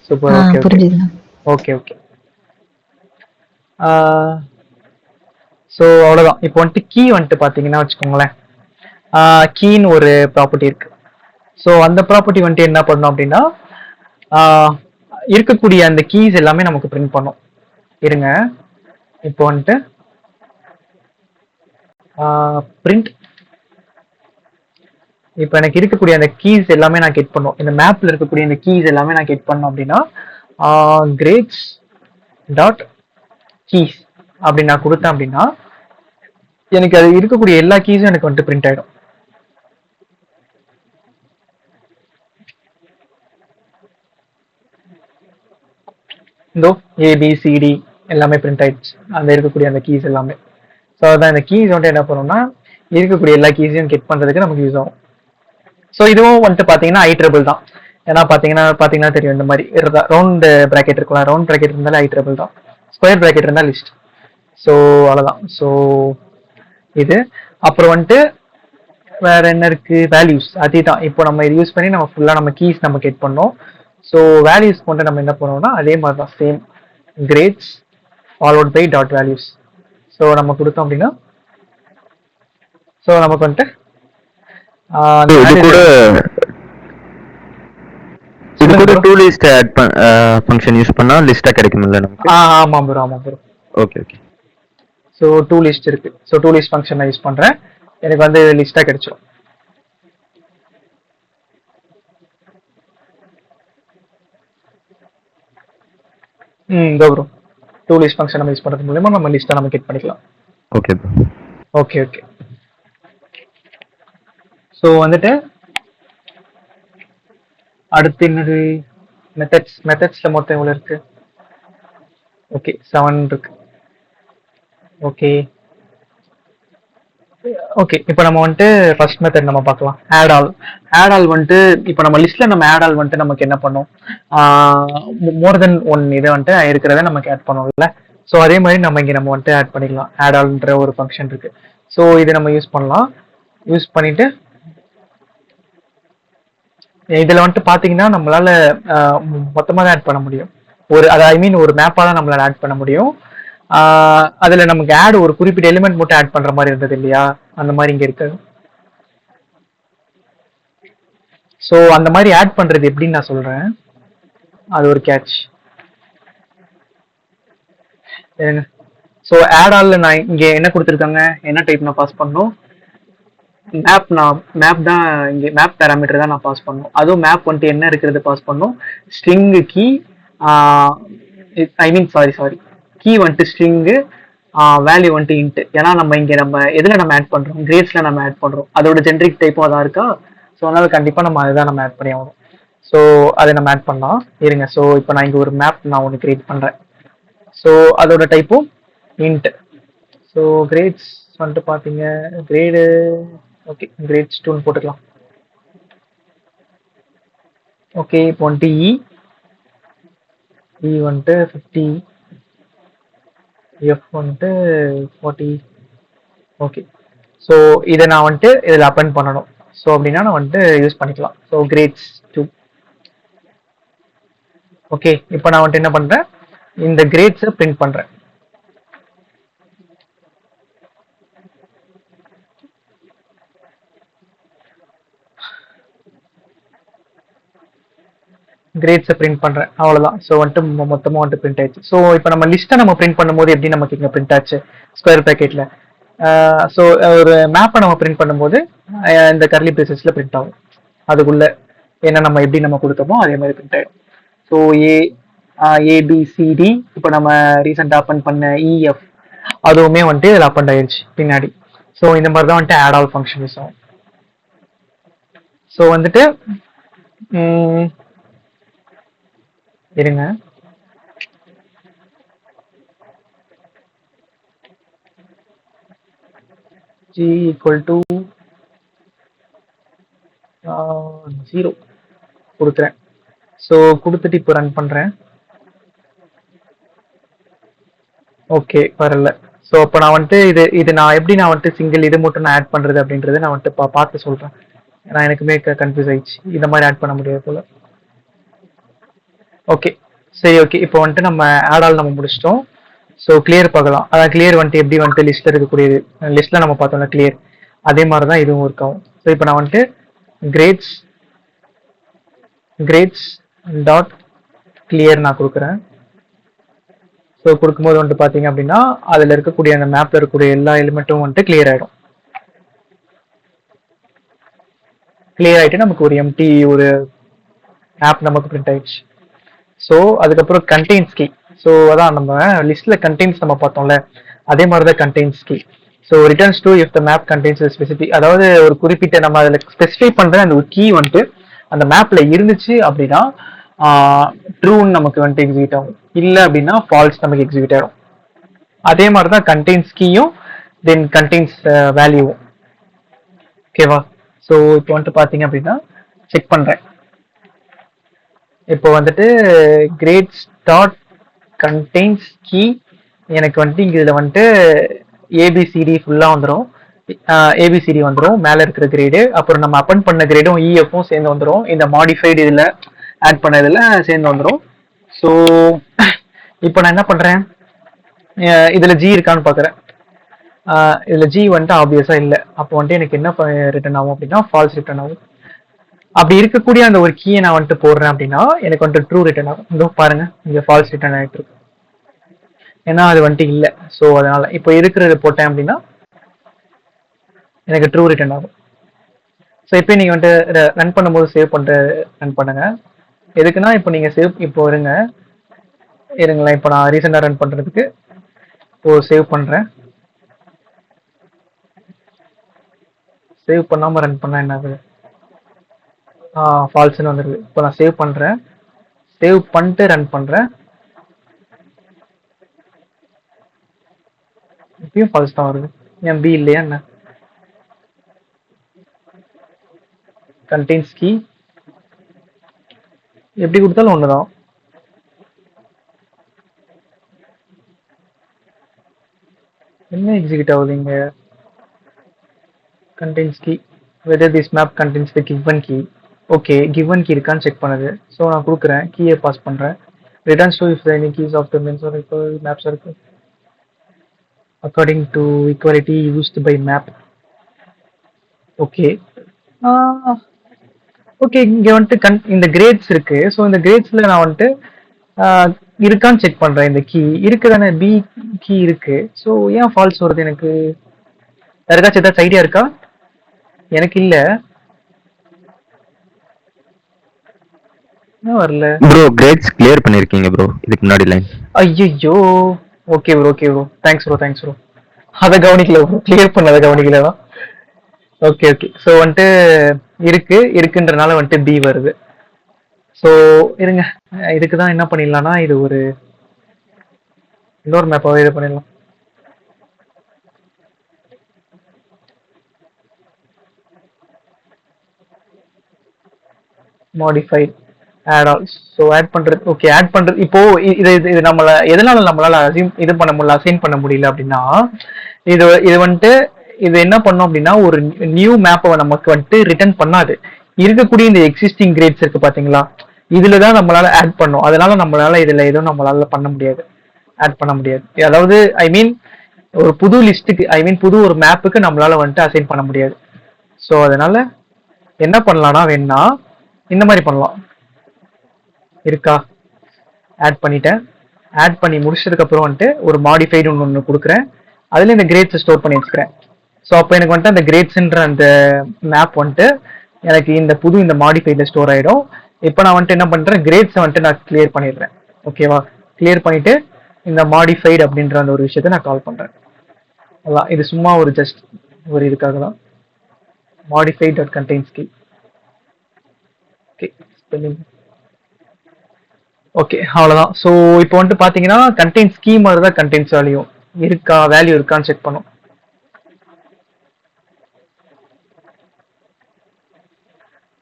சூப்பர். ஓகே புரிஞ்சுதுண்ணா. Okay okay. ஸோ அவ்வளோதான். இப்போ வந்துட்டு கீ வந்துட்டு பார்த்தீங்கன்னா வச்சுக்கோங்களேன், கீன்னு ஒரு ப்ராப்பர்ட்டி இருக்கு. ஸோ அந்த ப்ராப்பர்ட்டி வந்துட்டு என்ன பண்ணோம் அப்படின்னா இருக்கக்கூடிய அந்த கீஸ் எல்லாமே நமக்கு பிரிண்ட் பண்ணும். இருங்க, இப்போ வந்துட்டு பிரிண்ட், இப்போ எனக்கு இருக்கக்கூடிய அந்த கீஸ் எல்லாமே நான் கெட் பண்ணோம். இந்த மேப்ல இருக்கக்கூடிய இந்த கீஸ் எல்லாமே நான் கெட் பண்ணோம் அப்படின்னா கிரேட்ஸ் டாட் கீஸ் அப்படி நான் கொடுத்தேன் அப்படின்னா எனக்கு அது இருக்கக்கூடிய எல்லா கீஸும் எனக்கு வந்துட்டு பிரிண்ட் ஆயிடும். இதோ ABCD எல்லாமே பிரிண்ட் ஆயிடுச்சு, அந்த இருக்கக்கூடிய அந்த கீஸ் எல்லாமே. ஸோ அதான் இந்த கீஸ் வந்துட்டு என்ன பண்ணணும்னா இருக்கக்கூடிய எல்லா கீஸையும் கெட் பண்றதுக்கு நமக்கு யூஸ் ஆகும். ஸோ இதுவும் வந்துட்டு பார்த்தீங்கன்னா ஐ ட்ரிபிள் தான். ஏன்னா பார்த்தீங்கன்னா தெரியும், இந்த மாதிரி ரவுண்ட் ப்ராக்கெட் இருக்கலாம். ரவுண்ட் ப்ராக்கெட் இருந்தாலும் ஐ ட்ரிபிள் தான். ஸ்கொயர் ப்ராக்கெட் இருந்தால் லிஸ்ட். ஸோ அவ்வளோதான். ஸோ இது அப்புறம் வந்துட்டு வேற என்ன இருக்கு, வேல்யூஸ். அதுதான் இப்போ நம்ம இது யூஸ் பண்ணி நம்ம ஃபுல்லாக நம்ம கீஸ் நம்ம கெட் பண்ணோம். ஸோ வேல்யூஸ் கொண்டு நம்ம என்ன பண்ணுவோம்னா அதே மாதிரி தான், same grades followed by dot values. So நம்ம கொடுத்தோம் அப்படின்னா ஸோ நமக்கு வந்துட்டு இது கூட to list add function use பண்ணா லிஸ்டா கிடைக்கும்ல நமக்கு? ஆமாம் ப்ரோ, ஆமாம் bro. Okay okay. So to list இருக்கு. ஸோ டூ லிஸ்ட் ஃபங்க்ஷன் நான் யூஸ் பண்றேன், எனக்கு வந்து லிஸ்டா கிடைச்சிடும். இதோ ப்ரோ, டூ லிஸ்ட் ஃபங்க்ஷன் நம்ம யூஸ் பண்றது மூலமா நம்ம லிஸ்டா நம்ம கெட் பண்ணிக்கலாம். Okay bro. Okay okay. So வந்துட்டு அடுத்து என்னது, மெத்தட்ஸ்ல மொத்தம் எவ்வளவு இருக்கு? ஓகே 7 இருக்கு. Okay okay. இப்போ நம்ம வந்துட்டு ஃபர்ஸ்ட் மெத்தட் நம்ம பார்க்கலாம், ஆட் ஆல் வந்துட்டு இப்போ நம்ம லிஸ்ட்ல நம்ம ஆட் ஆல் வந்துட்டு நமக்கு என்ன பண்ணும், மோர் தென் ஒன் இதை வந்துட்டு இருக்கிறத நமக்கு ஆட் பண்ணுவோம்ல. ஸோ அதே மாதிரி நம்ம இங்கே நம்ம வந்துட்டு ஆட் பண்ணிக்கலாம். ஆட் ஆல்ன்ற ஒரு ஃபங்க்ஷன் இருக்கு. ஸோ இதை நம்ம யூஸ் பண்ணலாம். யூஸ் பண்ணிட்டு இதில் வந்துட்டு பார்த்தீங்கன்னா நம்மளால மொத்தமாக தான் ஆட் பண்ண முடியும். ஐ மீன் ஒரு மேப்பாக தான் நம்மளால ஆட் பண்ண முடியும். அதுல நமக்கு ஆட் ஒரு குறிப்பிட்ட எலிமெண்ட் மட்டும் ஆட் பண்ற மாதிரி இருந்தது இல்லையா, அந்த மாதிரி இங்க இருக்கு. ஸோ அந்த மாதிரி ஆட் பண்றது எப்படின்னு நான் சொல்றேன், அது ஒரு கேட்ச். ஸோ ஆட் ஆல்ல நான் இங்க என்ன கொடுத்துருக்காங்க, என்ன டைப் நான் பாஸ் பண்ணணும், மேப் தான். இங்கே மேப் பேராமீட்டர் தான் நான் பாஸ் பண்ணணும். அதுவும் மேப் வந்துட்டு என்ன இருக்கிறது பாஸ் பண்ணணும், ஸ்ட்ரிங் கீ, ஐ மீன் சாரி கீ வந்துட்டு ஸ்ட்ரிங்கு, வேல்யூ வந்துட்டு இன்ட். ஏன்னா நம்ம இங்கே நம்ம எதில் நம்ம ஆட் பண்ணுறோம், கிரேட்ஸில் நம்ம ஆட் பண்ணுறோம். அதோட ஜென்ரிக் டைப்பும் அதான் இருக்கா. ஸோ அதனால கண்டிப்பாக நம்ம அதுதான் நம்ம ஆட் பண்ணி ஆகணும். ஸோ அதை நம்ம ஆட் பண்ணலாம். இருங்க. ஸோ இப்போ நான் இங்கே ஒரு மேப் நான் ஒன்று கிரியேட் பண்ணுறேன். ஸோ அதோட டைப்பும் இன்ட். ஸோ கிரேட்ஸ் வந்துட்டு பார்த்தீங்க, கிரேடு ஓகே கிரேட்ஸ் 2 போட்டுக்கலாம். ஓகே இப்போ வந்துட்டு இ வந்துட்டு 50, எஃப் வந்துட்டு 40. ஓகே. ஸோ இதை நான் வந்துட்டு இதில் அப்பெண்ட் பண்ணணும். ஸோ அப்படின்னா நான் வந்துட்டு யூஸ் பண்ணிக்கலாம். So grades 2. ஓகே இப்போ நான் வந்துட்டு என்ன பண்ணுறேன், இந்த கிரேட்ஸை பிரிண்ட் பண்ணுறேன். கிரேட்ஸை பிரிண்ட் பண்றேன், அவ்வளவுதான். ஸோ வந்துட்டு மொத்தமாக வந்துட்டு பிரிண்ட் ஆயிடுச்சு. ஸோ இப்போ நம்ம லிஸ்ட்டை நம்ம பிரிண்ட் பண்ணும்போது எப்படி நமக்கு இங்கே பிரிண்ட் ஆச்சு ஸ்கொயர் ப்ராக்கெட்ல. ஸோ ஒரு மேப்பை நம்ம பிரிண்ட் பண்ணும்போது இந்த கர்லி பிரேசஸ்ல பிரிண்ட் ஆகும். அதுக்குள்ள என்ன நம்ம எப்படி நம்ம கொடுத்தோமோ அதே மாதிரி பிரிண்ட் ஆயிடும். ஸோ ஏபிசிடி இப்போ நம்ம ரீசெண்டாக அப்பன் பண்ண இஎஃப் அதுவுமே வந்துட்டு இதில் அப்பன் ஆயிடுச்சு பின்னாடி. ஸோ இந்த மாதிரி தான் வந்துட்டு ஆட் ஆல் ஃபங்க்ஷன் யூஸ் ஆகும். ஸோ வந்துட்டு இருங்க, g equal to 0 கொடுக்குறேன். ஸோ கொடுத்துட்டு இப்போ ரன் பண்றேன். ஓகே வரல. ஸோ அப்போ நான் வந்துட்டு இது நான் எப்படி நான் வந்துட்டு சிங்கிள் இது மட்டும் நான் ஆட் பண்றது அப்படின்றத நான் வந்துட்டு பார்த்து சொல்றேன். நான் எனக்குமே கன்ஃபியூஸ் ஆயிடுச்சு, இந்த மாதிரி ஆட் பண்ண முடியாது போல. ஓகே சரி. ஓகே இப்போ வந்துட்டு நம்ம ஆட் ஆல் நம்ம முடிச்சிட்டோம். ஸோ கிளியர் பார்க்கலாம். அதான் கிளியர் வந்துட்டு எப்படி வந்துட்டு லிஸ்ட்ல இருக்கக்கூடியது, லிஸ்ட்ல நம்ம பார்த்தோம்னா கிளியர், அதே மாதிரி தான் இதுவும் ஒர்க் ஆகும். ஸோ இப்போ நான் வந்துட்டு கிரேட்ஸ் டாட் கிளியர் நான் கொடுக்குறேன். ஸோ கொடுக்கும்போது வந்துட்டு பார்த்தீங்க அப்படின்னா அதில் இருக்கக்கூடிய அந்த மேப்ல இருக்கக்கூடிய எல்லா எலிமெண்ட்டும் வந்துட்டு கிளியர் ஆகிடும். கிளியர் ஆகிட்டு நமக்கு ஒரு எம்டி ஒரு ஆப் நமக்கு பிரிண்ட் ஆயிடுச்சு. ஸோ அதுக்கப்புறம் கண்டெய்ன்ஸ் கீ. ஸோ அதான் நம்ம லிஸ்ட்ல கண்டெய்ன்ஸ் நம்ம பார்த்தோம்ல, அதே மாதிரி தான் contains key. So returns to if the map contains specific, அதாவது ஒரு குறிப்பிட்ட நம்ம அதில் ஸ்பெசிஃபை பண்ற அந்த ஒரு கீ வந்துட்டு அந்த மேப்ல இருந்துச்சு அப்படின்னா ட்ரூன்னு நமக்கு வந்துட்டு எக்ஸிக்யூட் ஆகும், இல்லை அப்படின்னா ஃபால்ஸ் நமக்கு எக்ஸிக்யூட் ஆகும். அதே மாதிரி தான் கண்டெய்ன்ஸ் கீயும் தென் கண்டெய்ன்ஸ் வேல்யூவும். ஓகேவா? ஸோ இப்போ வந்துட்டு பார்த்தீங்க அப்படின்னா செக் பண்ணுறேன். இப்போ வந்துட்டு கிரேட் ஸ்டார்ட் கண்டெய்ன்ஸ் கீ எனக்கு வந்துட்டு இங்கே இதில் வந்துட்டு ஏபிசிடி ஃபுல்லாக வந்துடும். ஏபிசிடி வந்துடும் மேலே இருக்கிற கிரேடு, அப்புறம் நம்ம அப்பன் பண்ண கிரேடும் இஎஃப்பும் சேர்ந்து வந்துடும். இந்த மாடிஃபைடு இதில் ஆட் பண்ணதில் சேர்ந்து வந்துடும். ஸோ இப்போ நான் என்ன பண்ணுறேன், இதில் ஜி இருக்கான்னு பார்க்குறேன். இதில் ஜி வந்துட்டு ஆப்வியஸாக இல்லை. அப்போ வந்துட்டு எனக்கு என்ன ரிட்டர்ன் ஆகும் அப்படின்னா ஃபால்ஸ் ரிட்டர்ன் ஆகும். அப்படி இருக்கக்கூடிய அந்த ஒரு கீயை நான் வந்துட்டு போடுறேன் அப்படின்னா எனக்கு வந்துட்டு ட்ரூ ரிட்டர்ன் ஆகும். இதோ பாருங்க, இங்கே ஃபால்ஸ் ரிட்டர்ன் ஆகிட்டு இருக்கு, ஏன்னா அது வந்துட்டு இல்லை. ஸோ அதனால இப்போ இருக்கிறது போட்டேன் அப்படின்னா எனக்கு ட்ரூ ரிட்டர்ன் ஆகும். ஸோ இப்போ நீங்கள் வந்துட்டு ரன் பண்ணும்போது சேவ் பண்ணிட்டு ரன் பண்ணுங்க. எதுக்குன்னா இப்போ நீங்கள் சேவ் இப்போ இருங்களேன், இப்போ நான் ரீசெண்டாக ரன் பண்ணுறதுக்கு இப்போ சேவ் பண்ணுறேன். சேவ் பண்ணாமல் ரன் பண்ணால் என்ன ஆகுது? ஃபால்ஸ்ன்னு வந்துடுது. இப்போ நான் சேவ் பண்ணுறேன், சேவ் பண்ணிட்டு ரன் பண்ணுறேன், இப்பயும் ஃபால்ஸ் தான் வருது. என் பி இல்லையா என்ன? கண்டெய்ன்ஸ் கீ எப்படி கொடுத்தாலும் ஒன்று தான். என்ன எக்ஸிக்யூட் ஆகுது இங்கே? Contains key whether this map contains the given key. Okay, given key இருக்கான்னு செக் பண்ணுது. ஸோ நான் கொடுக்குறேன், கீயை பாஸ் பண்ணுறேன். returns to if any keys of the means or maps are according to equality used by map. Okay okay, இங்கே வந்துட்டு இந்த grades இருக்கு. ஸோ இந்த கிரேட்ஸில் நான் வந்துட்டு இருக்கான்னு செக் பண்ணுறேன். இந்த கீ இருக்கு தானே, பி கீ இருக்கு. ஸோ ஏன் ஃபால்ஸ் வருது எனக்கு? யாருக்காச்சும் ஏதாச்சும் ஐடியா இருக்கா? எனக்கு இல்லை, வரல ப்ரோ. கிரேட்ஸ் கிளியர் பண்ணிருக்கீங்க ப்ரோ இதுக்கு முன்னாடி லைன். ஐயோ, okay bro, okay bro, thanks bro. அதை கவனிக்கல ப்ரோ, கிளியர் பண்ணதை கவனிக்கல தான். ஓகே ஓகே, ஸோ வந்துட்டு இருக்குன்றனால வந்துட்டு பி வருது. ஸோ இருங்க, இதுக்கு தான் என்ன பண்ணிடலாம்னா இது ஒரு இன்னொரு மேப்பாகவே இது பண்ணிடலாம். Modified add all. So add பண்றது, ஓகே ஆட் பண்றது. இப்போ இது நம்மளால இது பண்ண முடியல, அசைன் பண்ண முடியல அப்படின்னா இது வந்துட்டு இது என்ன பண்ணும் அப்படின்னா ஒரு நியூ மேப்பை நமக்கு வந்துட்டு ரிட்டர்ன் பண்ணாது. இருக்கக்கூடிய இந்த எக்ஸிஸ்டிங் கிரேட்ஸ் இருக்கு பாத்தீங்களா, இதுலதான் நம்மளால ஆட் பண்ணும். அதனால நம்மளால இதுல எதுவும் நம்மளால பண்ண முடியாது, ஆட் பண்ண முடியாது. அதாவது ஐ மீன் ஒரு புது லிஸ்ட்டுக்கு, ஐ மீன் புது ஒரு மேப்புக்கு நம்மளால வந்துட்டு அசைன் பண்ண முடியாது. ஸோ அதனால என்ன பண்ணலாம்னா வேணா இந்த மாதிரி பண்ணலாம். இருக்கா, ஆட் பண்ணிட்டேன். ஆட் பண்ணி முடிச்சதுக்கு அப்புறம் வந்துட்டு ஒரு மாடிஃபைடு ஒன்று கொடுக்குறேன். அதுல இந்த கிரேட்ஸ் ஸ்டோர் பண்ணி வச்சுக்கிறேன். ஸோ அப்போ எனக்கு வந்துட்டு அந்த கிரேட்ஸ்ன்ற அந்த மேப் வந்துட்டு எனக்கு இந்த மாடிஃபைல ஸ்டோர் ஆயிடும். இப்போ நான் வந்துட்டு என்ன பண்றேன், கிரேட்ஸை வந்துட்டு நான் கிளியர் பண்ணிடுறேன். ஓகேவா? கிளியர் பண்ணிட்டு இந்த மாடிஃபைடு அப்படின்ற அந்த ஒரு விஷயத்தை நான் கால் பண்றேன். அதான், இது சும்மா ஒரு ஜஸ்ட் ஒரு இதுக்காக தான். Modified dot contains key. Okay, spelling okay, அவ்வளோதான். ஸோ இப்போ வந்துட்டு பார்த்தீங்கன்னா கண்டெய்ன்ஸ் கீ மாதிரி தான் கண்டெய்ன்ஸ் வேல்யூ இருக்கான்னு செக் பண்ணும்.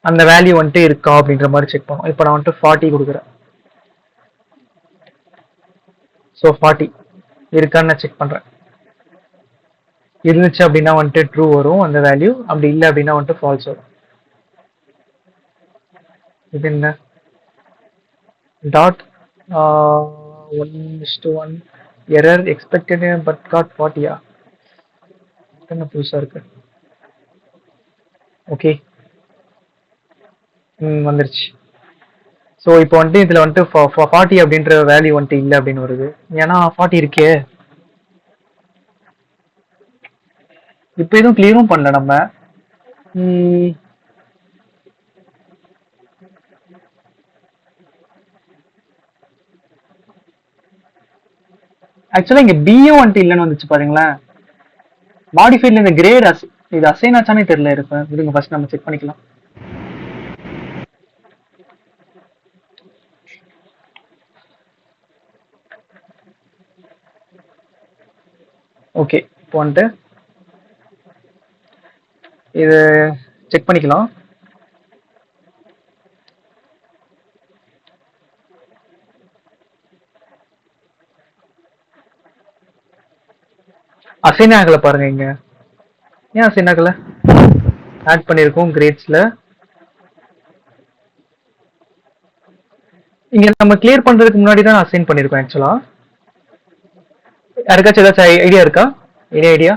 அந்த வேல்யூ வந்துட்டு இருக்கா அப்படின்ற மாதிரி செக் பண்ணும். இப்போ நான் வந்துட்டு 40 கொடுக்குறேன். ஸோ 40 இருக்கான்னு நான் செக் பண்றேன். இருந்துச்சு அப்படின்னா வந்துட்டு ட்ரூ வரும் அந்த வேல்யூ, அப்படி இல்லை அப்படின்னா வந்துட்டு ஃபால்ஸ் வரும். இது என்ன dot 1:1 error expected but got 40. என்ன புதுசா இருக்கு? ஓகே, வந்துருச்சு. ஸோ இப்போ வந்துட்டு இதுல வந்துட்டு 40 அப்படின்ற வேல்யூ வந்துட்டு இல்லை அப்படின்னு வருது, ஏன்னா 40 இருக்கே. இப்போ எதுவும் கிளியரும் பண்ணல நம்ம. ஆக்சுவலா இங்க பியும் வந்துட்டு இல்லைன்னு வந்துச்சு பாருங்களேன். மாடிஃபைட்ல இந்த கிரேட் இது அசைன் ஆச்சானே தெரியல. இருப்பேன் விடுங்க, ஃபர்ஸ்ட் நம்ம செக் பண்ணிக்கலாம். ஓகே, இப்போ வந்துட்டு இது செக் பண்ணிக்கலாம். அசைன் ஆகல பாருங்க இங்க. ஏன் அசைன் ஆகல? ஆட் பண்ணிருக்கோம் கிரேட்ஸ்ல. இங்க நம்ம கிளியர் பண்றதுக்கு முன்னாடி தான் அசைன் பண்ணிருக்கோம் ஆக்சுவலா. யாருக்காச்சும் ஏதாச்சும் ஐடியா இருக்கா? Any idea?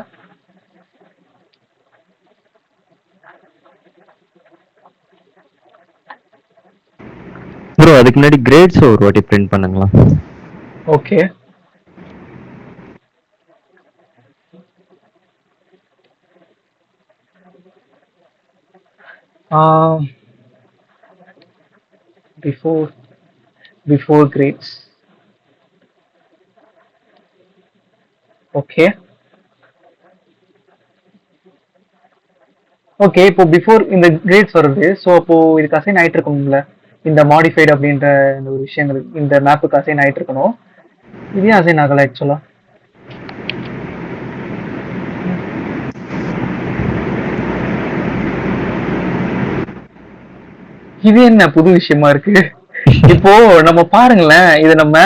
ப்ரோ அதுக்கு முன்னாடி கிரேட்ஸ் ஒரு வாட்டி பிரிண்ட் பண்ணுங்களா? Okay. Before grades. Okay. Okay, இப்போ பிஃபோர் இந்த கிரேட்ஸ் வருது. ஸோ அப்போ இதுக்கு அசைன் ஆயிட்டு இருக்கணும்ல, இந்த மாடிஃபைடு அப்படின்ற இந்த ஒரு விஷயங்கள் இந்த மேப்புக்கு அசைன் ஆயிட்டு இருக்கணும். இதே அசைன் ஆகல ஆக்சுவலா. இது என்ன புது விஷயமா இருக்கு? இப்போ நம்ம பாருங்களேன், இது நம்ம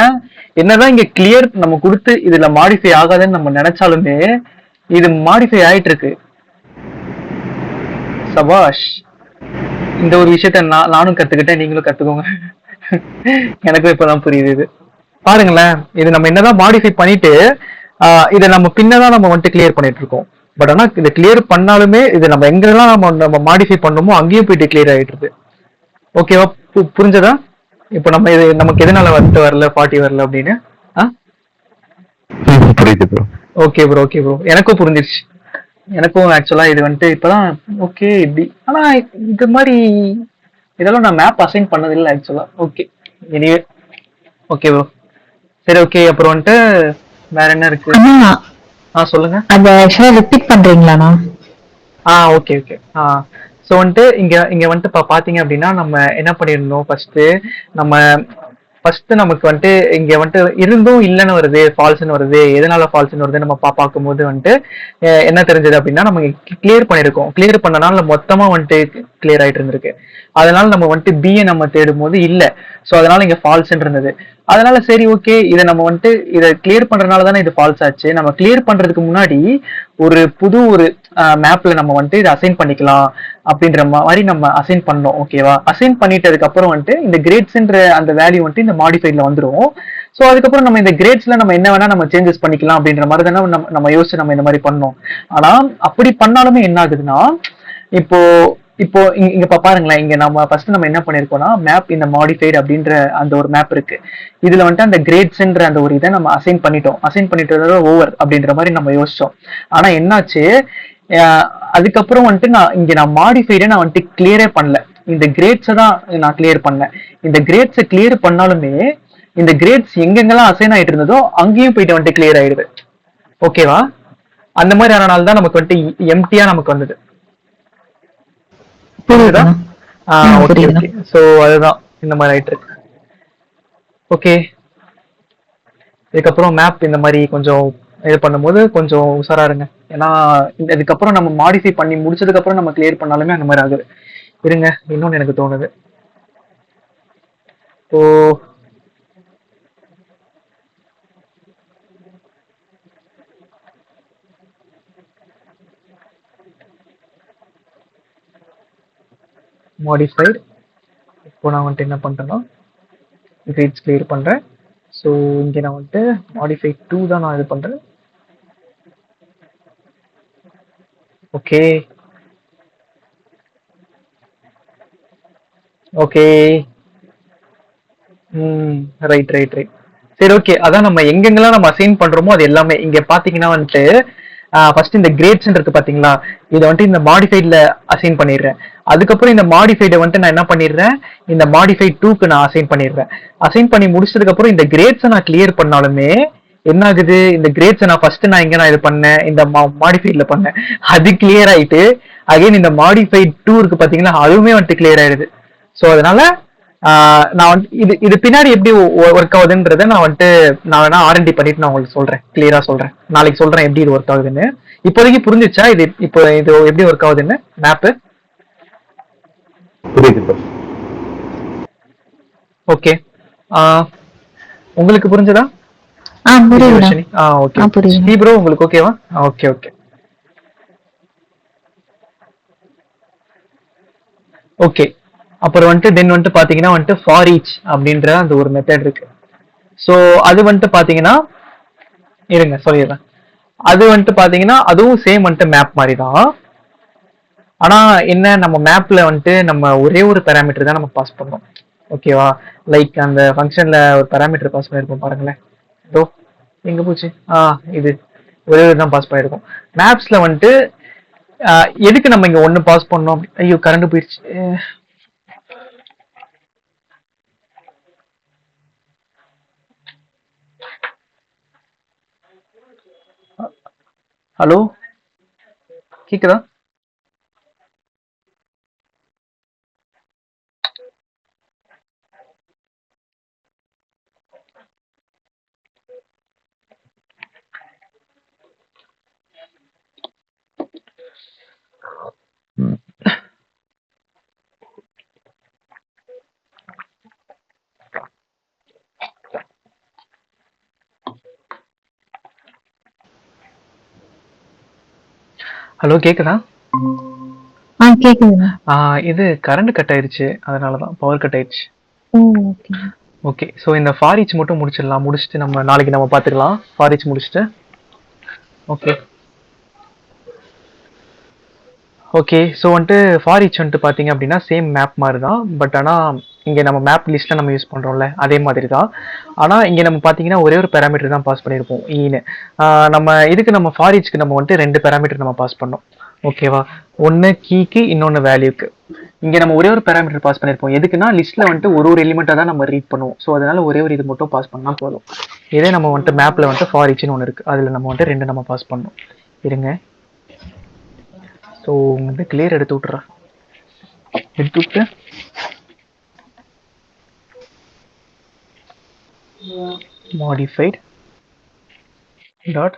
என்னதான் இங்க கிளியர் நம்ம கொடுத்து இதுல மாடிஃபை ஆகாதுன்னு நம்ம நினைச்சாலுமே இது மாடிஃபை ஆயிட்டு இருக்கு. சபாஷ், இந்த ஒரு விஷயத்த நானும் கத்துக்கிட்டேன், நீங்களும் கத்துக்கோங்க. எனக்கும் இப்பதான் புரியுது. இது பாருங்களேன், இது நம்ம என்னதான் மாடிஃபை பண்ணிட்டு இதை நம்ம பின்னதான் நம்ம வந்துட்டு கிளியர் பண்ணிட்டு இருக்கோம். பட் ஆனா இதை கிளியர் பண்ணாலுமே இது நம்ம எங்கெல்லாம் நம்ம மாடிஃபை பண்ணணுமோ அங்கேயும் போயிட்டு கிளியர் ஆயிட்டு இருக்கு. ஓகேவா? புரிஞ்சதா? இப்போ நம்ம இது நமக்கு எதனால வந்துட்டு வரல 40 வரல அப்படின்னு? புரியுது bro. Okay bro, okay bro, எனக்கும் புரிஞ்சிருச்சு. எனக்கும் ஆக்சுவலா இது வந்துட்டு இப்பதான் ஓகே இப்படி. ஆனா இது மாதிரி இதெல்லாம் நான் மேப் அசைன் பண்ணது இல்லை ஆக்சுவலா. Okay, anyway okay bro. சரி, ஓகே. அப்புறம் வந்துட்டு வேற என்ன இருக்கு? சொல்லுங்க. அத ஆக்சுவலா ரிப்பீட் பண்றீங்களாண்ணா? Okay okay. ஸோ வந்துட்டு இங்க வந்துட்டு பாத்தீங்க அப்படின்னா நம்ம என்ன பண்ணிருந்தோம், ஃபர்ஸ்ட் நமக்கு வந்துட்டு இங்க வந்துட்டு இருந்தும் இல்லைன்னு வருது, ஃபால்ஸ்ன்னு வருது. எதனால ஃபால்ஸ்ன்னு வருது நம்ம பார்க்கும்போது வந்துட்டு என்ன தெரிஞ்சது அப்படின்னா, நம்ம கிளியர் பண்ணிருக்கோம். கிளியர் பண்ணனால மொத்தமா வந்துட்டு கிளியர் ஆயிட்டு இருந்திருக்கு. அதனால நம்ம வந்துட்டு பிஏ நம்ம தேடும் போது இல்ல. ஸோ அதனால இங்க ஃபால்ஸ்ன்னு இருந்தது. அதனால சரி, ஓகே, இதை நம்ம வந்துட்டு இதை கிளியர் பண்றதுனால தானே இது ஃபால்ஸ் ஆச்சு. நம்ம கிளியர் பண்றதுக்கு முன்னாடி ஒரு புது ஒரு மேப்ல நம்ம வந்துட்டு இதை அசைன் பண்ணிக்கலாம் அப்படின்ற மாதிரி நம்ம அசைன் பண்ணோம். ஓகேவா? அசைன் பண்ணிட்டதுக்கு அப்புறம் வந்துட்டு இந்த கிரேட்ஸ்ன்ற அந்த வேல்யூ வந்துட்டு இந்த மாடிஃபைட்ல வந்துடும். ஸோ அதுக்கப்புறம் நம்ம இந்த கிரேட்ஸ்ல நம்ம என்ன வேணா நம்ம சேஞ்சஸ் பண்ணிக்கலாம் அப்படின்ற மாதிரி தானே நம்ம யோசிச்சு நம்ம இந்த மாதிரி பண்ணோம். ஆனா அப்படி பண்ணாலுமே என்ன ஆகுதுன்னா, இப்போ இங்க பாருங்களேன், இங்க நம்ம ஃபர்ஸ்ட் நம்ம என்ன பண்ணிருக்கோம்னா, மேப் இந்த மாடிஃபைடு அப்படின்ற அந்த ஒரு மேப் இருக்கு. இதுல வந்துட்டு அந்த கிரேட்ஸ்ன்ற அந்த ஒரு இதை நம்ம அசைன் பண்ணிட்டோம் ஓவர் அப்படின்ற மாதிரி நம்ம யோசிச்சோம். ஆனா என்னாச்சு, அதுக்கப்புறம் வந்துட்டு நான் மாடிஃபைடை நான் வந்துட்டு கிளியரே பண்ணல. இந்த கிரேட்ஸை தான் நான் கிளியர் பண்ணேன். இந்த கிரேட்ஸை கிளியர் பண்ணாலுமே இந்த கிரேட்ஸ் எங்கெங்கெல்லாம் அசைன் ஆயிட்டு இருந்ததோ அங்கேயும் போயிட்டு வந்துட்டு கிளியர் ஆயிடுது. ஓகேவா? அந்த மாதிரி ஆனால தான் நமக்கு வந்துட்டு எம்டியா நமக்கு வந்தது. புரியுதா? Okay okay. சோ அதுதான் இந்த மாதிரி ஆயிட்டு இருக்கு. ஓகே, இதுக்கப்புறம் மேப் இந்த மாதிரி கொஞ்சம் இது பண்ணும்போது கொஞ்சம் உஷாரா இருங்க. ஏன்னா இதுக்கப்புறம் நம்ம மாடிஃபை பண்ணி முடிச்சதுக்கு அப்புறம் நம்ம கிளியர் பண்ணாலுமே அந்த மாதிரி ஆகுது. இருங்க, இன்னொன்னு எனக்கு தோணுது. ஓ, மாடிஃபைட். இப்போ நான் வந்துட்டு என்ன பண்றேன்னா கிரேட்ஸ் கிளியர் பண்றேன். ஸோ இங்கே நான் வந்துட்டு மாடிஃபை 2 தான் நான் இது பண்றேன். Okay okay. Right right right. சரி, ஓகே. அதான் நம்ம எங்கெங்கெல்லாம் நம்ம அசைன் பண்றோமோ அது எல்லாமே இங்க பாத்தீங்கன்னா வந்துட்டு ஃபர்ஸ்ட் இந்த கிரேட்ஸ்ன்றது பாத்தீங்களா, இதை வந்துட்டு இந்த மாடிஃபைட்ல அசைன் பண்ணிடுறேன். அதுக்கப்புறம் இந்த மாடிஃபைடை வந்துட்டு நான் என்ன பண்ணிடுறேன், இந்த மாடிஃபை 2க்கு நான் அசைன் பண்ணிடுறேன். அசைன் பண்ணி முடிச்சதுக்கு அப்புறம் இந்த கிரேட்ஸை நான் கிளியர் பண்ணாலுமே என்ன ஆகுது, இந்த கிரேட்ஸை நான் ஃபர்ஸ்ட் நான் இங்க நான் இது பண்ணேன், இந்த மாடிஃபைட்ல பண்ணேன், அது கிளியர் ஆயிட்டு அகைன் இந்த மாடிஃபை 2 இருக்கு பாத்தீங்களா, அதுவுமே வந்துட்டு கிளியர் ஆயிடுது. ஸோ அதனால நான் வந்து இது பின்னாடி எப்படி ஒர்க் ஆகுதுன்றத நான் வேணா ஆர்என்டி பண்ணிட்டு நான் உங்களுக்கு சொல்றேன், கிளியரா சொல்றேன். நாளைக்கு சொல்றேன் எப்படி இது ஒர்க் ஆகுதுன்னு. இப்போதைக்கு புரிஞ்சுச்சா இது எப்படி ஒர்க் ஆகுதுன்னு மேப்பு? புரியுது ப்ரோ. ஓகே, உங்களுக்கு புரிஞ்சதா? புரியுதுண்ணா. ஓகே. புரியுது. ஸ்ரீ ப்ரோ உங்களுக்கு ஓகேவா? Okay okay okay. அப்புறம் தென் பாத்தீங்கன்னா ஃபார் ஈச் அப்படின்ற அந்த ஒரு மெத்தட் இருக்கு. ஸோ அது பாத்தீங்கன்னா, இருங்க சொல்லிடுறேன். அது பாத்தீங்கன்னா அதுவும் சேம் மேப் மாதிரி தான். ஆனா என்ன, நம்ம மேப்ல நம்ம ஒரே ஒரு பேராமீட்டர் தான் நம்ம பாஸ் பண்ணோம். ஓகேவா? லைக் அந்த ஃபங்க்ஷன்ல ஒரு பேராமீட்டர் பாஸ் பண்ணிருப்போம் பாருங்களேன். இதோ எங்க போச்சு? இது ஒரே ஒரு தான் பாஸ் பண்ணிருக்கோம். மேப்ஸ்ல எதுக்கு நம்ம இங்க ஒன்னு பாஸ் பண்ணோம்? ஐயோ கரண்ட் போயிடுச்சு. ஹலோ, கேக்குதா? ஹலோ, கேக்குதா? கேக்குதுண்ணா. இது கரண்ட் கட் ஆயிருச்சு, அதனாலதான் பவர் கட் ஆயிருச்சு. ஓகே. ஓகே, ஸோ இந்த ஃபார் ஈச் மட்டும் முடிச்சிடலாம். முடிச்சுட்டு நம்ம நாளைக்கு நம்ம பார்த்துக்கலாம் ஃபார் ஈச் முடிச்சுட்டு. Okay okay. So for each பார்த்தீங்க அப்படின்னா சேம் மேப் மாதிரி தான். பட் ஆனால் இங்கே நம்ம மேப் லிஸ்ட்டில் நம்ம யூஸ் பண்ணுறோம்ல, அதே மாதிரி தான். ஆனால் இங்கே நம்ம பார்த்தீங்கன்னா ஒரே ஒரு பேராமீட்டர் தான் பாஸ் பண்ணியிருப்போம், ஈன்னு. நம்ம இதுக்கு நம்ம ஃபார் ஈச்க்கு நம்ம ரெண்டு பேராமீட்டர் நம்ம பாஸ் பண்ணோம். ஓகேவா? ஒன்று கீக்கு, இன்னொன்று வேல்யூக்கு. இங்கே நம்ம ஒரே ஒரு பேராமீட்டர் பாஸ் பண்ணியிருப்போம். எதுக்குன்னா லிஸ்ட்டில் ஒரு எலிமெண்ட்டாக தான் நம்ம ரீட் பண்ணுவோம். ஸோ அதனால ஒரே ஒரு இது மட்டும் பாஸ் பண்ணால் போதும். இதே நம்ம மேப்பில் ஃபார் ஈச்னு ஒன்று இருக்குது, அதில் நம்ம ரெண்டு நம்ம பாஸ் பண்ணோம். இருங்க, ஸோ கிளியர் எடுத்து விட்டுறேன். எடுத்து விட்டு modified dot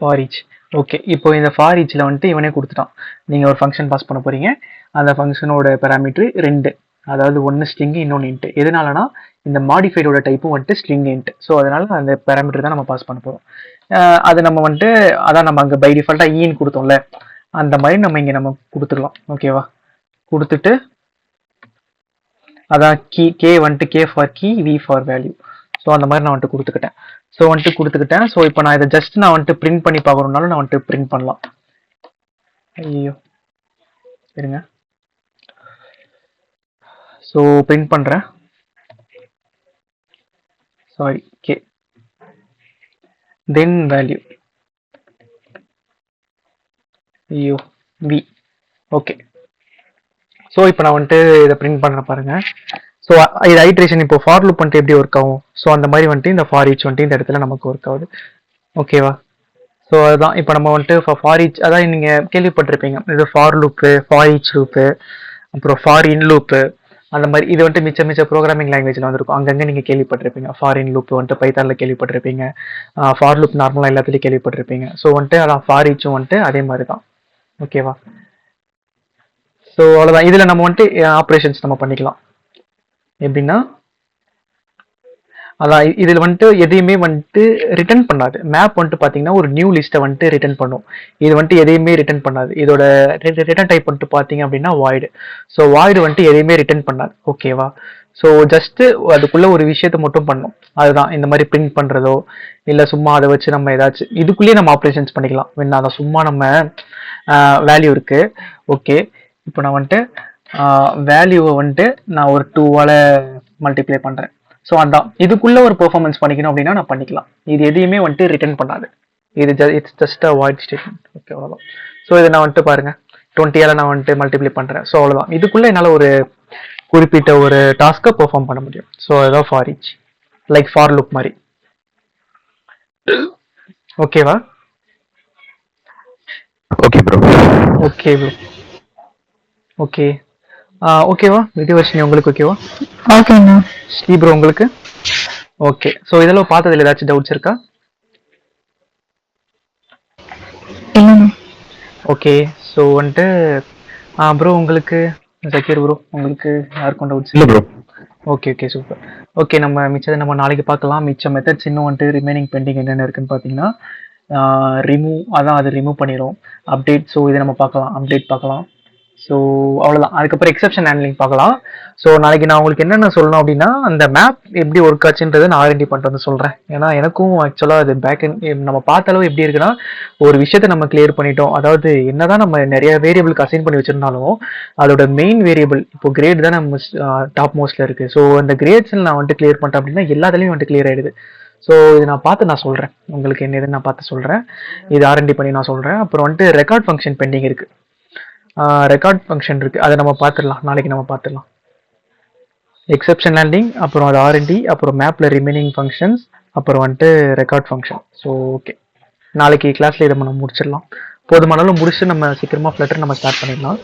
for each. Okay, இப்போ இந்த ஃபார் ஈச்சில் இவனே கொடுத்துட்டான். நீங்கள் ஒரு ஃபங்க்ஷன் பாஸ் பண்ண போறீங்க. அந்த ஃபங்க்ஷனோட பேராமீட்டர் ரெண்டு, அதாவது ஒன்று ஸ்ட்ரிங், இன்னொன்று இன்ட். எதனாலனா இந்த மாடிஃபைடோட டைப்பும் ஸ்ட்ரிங் இன்ட். ஸோ அதனால அந்த பேராமீட்டர் தான் நம்ம பாஸ் பண்ண போகிறோம். அது நம்ம அதான் நம்ம அங்கே பை டிஃபால்ட்டாக ஈன்னு கொடுத்தோம்ல, அந்த மாதிரி நம்ம இங்கே நம்ம கொடுத்துடலாம். ஓகேவா? கொடுத்துட்டு அதான் K K for key, V for value. So அந்த மாதிரி நான் கொடுத்துக்கிட்டேன். கொடுத்துக்கிட்டேன். ஸோ இப்போ நான் இதை ஜஸ்ட் நான் பிரிண்ட் பண்ணி பார்க்கணும்னாலும் நான் பிரிண்ட் பண்ணலாம். ஐயோ இருங்க, ஸோ பிரிண்ட் பண்ணுறேன். சாரி, கே தென் வேல்யூ, ஐயோ வி. ஓகே, ஸோ இப்போ நான் இதை பிரிண்ட் பண்ண பாருங்க. ஸோ இது ஐட்ரேஷன். இப்போ ஃபார் லூப் எப்படி ஒர்க் ஆகும்? ஸோ அந்த மாதிரி இந்த ஃபார் ஈச் இந்த இடத்துல நமக்கு ஒர்க் ஆகுது. ஓகேவா? ஸோ அதுதான் இப்போ நம்ம ஃபார் ஈச், அதான் நீங்கள் கேள்விப்பட்டிருப்பீங்க, இது for loop, for each loop, அப்புறம் ஃபார் இன் லூப்பு, அந்த மாதிரி. இது மிச்ச ப்ரோக்ராமிங் லாங்குவேஜில் வந்துருக்கும். அங்கங்கே நீங்கள் கேள்விப்பட்டிருப்பீங்க. ஃபார் இன் லூப் பைத்தானில் கேள்விப்பட்டிருப்பீங்க. ஃபார் லூப் நார்மலாக எல்லாத்துலேயும் கேள்விப்பட்டிருப்பீங்க. ஸோ அதான் ஃபார் ஈச்சும் அதே மாதிரி தான். ஓகேவா? ஸோ அவ்வளோதான். இதில் நம்ம ஆப்ரேஷன்ஸ் நம்ம பண்ணிக்கலாம். எப்படின்னா அதான் இதில் எதையுமே ரிட்டர்ன் பண்ணாது. மேப் பார்த்தீங்கன்னா ஒரு நியூ லிஸ்ட்டை ரிட்டர்ன் பண்ணும். இது எதையுமே ரிட்டர்ன் பண்ணாது. இதோட ரிட்டர்ன் டைப் பார்த்தீங்க அப்படின்னா வாய்டு. ஸோ வாய்டு எதையுமே ரிட்டர்ன் பண்ணாது. ஓகேவா? ஸோ ஜஸ்ட் அதுக்குள்ள ஒரு விஷயத்த மட்டும் பண்ணும். அதுதான் இந்த மாதிரி பிரிண்ட் பண்ணுறதோ இல்லை சும்மா அதை வச்சு நம்ம ஏதாச்சும் இதுக்குள்ளேயே நம்ம ஆப்ரேஷன்ஸ் பண்ணிக்கலாம். வேணா அதை சும்மா நம்ம வேல்யூ இருக்கு. ஓகே, இப்போ நான் வேல்யூவை நான் ஒரு 2ஆல மல்டிப்ளை பண்ணுறேன். ஸோ அதான் இதுக்குள்ள ஒரு பெர்ஃபார்மன்ஸ் பண்ணிக்கணும் அப்படின்னா நான் பண்ணிக்கலாம். இது எதையுமே ரிட்டர்ன் பண்ணாது. இது it's just a void statement. Okay, அவ்வளோதான். ஸோ இதை நான் பாருங்க 20ஆல நான் மல்டிப்ளை பண்ணுறேன். ஸோ அவ்வளோதான். இதுக்குள்ள என்னால் ஒரு குறிப்பிட்ட ஒரு டாஸ்க்கை பெர்ஃபார்ம் பண்ண முடியும். ஸோ அதுதான் for each, like for look மாதிரி. ஓகேவா? Okay bro. ஓகே. ஓகேவா விதிவர்ஷினி, உங்களுக்கு ஓகேவா? ஓகேண்ணா. ஸ்ரீ ப்ரோ உங்களுக்கு? ஓகே. ஸோ இதெல்லாம் பார்த்ததுல ஏதாச்சும் டவுட்ஸ் இருக்கா? இல்லைண்ணா. ஓகே. ஸோ வந்துட்டு ப்ரோ உங்களுக்கு, ஜக்கீர் ப்ரோ உங்களுக்கு யாருக்கும் டவுட்ஸ்? இல்ல bro. Okay okay super. Okay, நம்ம மிச்சத்தை நம்ம நாளைக்கு பார்க்கலாம். மிச்ச மெத்தட்ஸ் இன்னும் வந்துட்டு ரிமைனிங் பெண்டிங் என்னென்ன இருக்குன்னு பார்த்தீங்கன்னா, ரிமூவ், அதான் அது ரிமூவ் பண்ணிடும். அப்டேட், ஸோ இதை நம்ம பார்க்கலாம், அப்டேட் பார்க்கலாம். ஸோ அவ்வளோதான். அதுக்கப்புறம் எக்ஸெப்ஷன் ஹேண்ட்லிங் பார்க்கலாம். ஸோ நாளைக்கு நான் உங்களுக்கு என்னென்ன சொல்லணும் அப்படின்னா, அந்த மேப் எப்படி ஒர்க் ஆச்சுன்றதை நான் ஆர்என்டி பண்ணிட்டு வந்து சொல்கிறேன். ஏன்னா எனக்கும் ஆக்சுவலாக அது பேக் நம்ம பார்த்த அளவு எப்படி இருக்குன்னா, ஒரு விஷயத்தை நம்ம கிளியர் பண்ணிட்டோம். அதாவது என்னதான் நம்ம நிறைய வேரியபிளுக்கு அசைன் பண்ணி வச்சிருந்தாலும், அதோட மெயின் வேரியபிள் இப்போ கிரேட் தான் நம்ம டாப் மோஸ்ட்ல இருக்கு. ஸோ அந்த கிரேட்ஸில் நான் வந்துட்டு கிளியர் பண்ணிட்டேன் அப்படின்னா எல்லாத்துலேயும் வந்துட்டு கிளியர் ஆயிடுது. ஸோ இது நான் பார்த்து நான் சொல்கிறேன் உங்களுக்கு, என்ன இதுன்னு நான் பார்த்து சொல்கிறேன். இது ஆர்என்டி பண்ணி நான் சொல்கிறேன். அப்புறம் வந்துட்டு ரெக்கார்ட் ஃபங்க்ஷன் பெண்டிங் இருக்கு. ரெக்கார்ட் ஃபங்க்ஷன் இருக்கு, அதை நம்ம பார்த்துடலாம், நாளைக்கு நம்ம பார்த்துடலாம். எக்ஸெப்ஷன் ஹேண்ட்லிங், அப்புறம் அது ஆர்என்டி, அப்புறம் மேப்ல ரிமைனிங் ஃபங்க்ஷன்ஸ், அப்புறம் வந்துட்டு ரெக்கார்ட் ஃபங்க்ஷன். ஸோ ஓகே, நாளைக்கு கிளாஸ்ல இதை நம்ம முடிச்சிடலாம். போதுமானாலும் முடிச்சு நம்ம சீக்கிரமா ஃப்ளட்டர் நம்ம ஸ்டார்ட் பண்ணிடலாம்.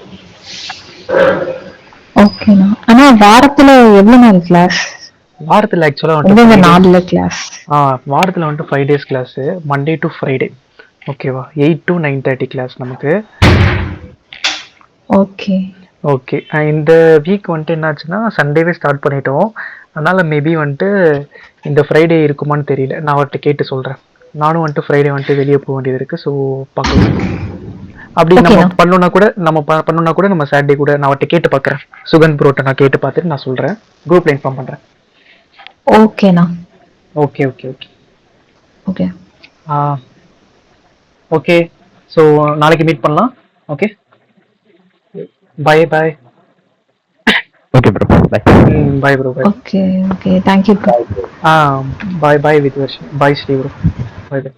ஓகேண்ணா. ஆனா வாரத்துல எவ்வளவு நாள் கிளாஸ்? வாரத்தில் ஆக்சுவலாக எந்தெந்த வந்துட்டு நாள்ல கிளாஸ்? வாரத்தில் வந்துட்டு 5 days class, Monday to Friday. ஓகேவா? 8 to 9:30 கிளாஸ் நமக்கு. Okay okay. இந்த வீக் வந்துட்டு என்னாச்சுன்னா சண்டேவே ஸ்டார்ட் பண்ணிட்டோம். அதனால மேபி வந்துட்டு இந்த ஃப்ரைடே இருக்குமான்னு தெரியல. நான் அவர்கிட்ட கேட்டு சொல்கிறேன். நானும் வந்துட்டு ஃப்ரைடே வந்துட்டு வெளியே போக வேண்டியது இருக்குது. ஸோ பார்க்கலாம். அப்படி நம்ம ஓகேண்ணா. பண்ணோன்னா கூட நம்ம சாட்டர்டே கூட நான் அவர்கிட்ட கேட்டு பார்க்குறேன். சுகந்த் ப்ரோட்ட நான் கேட்டு பார்த்துட்டு நான் சொல்கிறேன். குரூப்ல இன்ஃபார்ம் பண்ணுறேன். ஓகேண்ணா. Okay okay okay okay okay. So நாளைக்கு மீட் பண்ணலாம். Okay, bye bye. Okay bro, bye. Bye bro, bye. Okay okay. Thank you. Bye bye Vithvarshan, bye Sri bro, bye பாய்.